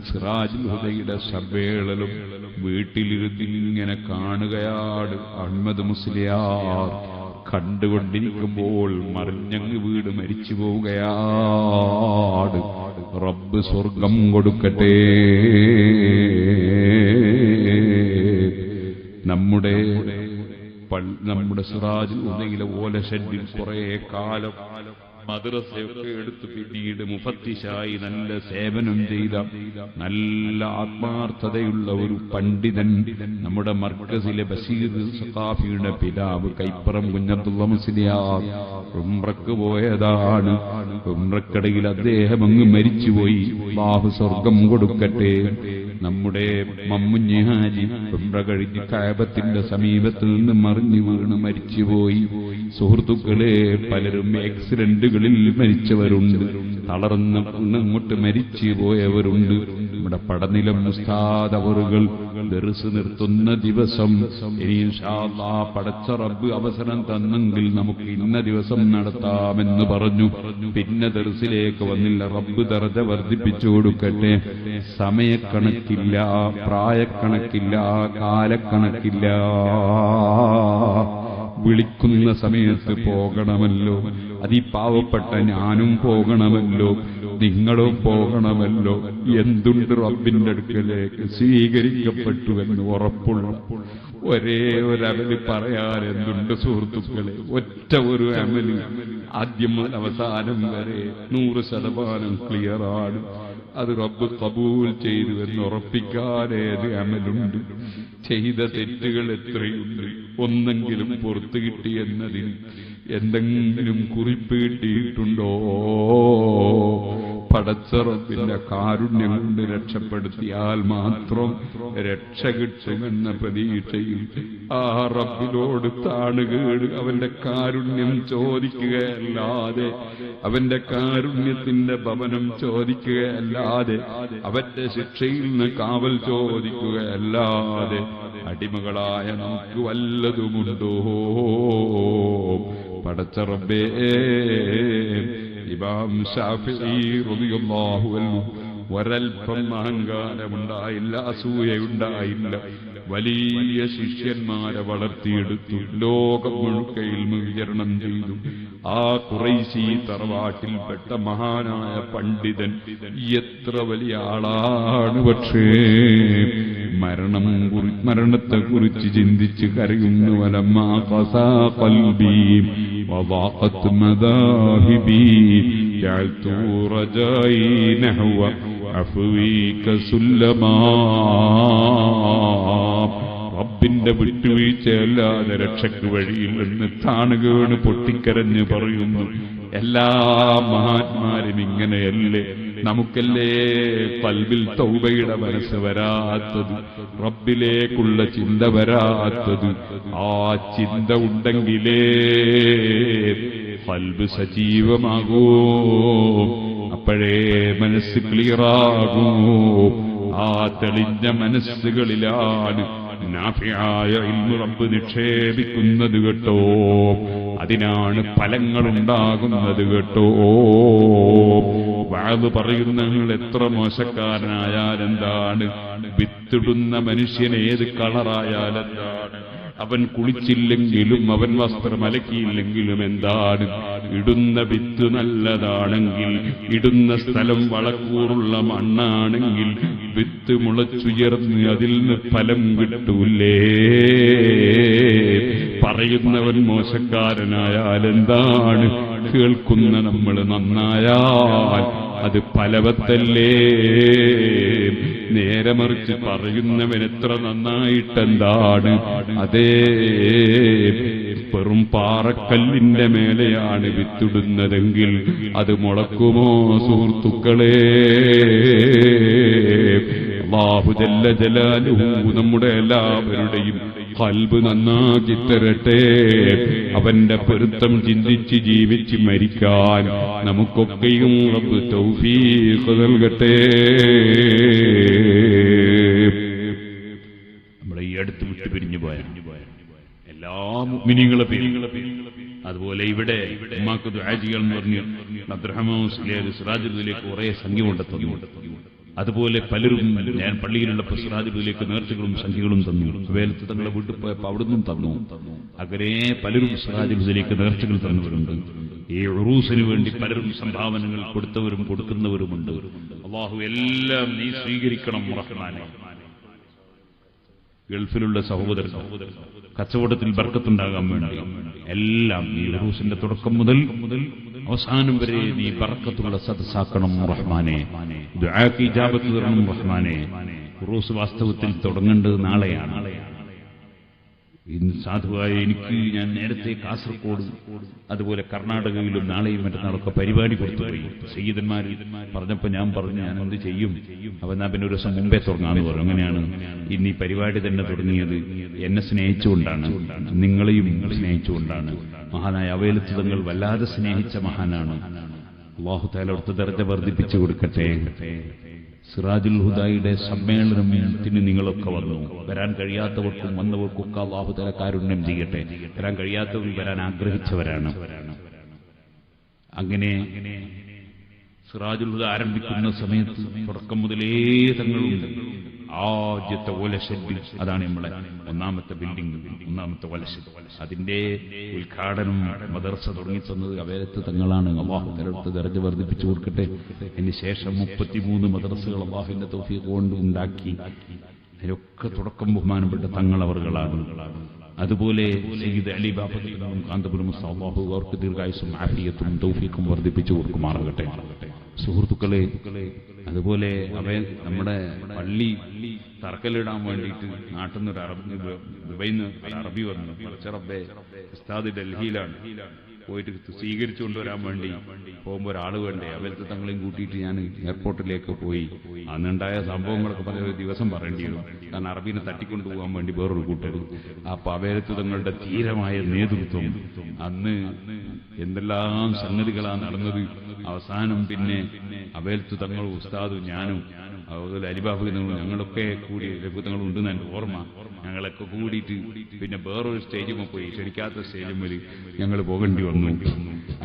സിറാജുൽ ഹുദയുടെ സമ്മേളനം വീട്ടിലിരുന്നിങ്ങനെ കാണുകയാണ് അഹ്മദ് മുസ്ലിയാർ. കണ്ടുകൊണ്ടിരിക്കുമ്പോൾ മറിഞ്ഞങ്ങ് വീട് മരിച്ചു പോവുകയാണ്. റബ്ബ് സ്വർഗം കൊടുക്കട്ടെ. നമ്മുടെ സിറാജുൽ ഹുദയിലെ ഓല ഷെഡിൽ കുറെ കാലം മദ്രസയൊക്കെ എടുത്ത് പിന്നീട് മുഫത്തിശായി നല്ല സേവനം ചെയ്ത നല്ല ആത്മാർത്ഥതയുള്ള ഒരു പണ്ഡിതൻ നമ്മുടെ മർക്കസിലെ ബഷീർ സഖാഫിയുടെ പിതാവ് കൈപ്പറം കുഞ്ഞബ്ദുള്ള മുസ്ലിയാർ ഉംറക്ക് പോയതാണ്. ഉംറക്കിടയിൽ അദ്ദേഹം അങ്ങ് മരിച്ചുപോയി. അല്ലാഹു സ്വർഗം കൊടുക്കട്ടെ. നമ്മുടെ മമ്മുഞ്ഞി ഹാജി ഉംറ കഴിഞ്ഞ് കഅബത്തിന്റെ സമീപത്ത് നിന്ന് മറിഞ്ഞു വീണ് മരിച്ചുപോയി. സുഹൃത്തുക്കളെ, പലരും ആക്സിഡന്റുകളിൽ മരിച്ചവരുണ്ട്, തളർന്ന് അങ്ങോട്ട് മരിച്ചു പോയവരുണ്ട്. നമ്മുടെ പടനിലം ഉസ്താദ് അവറുകൾ ദർസ് നിർത്തുന്ന ദിവസം ഇനി ഇൻഷാ അല്ലാഹ് പടച്ച റബ്ബ് അവസരം തന്നെങ്കിൽ നമുക്ക് ഇന്ന ദിവസം നടത്താമെന്ന് പറഞ്ഞു. പിന്നെ ദർസിലേക്ക് വന്നില്ല. റബ്ബ് ദർജ വർദ്ധിപ്പിച്ചു കൊടുക്കട്ടെ. സമയക്കണക്കില്ല, പ്രായക്കണക്കില്ല, കാലക്കണക്കില്ല. വിളിക്കുന്ന സമയത്ത് പോകണമല്ലോ. പാവപ്പെട്ട ഞാനും പോകണമല്ലോ, നിങ്ങളും പോകണമല്ലോ. എന്തുണ്ട് റബ്ബിന്റെ അടുക്കലേക്ക് സ്വീകരിക്കപ്പെട്ടുവെന്ന് ഉറപ്പുള്ള ഒരേ ഒരു അമല് പറയാൻ എന്തുണ്ട് സുഹൃത്തുക്കളെ? ഒറ്റ ഒരു അമല് ആദ്യം മുതൽ അവസാനം വരെ 100% ക്ലിയറാണ്. അത് റബ്ബ് കബൂൽ ചെയ്തു എന്ന് ഉറപ്പിക്കാൻ ഏത് അമലുണ്ട്? ചെയ്ത തെറ്റുകൾ എത്രയുണ്ട്? ഒന്നെങ്കിലും പുറത്തു കിട്ടി എന്നതിന് എന്തെങ്കിലും കുറിപ്പ് കിട്ടിയിട്ടുണ്ടോ? പടച്ച റബ്ബിന്റെ കാരുണ്യം കൊണ്ട് രക്ഷപ്പെടുത്തിയാൽ മാത്രം രക്ഷ കിട്ടുമെന്ന പ്രതീക്ഷയിൽ ആ റബ്ബിനോട് താണുകേട് അവന്റെ കാരുണ്യം ചോദിക്കുകയല്ലാതെ, അവന്റെ കാരുണ്യത്തിന്റെ ഭവനം ചോദിക്കുകയല്ലാതെ, അവന്റെ ശിക്ഷയിൽ നിന്ന് കാവൽ ചോദിക്കുകയല്ലാതെ അടിമകളായ നമുക്ക് വല്ലതുമുണ്ടോ? പടച്ച റബ്ബേ, ഇമാം ശാഫിഈ റളിയല്ലാഹു അൻഹു ഒരൽപ്പം അഹങ്കാരമുണ്ടായില്ല, അസൂയയുണ്ടായില്ല. വലിയ ശിഷ്യന്മാരെ വളർത്തിയെടുത്തു. ലോകം മുഴുക്ക ഇൽമ വിതരണം ചെയ്തു. ആ ഖുറൈശി തറവാട്ടിൽപ്പെട്ട മഹാനായ പണ്ഡിതൻ എത്ര വലിയ ആളാണ്! പക്ഷേ മരണത്തെക്കുറിച്ച് ചിന്തിച്ച് കരയുന്നു. വലമ്മാ ഖസാ ഖൽബി വദാഖത് മദാഹിബി ജഅൽതു റജായി നഹ്വ അഫ്വീക സുല്ലമാ. റബ്ബിന്റെ വിട്ടുവീഴ്ചയല്ലാതെ രക്ഷയ്ക്ക് വഴിയില്ലെന്ന് താണുകേണ് പൊട്ടിക്കരഞ്ഞ് പറയുന്നു. എല്ലാ മഹാന്മാരും ഇങ്ങനെയല്ലേ? നമുക്കല്ലേ ഖൽബിൽ തൗബയുടെ മനസ്സ് വരാത്തത്, റബ്ബിലേക്കുള്ള ചിന്ത വരാത്തത്? ആ ചിന്ത ഉണ്ടെങ്കിലേ ഖൽബ് സജീവമാകൂ, അപ്പോഴേ മനസ്സ് ക്ലിയറാകൂ. ആ തെളിഞ്ഞ മനസ്സുകളിലാണ് നാഫിയായ ഇൽമു റബ്ബ് നിക്ഷേപിക്കുന്നത് കേട്ടോ. അതിനാണ് ഫലങ്ങളുണ്ടാകുന്നത് കേട്ടോ. വഅദ് പറയുന്ന നിങ്ങൾ എത്ര മോശക്കാരനായാലെന്താണ്? വിത്തിടുന്ന മനുഷ്യൻ ഏത് കളറായാലെന്താണ്? അവൻ കുളിച്ചില്ലെങ്കിലും അവൻ വസ്ത്രം അലക്കിയില്ലെങ്കിലും എന്താണ്? ഇടുന്ന വിത്ത് നല്ലതാണെങ്കിൽ, ഇടുന്ന സ്ഥലം വളക്കൂറുള്ള മണ്ണാണെങ്കിൽ വിത്ത് മുളച്ചുയർന്ന് അതിൽ നിന്ന് ഫലം കിട്ടൂലേ? പറയുന്നവൻ മോശക്കാരനായാൽ എന്താണ്? കേൾക്കുന്ന നമ്മൾ നന്നായാൽ അത് ഫലവത്തല്ലേ? നേരെ മറിച്ച് പറയുന്നവൻ എത്ര നന്നായിട്ടെന്താണ്? അതേ വെറും പാറക്കല്ലിന്റെ മേലെയാണ് വിത്തിടുന്നതെങ്കിൽ അത് മുളക്കുമോ സുഹൃത്തുക്കളെ? അല്ലാഹു ജല്ല ജലാലുഹു നമ്മുടെ എല്ലാവരുടെയും ഖൽബ് നന്നാക്കി തരട്ടെ. അവന്റെ പൊരുത്തം ചിന്തിച്ച് ജീവിച്ച് മരിക്കാൻ നമുക്കൊക്കെയും റബ്ബ് തൗഫീഖ് നൽകട്ടെ. നമ്മുടെ ഈ അടുത്ത് വിട്ടു പിരിഞ്ഞു പോയ എല്ലാ മുഅ്മിനീങ്ങളെ പേര്, അതുപോലെ ഇവിടെ ഉമ്മാക്ക് ദുആ ചെയ്യണം എന്ന് പറഞ്ഞ് അബ്ദുറഹ്മാൻ സിറാജുലേക്ക് കുറെ സംഖ്യ കൊണ്ടെത്തുന്നു. അതുപോലെ പലരും ഞാൻ പള്ളിയിലുള്ള സിറാജുലേക്ക് നേർച്ചകളും സംഖ്യകളും തന്നു. വേലത്ത് തങ്ങളുടെ വീട്ടിൽ പോയപ്പോൾ അവിടുന്നും തന്നു. അങ്ങനെ പലരും സിറാജുലേക്ക് നേർച്ചകൾ തന്നവരുണ്ട്. ഈ ഉറൂസിന് വേണ്ടി പലരും സംഭാവനകൾ കൊടുത്തവരും കൊടുക്കുന്നവരുമുണ്ട്. അല്ലാഹു എല്ലാം നീ സ്വീകരിക്കണം റഹ്മാനേ. ഗൾഫിലുള്ള സഹോദരൻ, കച്ചവടത്തിൽ ബർക്കത്തുണ്ടാകാൻ വേണ്ടി എല്ലാം ഈ ഉറൂസിന്റെ തുടക്കം മുതൽ അവസാനം വരെ നീ ബർക്കത്തുള്ള സദസ്സാക്കണം റഹ്മാനെ, ദുആക്ക് ഇജാബത്ത് തരണം റഹ്മാനെ. ഉറൂസ് വാസ്തവത്തിൽ തുടങ്ങേണ്ടത് നാളെയാണ്. ഇന്ന് സാധുവായ എനിക്ക് ഞാൻ നേരത്തെ കാസർഗോഡ് അതുപോലെ കർണാടകയിലും നാളെയും മറ്റന്നാളൊക്കെ പരിപാടി കൊടുത്തുപോയി. സയ്യിദന്മാർ പറഞ്ഞപ്പോൾ ഞാൻ പറഞ്ഞു ഞാൻ എന്ത് ചെയ്യും, അപ്പൊ എന്നാ പിന്നെ ഒരു ദിവസം മുമ്പേ തുടങ്ങാന്ന് പറഞ്ഞു. അങ്ങനെയാണ് ഇന്ന് ഈ പരിപാടി തന്നെ തുടങ്ങിയത്. എന്നെ സ്നേഹിച്ചുകൊണ്ടാണ്, നിങ്ങളെയും സ്നേഹിച്ചുകൊണ്ടാണ്. മഹാനായ അവൈലത്ത് തങ്ങൾ വല്ലാതെ സ്നേഹിച്ച മഹാനാണ്. അല്ലാഹു തആല അവിടുത്തെ ദർജ വർദ്ധിപ്പിച്ചു കൊടുക്കട്ടെ. സിറാജുൽ ഹുദായുടെ സമ്മേളനത്തിന് നിങ്ങളൊക്കെ വന്നു. വരാൻ കഴിയാത്തവർക്കും വന്നവർക്കൊക്കെ അല്ലാഹു തആല കാരുണ്യം ചെയ്യട്ടെ. വരാൻ കഴിയാത്തവർ വരാൻ ആഗ്രഹിച്ചവരാണ്. അങ്ങനെ സിറാജുൽ ഹുദ ആരംഭിക്കുന്ന സമയത്ത് തുടക്കം മുതലേ തങ്ങളുണ്ട്. ആദ്യത്തെ ഓലഷെഡ്, അതാണ് നമ്മളെ ഒന്നാമത്തെ ബിൽഡിംഗ്, ഒന്നാമത്തെ ഓലഷെഡ്. അതിന്റെ ഉദ്ഘാടനം മദർസ തുടങ്ങിത്തന്നത് അവൈലത്ത് തങ്ങളാണ്. അല്ലാഹു തആല ദർജ വർദ്ധിപ്പിച്ചു കൊടുക്കട്ടെ. അതിന് ശേഷം 33 മദർസകൾ അല്ലാഹുവിന്റെ തൗഫീഖ് കൊണ്ട് ഉണ്ടാക്കി. അതിലൊക്കെ തുടക്കം ബഹുമാനപ്പെട്ട തങ്ങളവറുകളാണ്. അതുപോലെ സയ്യിദ് അലി ബാഫഖിയും കാന്തപുരം അല്ലാഹു അവർക്ക് ദീർഘായുസ്സും ആഫിയത്തും തൗഫീഖും വർദ്ധിപ്പിച്ചു കൊടുക്കുമാറാകട്ടെ. സുഹൃത്തുക്കളെ, അതുപോലെ നമ്മുടെ പള്ളി തറക്കല്ലിടാൻ വേണ്ടിയിട്ട് നാട്ടിൽ നിന്ന് ദുബൈയിൽ നിന്ന് ഒരു അറബി വന്നു. പടച്ചറബ്ബേ, ഉസ്താദ് ഡൽഹിയിലാണ്, പോയിട്ട് സ്വീകരിച്ചു കൊണ്ടുവരാൻ വേണ്ടി പോകുമ്പോൾ ഒരാൾ വേണ്ടേ. അവലത്തെ തങ്ങളെയും കൂട്ടിയിട്ട് ഞാൻ എയർപോർട്ടിലേക്ക് പോയി. അന്നുണ്ടായ സംഭവങ്ങളൊക്കെ പല ദിവസം പറയേണ്ടി വരും. കാരണം അറബീനെ തട്ടിക്കൊണ്ടുപോകാൻ വേണ്ടി വേറൊരു കൂട്ടർ. അപ്പൊ അവലത്ത് തങ്ങളുടെ ധീരമായ നേതൃത്വം, അന്ന് എന്തെല്ലാം സംഗതികളാണ് നടന്നത്. അവസാനം പിന്നെ അവലത്ത് തങ്ങളും ഉസ്താദും ഞാനും അതുപോലെ അലിബാബ് ഞങ്ങളൊക്കെ കൂടി ലഭ്യതകളും ഉണ്ടെന്ന് എൻ്റെ ഓർമ്മ. ഞങ്ങളൊക്കെ കൂടിയിട്ട് പിന്നെ വേറൊരു സ്റ്റേജിൽ പോയി, ക്ഷണിക്കാത്ത സ്റ്റേജിൽ ഞങ്ങൾ പോകേണ്ടി വന്നു.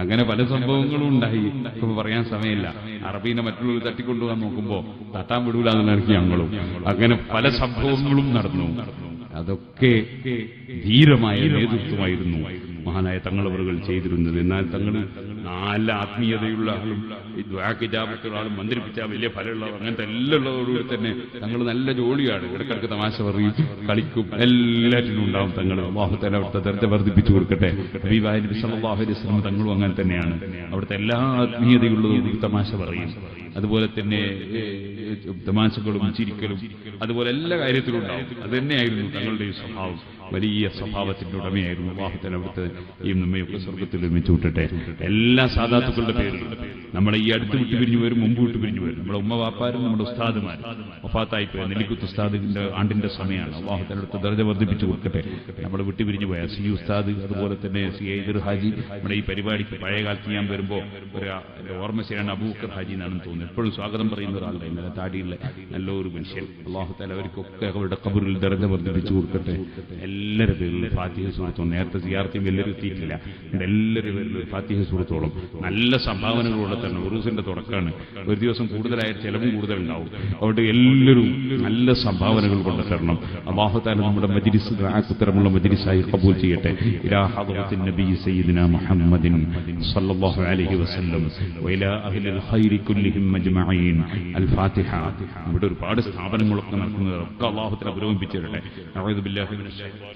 അങ്ങനെ പല സംഭവങ്ങളും ഉണ്ടായി. ഇപ്പൊ പറയാൻ സമയമില്ല. അറബീനെ മറ്റുള്ളവർ തട്ടിക്കൊണ്ടുപോകാൻ നോക്കുമ്പോ തട്ടാൻ വിടൂല എന്നാണ് ഞങ്ങളും. അങ്ങനെ പല സംഭവങ്ങളും നടന്നു. അതൊക്കെ ധീരമായ നേതൃത്വമായിരുന്നു മഹാനായ തങ്ങളവറുകൾ ചെയ്തിരുന്നത്. എന്നാൽ തങ്ങൾ നല്ല ആത്മീയതയുള്ള ആളും ദുആക്ക് ഇജാബത്തുള്ള ആളും മന്ത്രിപ്പിച്ചാൽ വലിയ ഫലമുള്ള അങ്ങനത്തെ എല്ലാം ഉള്ളതോടുകൂടി തന്നെ തങ്ങൾ നല്ല ജോലിയാണ്. ഇടക്കിടക്ക് തമാശ പറയും, കളിക്കും, എല്ലാറ്റിനും ഉണ്ടാവും തങ്ങൾ. അല്ലാഹു തആല അവിടുത്തെ ദർജ വർദ്ധിപ്പിച്ചു കൊടുക്കട്ടെ. ഹബീബായ നബി സല്ലല്ലാഹു അലൈഹി വസല്ലം തങ്ങളും അങ്ങനെ തന്നെയാണ്. അവിടുത്തെ എല്ലാ ആത്മീയതയുള്ളതും തമാശ പറയും. അതുപോലെ തന്നെ തമാശകളും ചിരിക്കലും അതുപോലെ എല്ലാ കാര്യത്തിലും ഉണ്ടാവും. അത് തന്നെയായിരുന്നു തങ്ങളുടെ ഈ സ്വഭാവം. വലിയ സ്വഭാവത്തിന്റെ ഉടമയായിരുന്നു. അല്ലാഹു തആല അവിടുത്തെ ഈ നമ്മയൊക്കെ സ്വർഗ്ഗത്തിൽ ഒരുമിച്ച് വിട്ടട്ടെ. എല്ലാ സാദാത്തുക്കളുടെ പേരിലും നമ്മളെ ഈ അടുത്ത് വിട്ടു പിരിഞ്ഞു വരും, മുമ്പ് വിട്ടു പിരിഞ്ഞു വരും. നമ്മുടെ ഉമ്മ വാപ്പാരും നമ്മുടെ ഉസ്താദുമാരും വഫാത്തായി പോയ നെല്ലിക്കുത്ത് ഉസ്താദിന്റെ ആണ്ടിന്റെ സമയമാണ്. അല്ലാഹു തആല അവിടുത്തെ ദർജ വർദ്ധിപ്പിച്ചു കൊടുക്കട്ടെ. നമ്മൾ വിട്ടുപിരിഞ്ഞു പോയ സി ഉസ്താദ്, അതുപോലെ തന്നെ സി ഐദർ ഹാജി, നമ്മുടെ ഈ പരിപാടിക്ക് പഴയ കാലത്ത് ഞാൻ വരുമ്പോൾ ഒരു ഓർമ്മ ശരിയാണ്, അബൂബക്കർ ഹാജി എന്നാണെന്ന് തോന്നുന്നു. എപ്പോഴും സ്വാഗതം പറയുന്ന ഒരാളുടെ ഇന്നലെ താടിയുള്ള നല്ലൊരു മനുഷ്യൻ. അല്ലാഹു തആല അവർക്കൊക്കെ അവരുടെ ഖബറിൽ ദർജ വർദ്ധിപ്പിച്ചു കൊടുക്കട്ടെ. എല്ലാവരുടെ പേരിലും ഫാത്തിഹ സൂറത്തോളം, നേരത്തെ സിയാറത്തും എല്ലാവരും എത്തിയിട്ടില്ല, എല്ലാവരുടെ പേരിലും ഫാത്തിഹ സൂറത്തോളം നല്ല സംഭാവനകളോടെ തന്നെ. ഉറൂസിന്റെ തുടക്കമാണ്, ഒരു ദിവസം കൂടുതലായ ചെലവും കൂടുതലുണ്ടാവും. അവിടെ എല്ലാവരും നല്ല സംഭാവനകൾ കൊണ്ടുതരണം. അല്ലാഹു തആല നമ്മുടെ മജ്ലിസ് ഉത്തരമുള്ള മജ്ലിസായി കബൂൽ ചെയ്യട്ടെ. ഇലാ ഹദ്റത്തിൻ നബി സയ്യിദിനാ മുഹമ്മദിൻ സല്ലല്ലാഹു അലൈഹി വസല്ലം വഇലാ അഹ്ലിൽ ഖൈരി കുല്ലിഹിം അജ്മഈൻ. അൽ ഫാത്തിഹ. ഇവിടെ ഒരുപാട് സ്ഥാപനങ്ങളൊക്കെ നടക്കുന്നത് ഒക്കെ അല്ലാഹു തആല പുരോഗമിപ്പിച്ചു തരട്ടെ. അഊദു ബില്ലാഹി മിനശ് ശൈത്വാനിർ റജീം.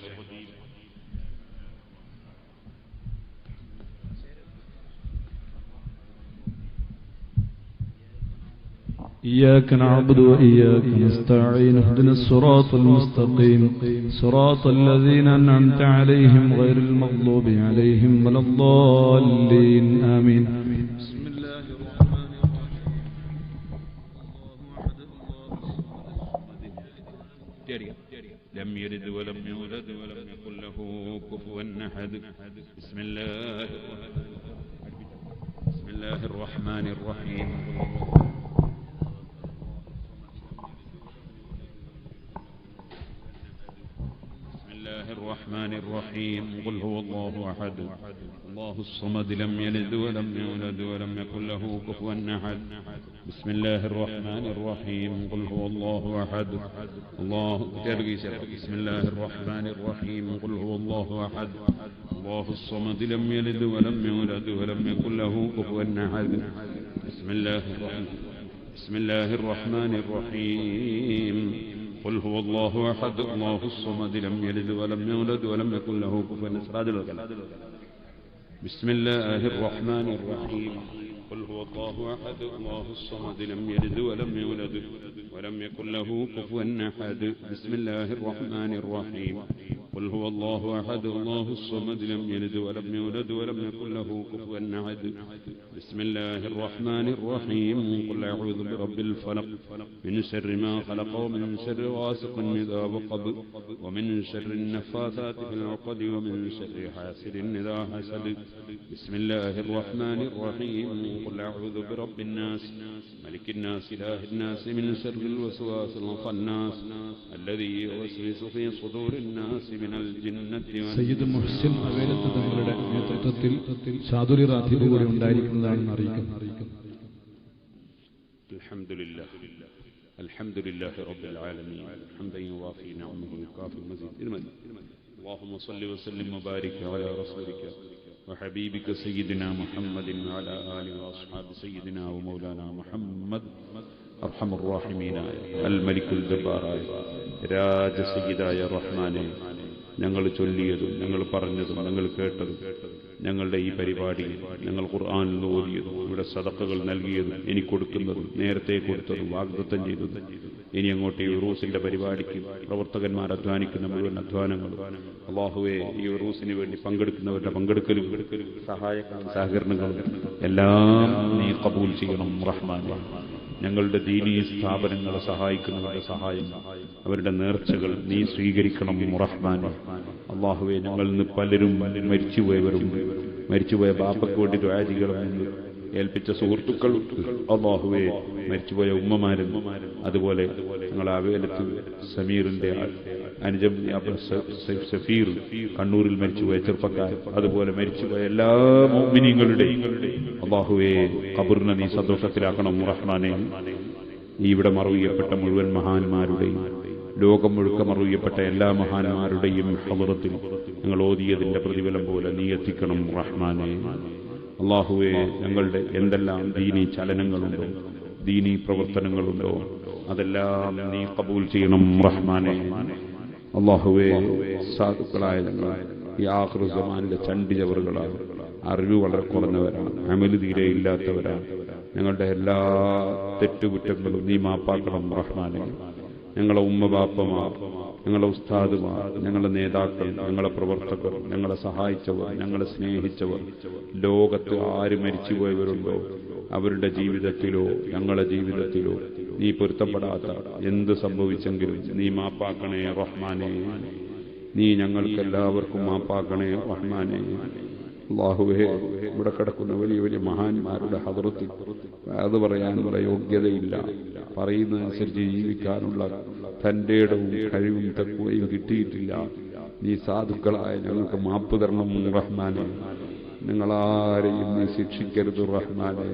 إياك نعبد وإياك نستعين اهدنا الصراط المستقيم صراط الذين أنعمت عليهم غير المغضوب عليهم ولا الضالين آمين. بسم الله الرحمن الرحيم. لم يلد ولم يولد ولم يكن له كفوا أحد. بسم الله الرحمن الرحيم. الرحمن الرحيم. قل هو الله أحد الله الصمد لم يلد ولم يولد ولم يكن له كفوا أحد. بسم الله الرحمن الرحيم. قل هو الله أحد الله. بسم الله الرحمن الرحيم. قل هو الله أحد الله الصمد لم يلد ولم يولد ولم يكن له كفوا أحد. بسم الله الرحمن الرحيم. قل هو الله أحد الله الصمد لم يلد ولم يولد ولم يكن له كفوا أحد. بسم الله الرحمن الرحيم. قل هو الله أحد الله الصمد لم يلد ولم يولد ولم يكن له كفوا أحد. بسم الله الرحمن الرحيم. قل هو الله أحد الله الصمد لم يلد ولم يولد ولم يكن له كفوا أحد. بسم الله الرحمن الرحيم. قل أعوذ برب الفلق من شر ما خلق ومن شر غاسق إذا وقب ومن شر النفاثات في العقد ومن شر حاسد إذا حسد. بسم الله الرحمن الرحيم. قل أعوذ برب الناس ملك الناس إله الناس من شر الوسواس الخناس الذي يوسوس في صدور الناس من الجنة والناس. സയ്യിദ് മുഹ്സിൻ അവേലത്ത് തങ്ങളുടെ നേതൃത്വത്തിൽ ചാതുരി റാത്തീബ് കൂടി ഉണ്ടായിരിക്കുന്നതാണെന്ന് അറിയിക്കുന്നു. الحمد لله رب العالمين حمدا يوافي نعمه ويكافئ مزيد. اللهم صل وسلم وبارك على رسولك وحبيبك سيدنا محمد وعلى آله وأصحاب سيدنا ومولانا محمد أرحم الراحمين الملك الجبار രാജ സയ്യിദായ റഹ്മാനെ, ഞങ്ങൾ ചൊല്ലിയതും ഞങ്ങൾ പറഞ്ഞതും ഞങ്ങൾ കേട്ടതും ഞങ്ങളുടെ ഈ പരിപാടി ഞങ്ങൾ ഖുർആനിൽ ഓതിയതും ഇവിടെ സദഖകൾ നൽകിയതും ഇനി കൊടുക്കുന്നതും നേരത്തെ കൊടുത്തതും വാഗ്ദത്തം ചെയ്തതും ഇനി അങ്ങോട്ട് ഈ ഉറൂസിന്റെ പരിപാടിക്ക് പ്രവർത്തകന്മാർ അധ്വാനിക്കുന്ന മുഴുവൻ അധ്വാനങ്ങളും അല്ലാഹുവേ, ഈ ഉറൂസിന് വേണ്ടി പങ്കെടുക്കുന്നവരുടെ പങ്കെടുക്കലും സഹകരണങ്ങളും എല്ലാം നീ ഖബൂൽ ചെയ്യണം റഹ്മാനെ. ഞങ്ങളുടെ ദീനീ സ്ഥാപനങ്ങളെ സഹായിക്കുന്നവരുടെ സഹായം, അവരുടെ നേർച്ചകൾ നീ സ്വീകരിക്കണം റഹ്മാനെ. അല്ലാഹുവേ, ഞങ്ങളിൽ നിന്ന് പലരും മരിച്ചുപോയവരുണ്ട്. മരിച്ചുപോയ ബാപ്പയ്ക്ക് വേണ്ടി ദുആ ചെയ്യണമെന്ന് ഏൽപ്പിച്ച സുഹൃത്തുക്കൾ, അല്ലാഹുവേ, മരിച്ചുപോയ ഉമ്മമാരും അതുപോലെ ഞങ്ങളെ അവേലത്ത് സമീറിന്റെ അനുജം സഫീർ, കണ്ണൂരിൽ മരിച്ചുപോയ ചെറുപ്പക്കാർ, അതുപോലെ മരിച്ചുപോയ എല്ലാ മുഅ്മിനീങ്ങളുടെയും അല്ലാഹുവേ ഖബറിനെ നീ സന്തോഷത്തിലാക്കണം റഹ്മാനെ. ഇവിടെ മറവിയപ്പെട്ട മുഴുവൻ മഹാന്മാരുടെയും ലോകം മുഴുക്ക മറവിയപ്പെട്ട എല്ലാ മഹാന്മാരുടെയും ഖബറത്തിൽ ഞങ്ങൾ ഓതിയതിന്റെ പ്രതിഫലം പോലെ നീ എത്തിക്കണം റഹ്മാനെ. അല്ലാഹുവേ, ഞങ്ങളുടെ എന്തെല്ലാം ദീനീ ചലനങ്ങളുണ്ടോ, ദീനീ പ്രവർത്തനങ്ങളുണ്ടോ, അതെല്ലാം നീ ഖബൂൽ ചെയ്യണം റഹ്മാനെ. അല്ലാഹുവേ, സാധുക്കളായ ഞങ്ങൾ ഈ ആഖിറു സമാനിലെ ചണ്ടിജവറുകളാണ്. അറിവ് വളരെ കുറഞ്ഞവരാണ്, അമല് തീരെ ഇല്ലാത്തവരാണ്. ഞങ്ങളുടെ എല്ലാ തെറ്റുകുറ്റങ്ങളും നീ മാപ്പാക്കണം റഹ്മാനെ. ഞങ്ങളെ ഉമ്മ ബാപ്പമാർ, ഞങ്ങളെ ഉസ്താദുമാർ, ഞങ്ങളുടെ നേതാക്കൾ, ഞങ്ങളെ പ്രവർത്തകർ, ഞങ്ങളെ സഹായിച്ചവർ, ഞങ്ങളെ സ്നേഹിച്ചവർ, ലോകത്ത് ആര് മരിച്ചുപോയവരുണ്ടോ അവരുടെ ജീവിതത്തിലോ ഞങ്ങളുടെ ജീവിതത്തിലോ നീ പൊരുത്തപ്പെടാത്ത എന്ത് സംഭവിച്ചെങ്കിലും നീ മാപ്പാക്കണേ റഹ്മാനെ. നീ ഞങ്ങൾക്കെല്ലാവർക്കും മാപ്പാക്കണേ റഹ്മാനെ. അല്ലാഹുവേ, ഇവിടെ കിടക്കുന്ന വലിയ വലിയ മഹാന്മാരുടെ ഹദറത്തിൽ അത് പറയാനുള്ള യോഗ്യതയില്ല, പറയുന്നതനുസരിച്ച് ജീവിക്കാനുള്ള തന്റെ ഇടവും കഴിവും തഖ്വയും കിട്ടിയിട്ടില്ല. നീ സാധുക്കളായ ഞങ്ങൾക്ക് മാപ്പ് തരണം റഹ്മാനെ. ഞങ്ങളാരെയും നീ ശിക്ഷിക്കരുത് റഹ്മാനെ.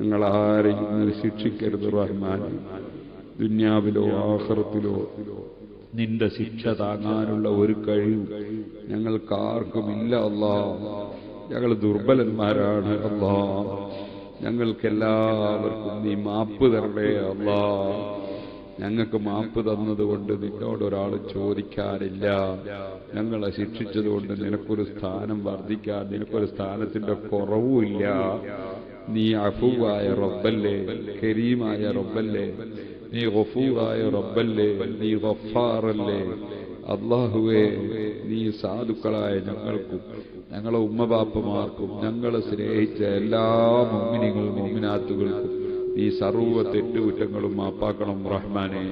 ഞങ്ങളാരെയും നീ ശിക്ഷിക്കരുത് റഹ്മാനെ. ദുനിയാവിലോ ആഖിറത്തിലോ നിന്റെ ശിക്ഷ താങ്ങാനുള്ള ഒരു കഴിവ് ഞങ്ങൾക്കാർക്കുമില്ല അല്ലാ. ഞങ്ങൾ ദുർബലന്മാരാണ് അല്ലാ. ഞങ്ങൾക്കെല്ലാവർക്കും നീ മാപ്പ് തരണേ അല്ലാ. ഞങ്ങൾക്ക് മാപ്പ് തന്നതുകൊണ്ട് നിന്നോടൊരാൾ ചോദിക്കാനില്ല. ഞങ്ങളെ ശിക്ഷിച്ചതുകൊണ്ട് നിനക്കൊരു സ്ഥാനം വർദ്ധിക്കാൻ, നിനക്കൊരു സ്ഥാനത്തിന്റെ കുറവുമില്ല. നീ അഫൂവായ റബ്ബല്ലേ, കരീമായ റബ്ബല്ലേ, നീ ഗഫൂറായ റബ്ബല്ലേ, നീ ഗഫാറല്ലേ. അല്ലാഹുവേ, നീ സാധുക്കളായ ഞങ്ങൾക്കും ഞങ്ങളെ ഉമ്മബാപ്പമാർക്കും ഞങ്ങളെ സ്നേഹിച്ച എല്ലാ മുഅ്മിനീങ്ങളും മുഅ്മിനാത്തുകൾക്കും നീ സർവ്വ തെറ്റുകുറ്റങ്ങളും മാപ്പാക്കണം റഹ്മാനെ.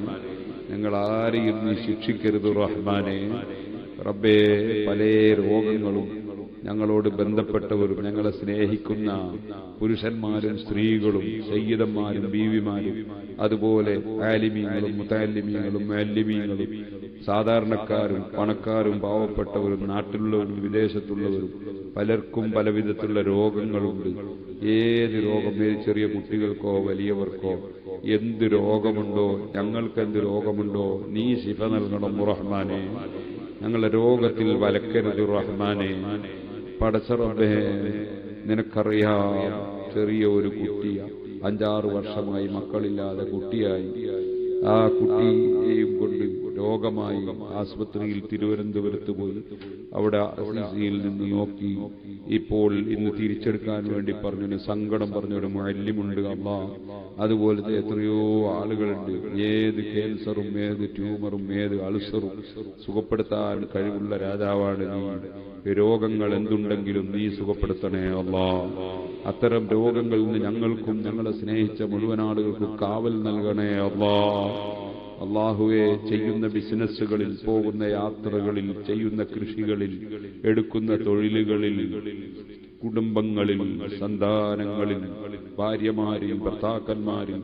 ഞങ്ങളാരെയും നീ ശിക്ഷിക്കരുത് റഹ്മാനെ. റബ്ബേ, പല രോഗങ്ങളും ഞങ്ങളോട് ബന്ധപ്പെട്ടവരും ഞങ്ങളെ സ്നേഹിക്കുന്ന പുരുഷന്മാരും സ്ത്രീകളും സയ്യിദന്മാരും ബീവിമാരും അതുപോലെ ആലിമീങ്ങളും മുതഅല്ലിമീങ്ങളും മുഅല്ലിമീങ്ങളും സാധാരണക്കാരും പണക്കാരും പാവപ്പെട്ടവരും നാട്ടിലുള്ളവരും വിദേശത്തുള്ളവരും പലർക്കും പലവിധത്തിലുള്ള രോഗങ്ങളുണ്ട്. ഏത് രോഗം, ഏത് ചെറിയ കുട്ടികൾക്കോ വലിയവർക്കോ എന്ത് രോഗമുണ്ടോ, ഞങ്ങൾക്കെന്ത് രോഗമുണ്ടോ നീ ശിഫ നൽകണം റഹ്മാനെ. ഞങ്ങളുടെ രോഗത്തിൽ വലക്കരുത് റഹ്മാനെ. പടച്ച റബ്ബേ, നിനക്കറിയാം, ചെറിയ ഒരു കുട്ടിയ 5-6 വർഷമായി മക്കളില്ലാതെ കുട്ടിയായി ആ കുട്ടിയെയും കൊണ്ട് രോഗമായി ആശുപത്രിയിൽ തിരുവനന്തപുരത്ത് പോയി അവിടെ യിൽ നിന്ന് നോക്കി ഇപ്പോൾ ഇന്ന് തിരിച്ചെടുക്കാൻ വേണ്ടി പറഞ്ഞൊരു സങ്കടം പറഞ്ഞൊരു മുഅല്ലിമുണ്ട്. അല്ലാഹ് അതുപോലത്തെ എത്രയോ ആളുകളുണ്ട്. ഏത് ക്യാൻസറും ഏത് ട്യൂമറും ഏത് അൾസറും സുഖപ്പെടുത്താൻ കഴിവുള്ള രാജാവാണ് നീ. രോഗങ്ങൾ എന്തുണ്ടെങ്കിലും നീ സുഖപ്പെടുത്തണേ അല്ലാഹ്. അത്തരം രോഗങ്ങളിൽ നിന്ന് ഞങ്ങൾക്കും ഞങ്ങളെ സ്നേഹിച്ച മുഴുവൻ ആളുകൾക്കും കാവൽ നൽകണേ അല്ലാഹ്. അല്ലാഹുവേ, ചെയ്യുന്ന ബിസിനസ്സുകളിൽ, പോകുന്ന യാത്രകളിൽ, ചെയ്യുന്ന കൃഷികളിൽ, എടുക്കുന്ന തൊഴിലുകളിൽ, കുടുംബങ്ങളിൽ, സന്താനങ്ങളിൽ, ഭാര്യമാരിൽ, ഭർത്താക്കന്മാരിൽ,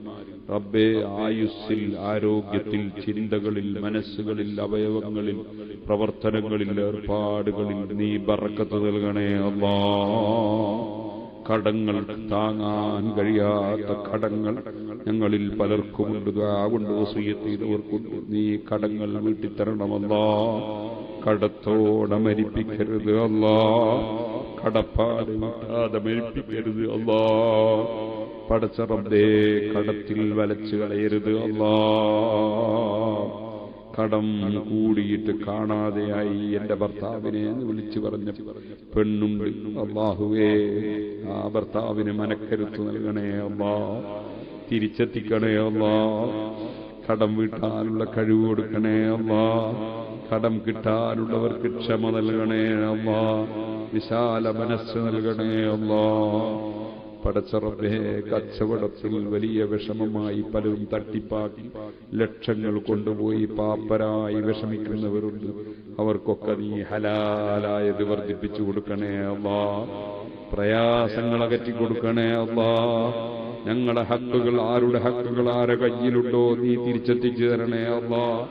റബ്ബേ, ആയുസ്സിൽ, ആരോഗ്യത്തിൽ, ചിന്തകളിൽ, മനസ്സുകളിൽ, അവയവങ്ങളിൽ, പ്രവർത്തനങ്ങളിൽ, ഏർപ്പാടുകളിൽ നീ ബറക്കത്ത് നൽകണേ അല്ലാഹ്. കടങ്ങൾ താങ്ങാൻ കഴിയാത്ത കടങ്ങൾ ഞങ്ങളിൽ പലർക്കുമുണ്ട്. കൊണ്ട് വസിയ്യത്ത് ചെയ്തവർക്കുണ്ട്. നീ കടങ്ങൾ വീട്ടിത്തരണമല്ലാഹ്. കടത്തോടെ മരിപ്പിക്കരുത് അല്ലാഹ്. കടപ്പാട് വിട്ടാതെ മരിപ്പിക്കരുത് അല്ലാഹ്. പടച്ച റബ്ബേ, കടത്തിൽ വലച്ചു കളയരുത് അല്ലാഹ്. കടം കൂടിയിട്ട് കാണാതെയായി എന്റെ ഭർത്താവിനെ വിളിച്ചു പറഞ്ഞ പെണ്ണുണ്ട്. അല്ലാഹുവേ, ആ ഭർത്താവിന് മനക്കരുത്ത് നൽകണേ അല്ലാഹ്. തിരിച്ചെത്തിക്കണേ അല്ലാഹ്. കടം വീട്ടാനുള്ള കഴിവ് കൊടുക്കണേ അല്ലാഹ്. കടം കിട്ടാനുള്ളവർക്ക് ക്ഷമ നൽകണേ അല്ലാഹ്. വിശാല മനസ്സ് നൽകണേ അല്ലാഹ്. പടച്ച റബ്ബേ, കച്ചവടത്തിൽ വലിയ വിഷമമായി പലരും തട്ടിപ്പാക്കി ലക്ഷങ്ങൾ കൊണ്ടുപോയി പാപ്പരായി വിഷമിക്കുന്നവരുണ്ട്. അവർക്കൊക്കെ നീ ഹലാലായത് വർദ്ധിപ്പിച്ചു കൊടുക്കണേ അല്ലാഹ്. പ്രയാസങ്ങൾ അകറ്റി കൊടുക്കണേ അല്ലാഹ്. ഞങ്ങളുടെ ഹക്കുകൾ, ആരുടെ ഹക്കുകൾ ആരെ കയ്യിലുണ്ടോ നീ തിരിച്ചെത്തിച്ചു തരണേ അല്ലാഹ്.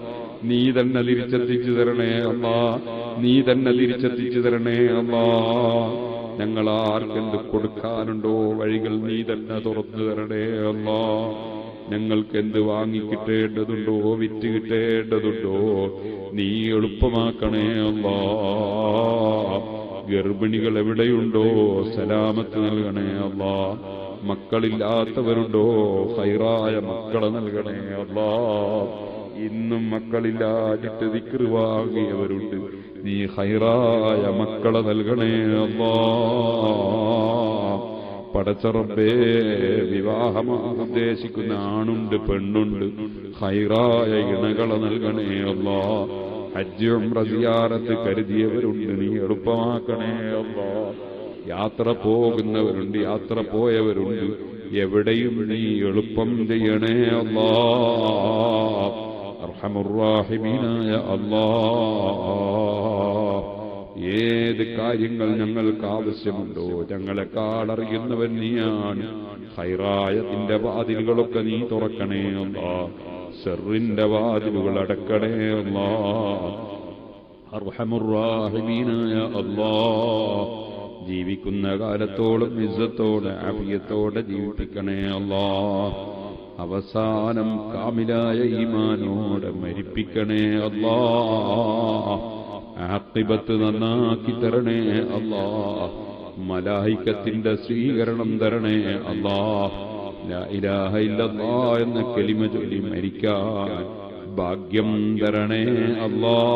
നീ തന്നെ തിരിച്ചെത്തിച്ചു തരണേ അല്ലാഹ്. നീ തന്നെ തിരിച്ചെത്തിച്ചു തരണേ അല്ലാഹ്. ഞങ്ങൾ ആർക്കെന്ത് കൊടുക്കാനുണ്ടോ വഴികൾ നീ തന്നെ തുറന്നു തരണേ അല്ലാഹ്. ഞങ്ങൾക്ക് എന്ത് വാങ്ങിക്കിട്ടേണ്ടതുണ്ടോ വിറ്റ് കിട്ടേണ്ടതുണ്ടോ നീ എളുപ്പമാക്കണേ അല്ലാഹ്. ഗർഭിണികൾ എവിടെയുണ്ടോ സലാമത്ത് നൽകണേ അല്ലാഹ്. മക്കളില്ലാത്തവരുണ്ടോ ഖൈറായ മക്കളെ നൽകണേ അല്ലാഹ്. ഇന്നും മക്കളില്ലാതിട്ട് ദിക്റ് വാങ്ങിയവരുണ്ട്. നീ ഖൈറായ മക്കളെ നൽകണേ അല്ലാഹ്. പടച്ച റബ്ബേ, വിവാഹം ഉദ്ദേശിക്കുന്ന ആണുണ്ട് പെണ്ണുണ്ട്. ഖൈറായ ഇണകളെ നൽകണേ അല്ലാഹ്. ഹജ്ജ് ഉംറ സിയാറത്ത് കരുതിയവരുണ്ട്. നീ എളുപ്പമാക്കണേ അല്ലാഹ്. യാത്ര പോകുന്നവരുണ്ട്, യാത്ര പോയവരുണ്ട്. എവിടെയും നീ എളുപ്പം ചെയ്യണേ അല്ലാഹ്. അർഹമുർ റഹീമീനായ അല്ലാഹ്, ഏത് കാര്യങ്ങൾ ഞങ്ങൾക്ക് ആവശ്യമുണ്ടോ ഞങ്ങളെക്കാളറിയുന്നവൻ നീയാണ്. ഖൈറായത്തിന്റെ വാതിലുകളൊക്കെ നീ തുറക്കണേ അല്ലാഹ്. ശർറിന്റെ വാതിലുകൾ അടക്കണേ അല്ലാഹ്. അർഹമുർ റഹീമീനായ അല്ലാഹ്, ജീവിക്കുന്ന കാലത്തോളം ഇസ്സത്തോടെ ആഫിയത്തോടെ ജീവിപ്പിക്കണേ അല്ലാഹ്. അവസാനം കാമിലായ ഈമാനോടെ മരിപ്പിക്കണേ അല്ലാഹ്. ആഖിബത്ത് നന്നാക്കി തരണേ അല്ലാഹ്. മലായികത്തിന്റെ സ്വീകരണം തരണേ അല്ലാഹ്. ലാ ഇലാഹ ഇല്ലല്ലാഹ് എന്ന കലിമ ചൊല്ലി മരിക്കാൻ ഭാഗ്യം തരണേ അല്ലാഹ്.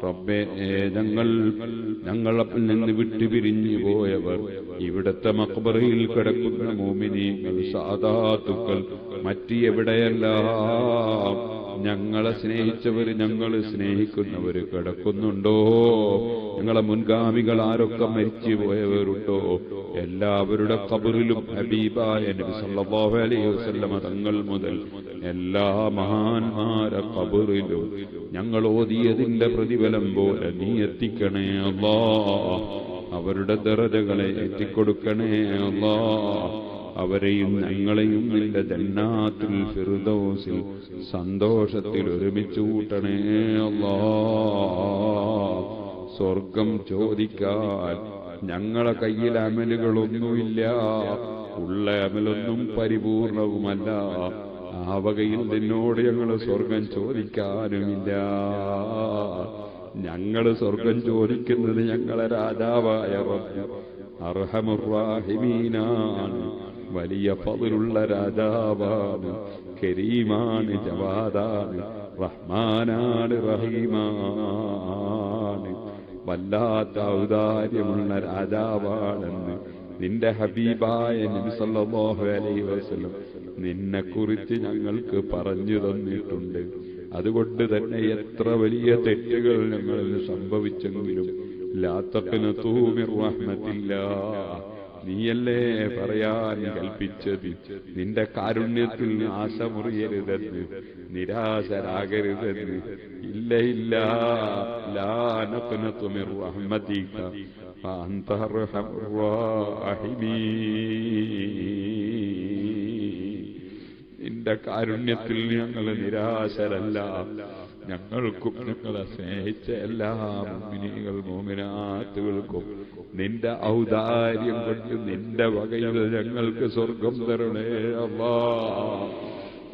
റബ്ബേ, ഞങ്ങളപ്പിൽ നിന്ന് വിട്ടുപിരിഞ്ഞു പോയവർ, ഇവിടത്തെ മഖ്ബറയിൽ കിടക്കുന്ന മോമിനീങ്ങൾ, സാദാത്തുക്കൾ, മറ്റ് എവിടെയെല്ലാം ഞങ്ങളെ സ്നേഹിച്ചവർ, ഞങ്ങൾ സ്നേഹിക്കുന്നവർ കിടക്കുന്നുണ്ടോ, ഞങ്ങളെ മുൻഗാമികൾ ആരൊക്കെ മരിച്ചു പോയവരുണ്ടോ, എല്ലാവരുടെ ഖബറിലും ഹബീബായ നബി സല്ലല്ലാഹു അലൈഹി വസല്ലമ തങ്ങൾ മുതൽ എല്ലാ മഹാന്മാരെ ഖബറിലും ഞങ്ങൾ ഓതിയതിന്റെ പ്രതിഫലം പോലെ നീ എത്തിക്കണേ അല്ലാഹ്. അവരുടെ ദറജകളെ എത്തിക്കൊടുക്കണേ അല്ലാഹ്. അവരെയും ഞങ്ങളെയും നിന്റെ ജന്നാത്തുൽ ഫിർദൗസിൽ സന്തോഷത്തിൽ ഒരുമിച്ച് കൂട്ടണേ അല്ലാഹ്. സ്വർഗം ചോദിക്കാൻ ഞങ്ങളെ കയ്യിൽ അമലുകളൊന്നുമില്ല, ഉള്ള അമലൊന്നും പരിപൂർണവുമല്ല. ആ വകയിൽ നിന്നോട് ഞങ്ങൾ സ്വർഗം ചോദിക്കാനുമില്ല. ഞങ്ങൾ സ്വർഗം ചോദിക്കുന്നത് ഞങ്ങളെ രാജാവായ റബ്ബ് അർഹമുർ റഹീമീനാണ്. വലിയ ഫضലുള്ള രാജാവാണ്, കരീമാണ്, ജവാദാണ്, റഹ്മാനാണ്, റഹീമാണ്. വല്ലാത്ത ഔദാര്യമുള്ള രാജാവാണെന്ന് നിന്റെ ഹബീബായ നബി സല്ലല്ലാഹു അലൈഹി വസല്ലം നിന്നെക്കുറിച്ച് ഞങ്ങൾക്ക് പറഞ്ഞു തന്നിട്ടുണ്ട്. അതുകൊണ്ട് തന്നെ എത്ര വലിയ തെറ്റുകൾ ഞങ്ങളിൽ സംഭവിച്ചെങ്കിലും ലാ തഖ്നതൂ മിർ റഹ്മത്തില്ലാഹ്, നീയല്ലേ പറയാൻ കൽപ്പിച്ചത് നിന്റെ കാരുണ്യത്തിൽ ആശമുറിയരുതെന്ന്, നിരാശരാകരുതെന്ന്. ഇല്ല ഇല്ല, ലാ നഖ്നതു മിർ റഹ്മതിക ഫഅൻത അർഹമുർ റഹീമീൻ. നിന്റെ കാരുണ്യത്തിൽ ഞങ്ങൾ നിരാശരല്ല. ഞങ്ങൾക്കും ഞങ്ങളെ സ്നേഹിച്ച എല്ലാ മുഅ്മിനീങ്ങൾ മുഅ്മിനാത്തുകൾക്കും നിന്റെ ഔദാര്യം കൊണ്ട് നിന്റെ വകയിൽ ഞങ്ങൾക്ക് സ്വർഗം തരണേ അല്ലാഹ്.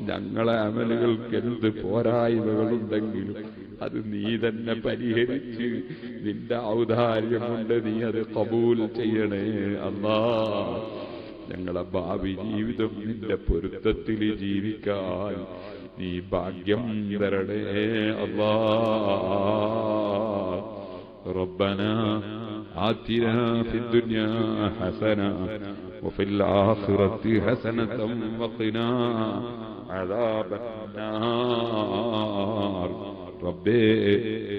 ഞങ്ങളെ അമലുകൾക്ക് എന്ത് പോരായ്മകളുണ്ടെങ്കിലും അത് നീ തന്നെ പരിഹരിച്ച് നിന്റെ ഔദാര്യം കൊണ്ട് നീ അത് ഖബൂൽ ചെയ്യണേ അല്ലാഹ്. ഞങ്ങളെ ഭാവി ജീവിതം നിന്റെ പൊരുത്തത്തിൽ ജീവിക്കാൻ നീ ഭാഗ്യം തരണേ അല്ലാഹ്. റബ്ബനാ ആതിനാ ഫിദ്ദുനിയാ ഹസന വഫിൽ ആഖിറതി ഹസനതൻ വഖിനാ അദാബന്നാർ. റബ്ബേ,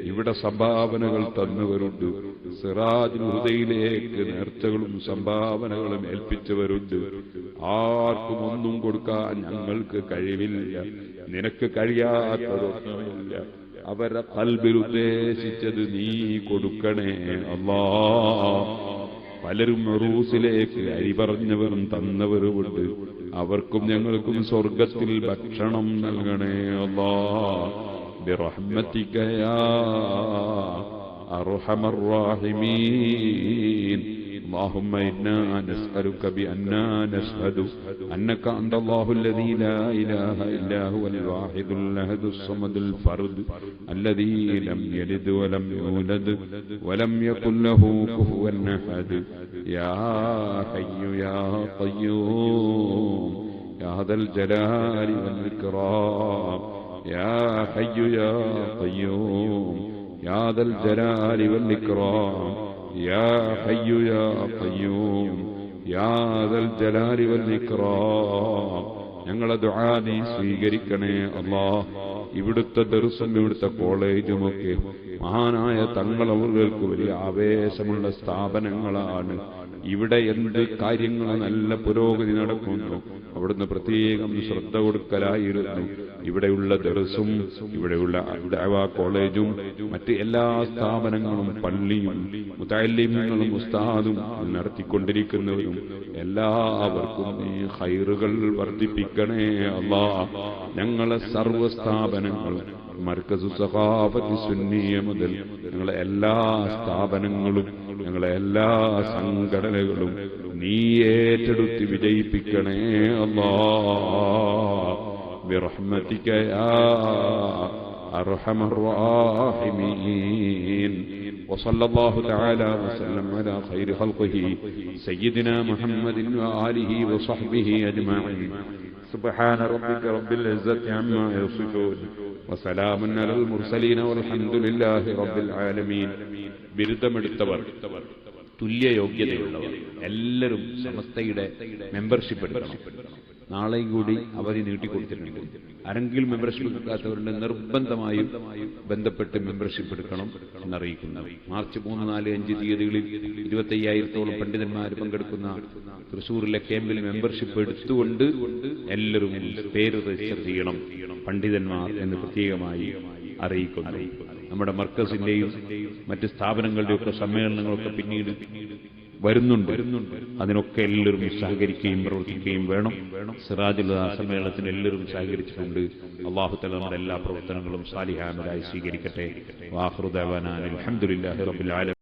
ഇവിടെ സംഭാവനകൾ തന്നവരുണ്ട്, സിറാജുൽ ഹുദയിലേക്ക് നേർച്ചകളും സംഭാവനകളും ഏൽപ്പിച്ചവരുണ്ട്. ആർക്കും ഒന്നും കൊടുക്കാൻ ഞങ്ങൾക്ക് കഴിവില്ല, നിനക്ക് കഴിയാത്തതൊന്നുമില്ല. അവരുടെ ഖൽബിൽ ഉദ്ദേശിച്ചത് നീ കൊടുക്കണേ അല്ലാഹ്. പലരും ഉറൂസിലേക്ക് അരി പറഞ്ഞവരും തന്നവരുമുണ്ട്, അവർക്കും ഞങ്ങൾക്കും സ്വർഗത്തിൽ ഭക്ഷണം നൽകണേ അല്ലാഹ്. ബിറഹ്മതിക യാ അർഹമർ റഹീമീൻ. اللهم إنا نسألك بأننا نشهد أنك أنت الله الذي لا إله إلا هو الواحد الأحد الصمد الفرد الذي لم يلد ولم يولد ولم يكن له كفوا أحد. يا حي يا قيوم يا ذا الجلال والإكرام. يا حي يا قيوم يا ذا الجلال والإكرام. يا حي يا قيوم يا ذا الجلال والإكرام. ഞങ്ങളെ ദുആ നീ സ്വീകരിക്കണേ അല്ലാഹ്. ഇവിടുത്തെ ദർസും ഇവിടുത്തെ കോളേജുമൊക്കെ മഹാനായ തങ്ങളവർക്ക് വലിയ ആവേശമുള്ള സ്ഥാപനങ്ങളാണ്. ഇവിടെ എന്ത് കാര്യങ്ങൾ നല്ല പുരോഗതി നടക്കുന്നു അവിടുന്ന് പ്രത്യേകം ശ്രദ്ധ കൊടുക്കലായിരുന്നു. ഇവിടെയുള്ള ദർസും ഇവിടെയുള്ള ദഅവാ കോളേജും മറ്റ് എല്ലാ സ്ഥാപനങ്ങളും പള്ളിയും മുതഅല്ലിമീങ്ങളും ഉസ്താദും നടത്തിക്കൊണ്ടിരിക്കുന്നവരും എല്ലാവർക്കും നീ ഖൈറുകൾ വർദ്ധിപ്പിക്കണേ അല്ലാഹ്. ഞങ്ങളെ സർവ്വ സ്ഥാപനങ്ങളും മർക്കസു സഖാഫത്തി സുന്നിയ മുതൽ ഞങ്ങളെ എല്ലാ സ്ഥാപനങ്ങളും ഞങ്ങളെ എല്ലാ സംഘടനകളും നീ ഏറ്റെടുത്ത് വിജയിപ്പിക്കണേ അല്ലാഹ്. ബിറഹ്മതിക യാ അർഹമർ റഹീമീൻ. وصلى الله تعالى وسلم على خير خلقه سيدنا محمد وآله وصحبه أجمعين. سبحان ربك رب العزة عما يصفون وسلام على المرسلين والحمد لله رب العالمين. ബിരുദമെടുത്തവർ, തുല്യ യോഗ്യതയുള്ളവർ എല്ലാവരും സമസ്തയുടെ മെമ്പർഷിപ്പ് എടുക്കണം. നാളെയും കൂടി അവധി നീട്ടിക്കൊടുത്തിട്ടുണ്ട്. ആരെങ്കിലും മെമ്പർഷിപ്പ് എടുക്കാത്തവരുടെ നിർബന്ധമായും ബന്ധപ്പെട്ട് മെമ്പർഷിപ്പ് എടുക്കണം എന്നറിയിക്കുന്നു. മാർച്ച് 3, 4, 5 തീയതികളിൽ 25,000-ഓളം പണ്ഡിതന്മാർ പങ്കെടുക്കുന്ന തൃശ്ശൂരിലെ ക്യാമ്പിൽ മെമ്പർഷിപ്പ് എടുത്തുകൊണ്ട് എല്ലാവരും പേര് രജിസ്റ്റർ ചെയ്യണം പണ്ഡിതന്മാർ എന്ന് പ്രത്യേകമായി അറിയിക്കുന്നു. നമ്മുടെ മർക്കസിന്റെയും മറ്റ് സ്ഥാപനങ്ങളുടെയൊക്കെ സമ്മേളനങ്ങളൊക്കെ പിന്നീട് വരുന്നുണ്ട്. അതിനൊക്കെ എല്ലാവരും സഹകരിക്കുകയും പ്രവർത്തിക്കുകയും വേണം. സിറാജുൽ ഹുദ സമ്മേളനത്തിന് എല്ലാവരും സഹകരിച്ചിട്ടുണ്ട്. അല്ലാഹു തആല നമ്മുടെ എല്ലാ പ്രവർത്തനങ്ങളും സാലിഹാമലായി സ്വീകരിക്കട്ടെ. വആഖിറു ദഅവാനാ അൽഹംദുലില്ലാഹി റബ്ബിൽ ആലമീൻ.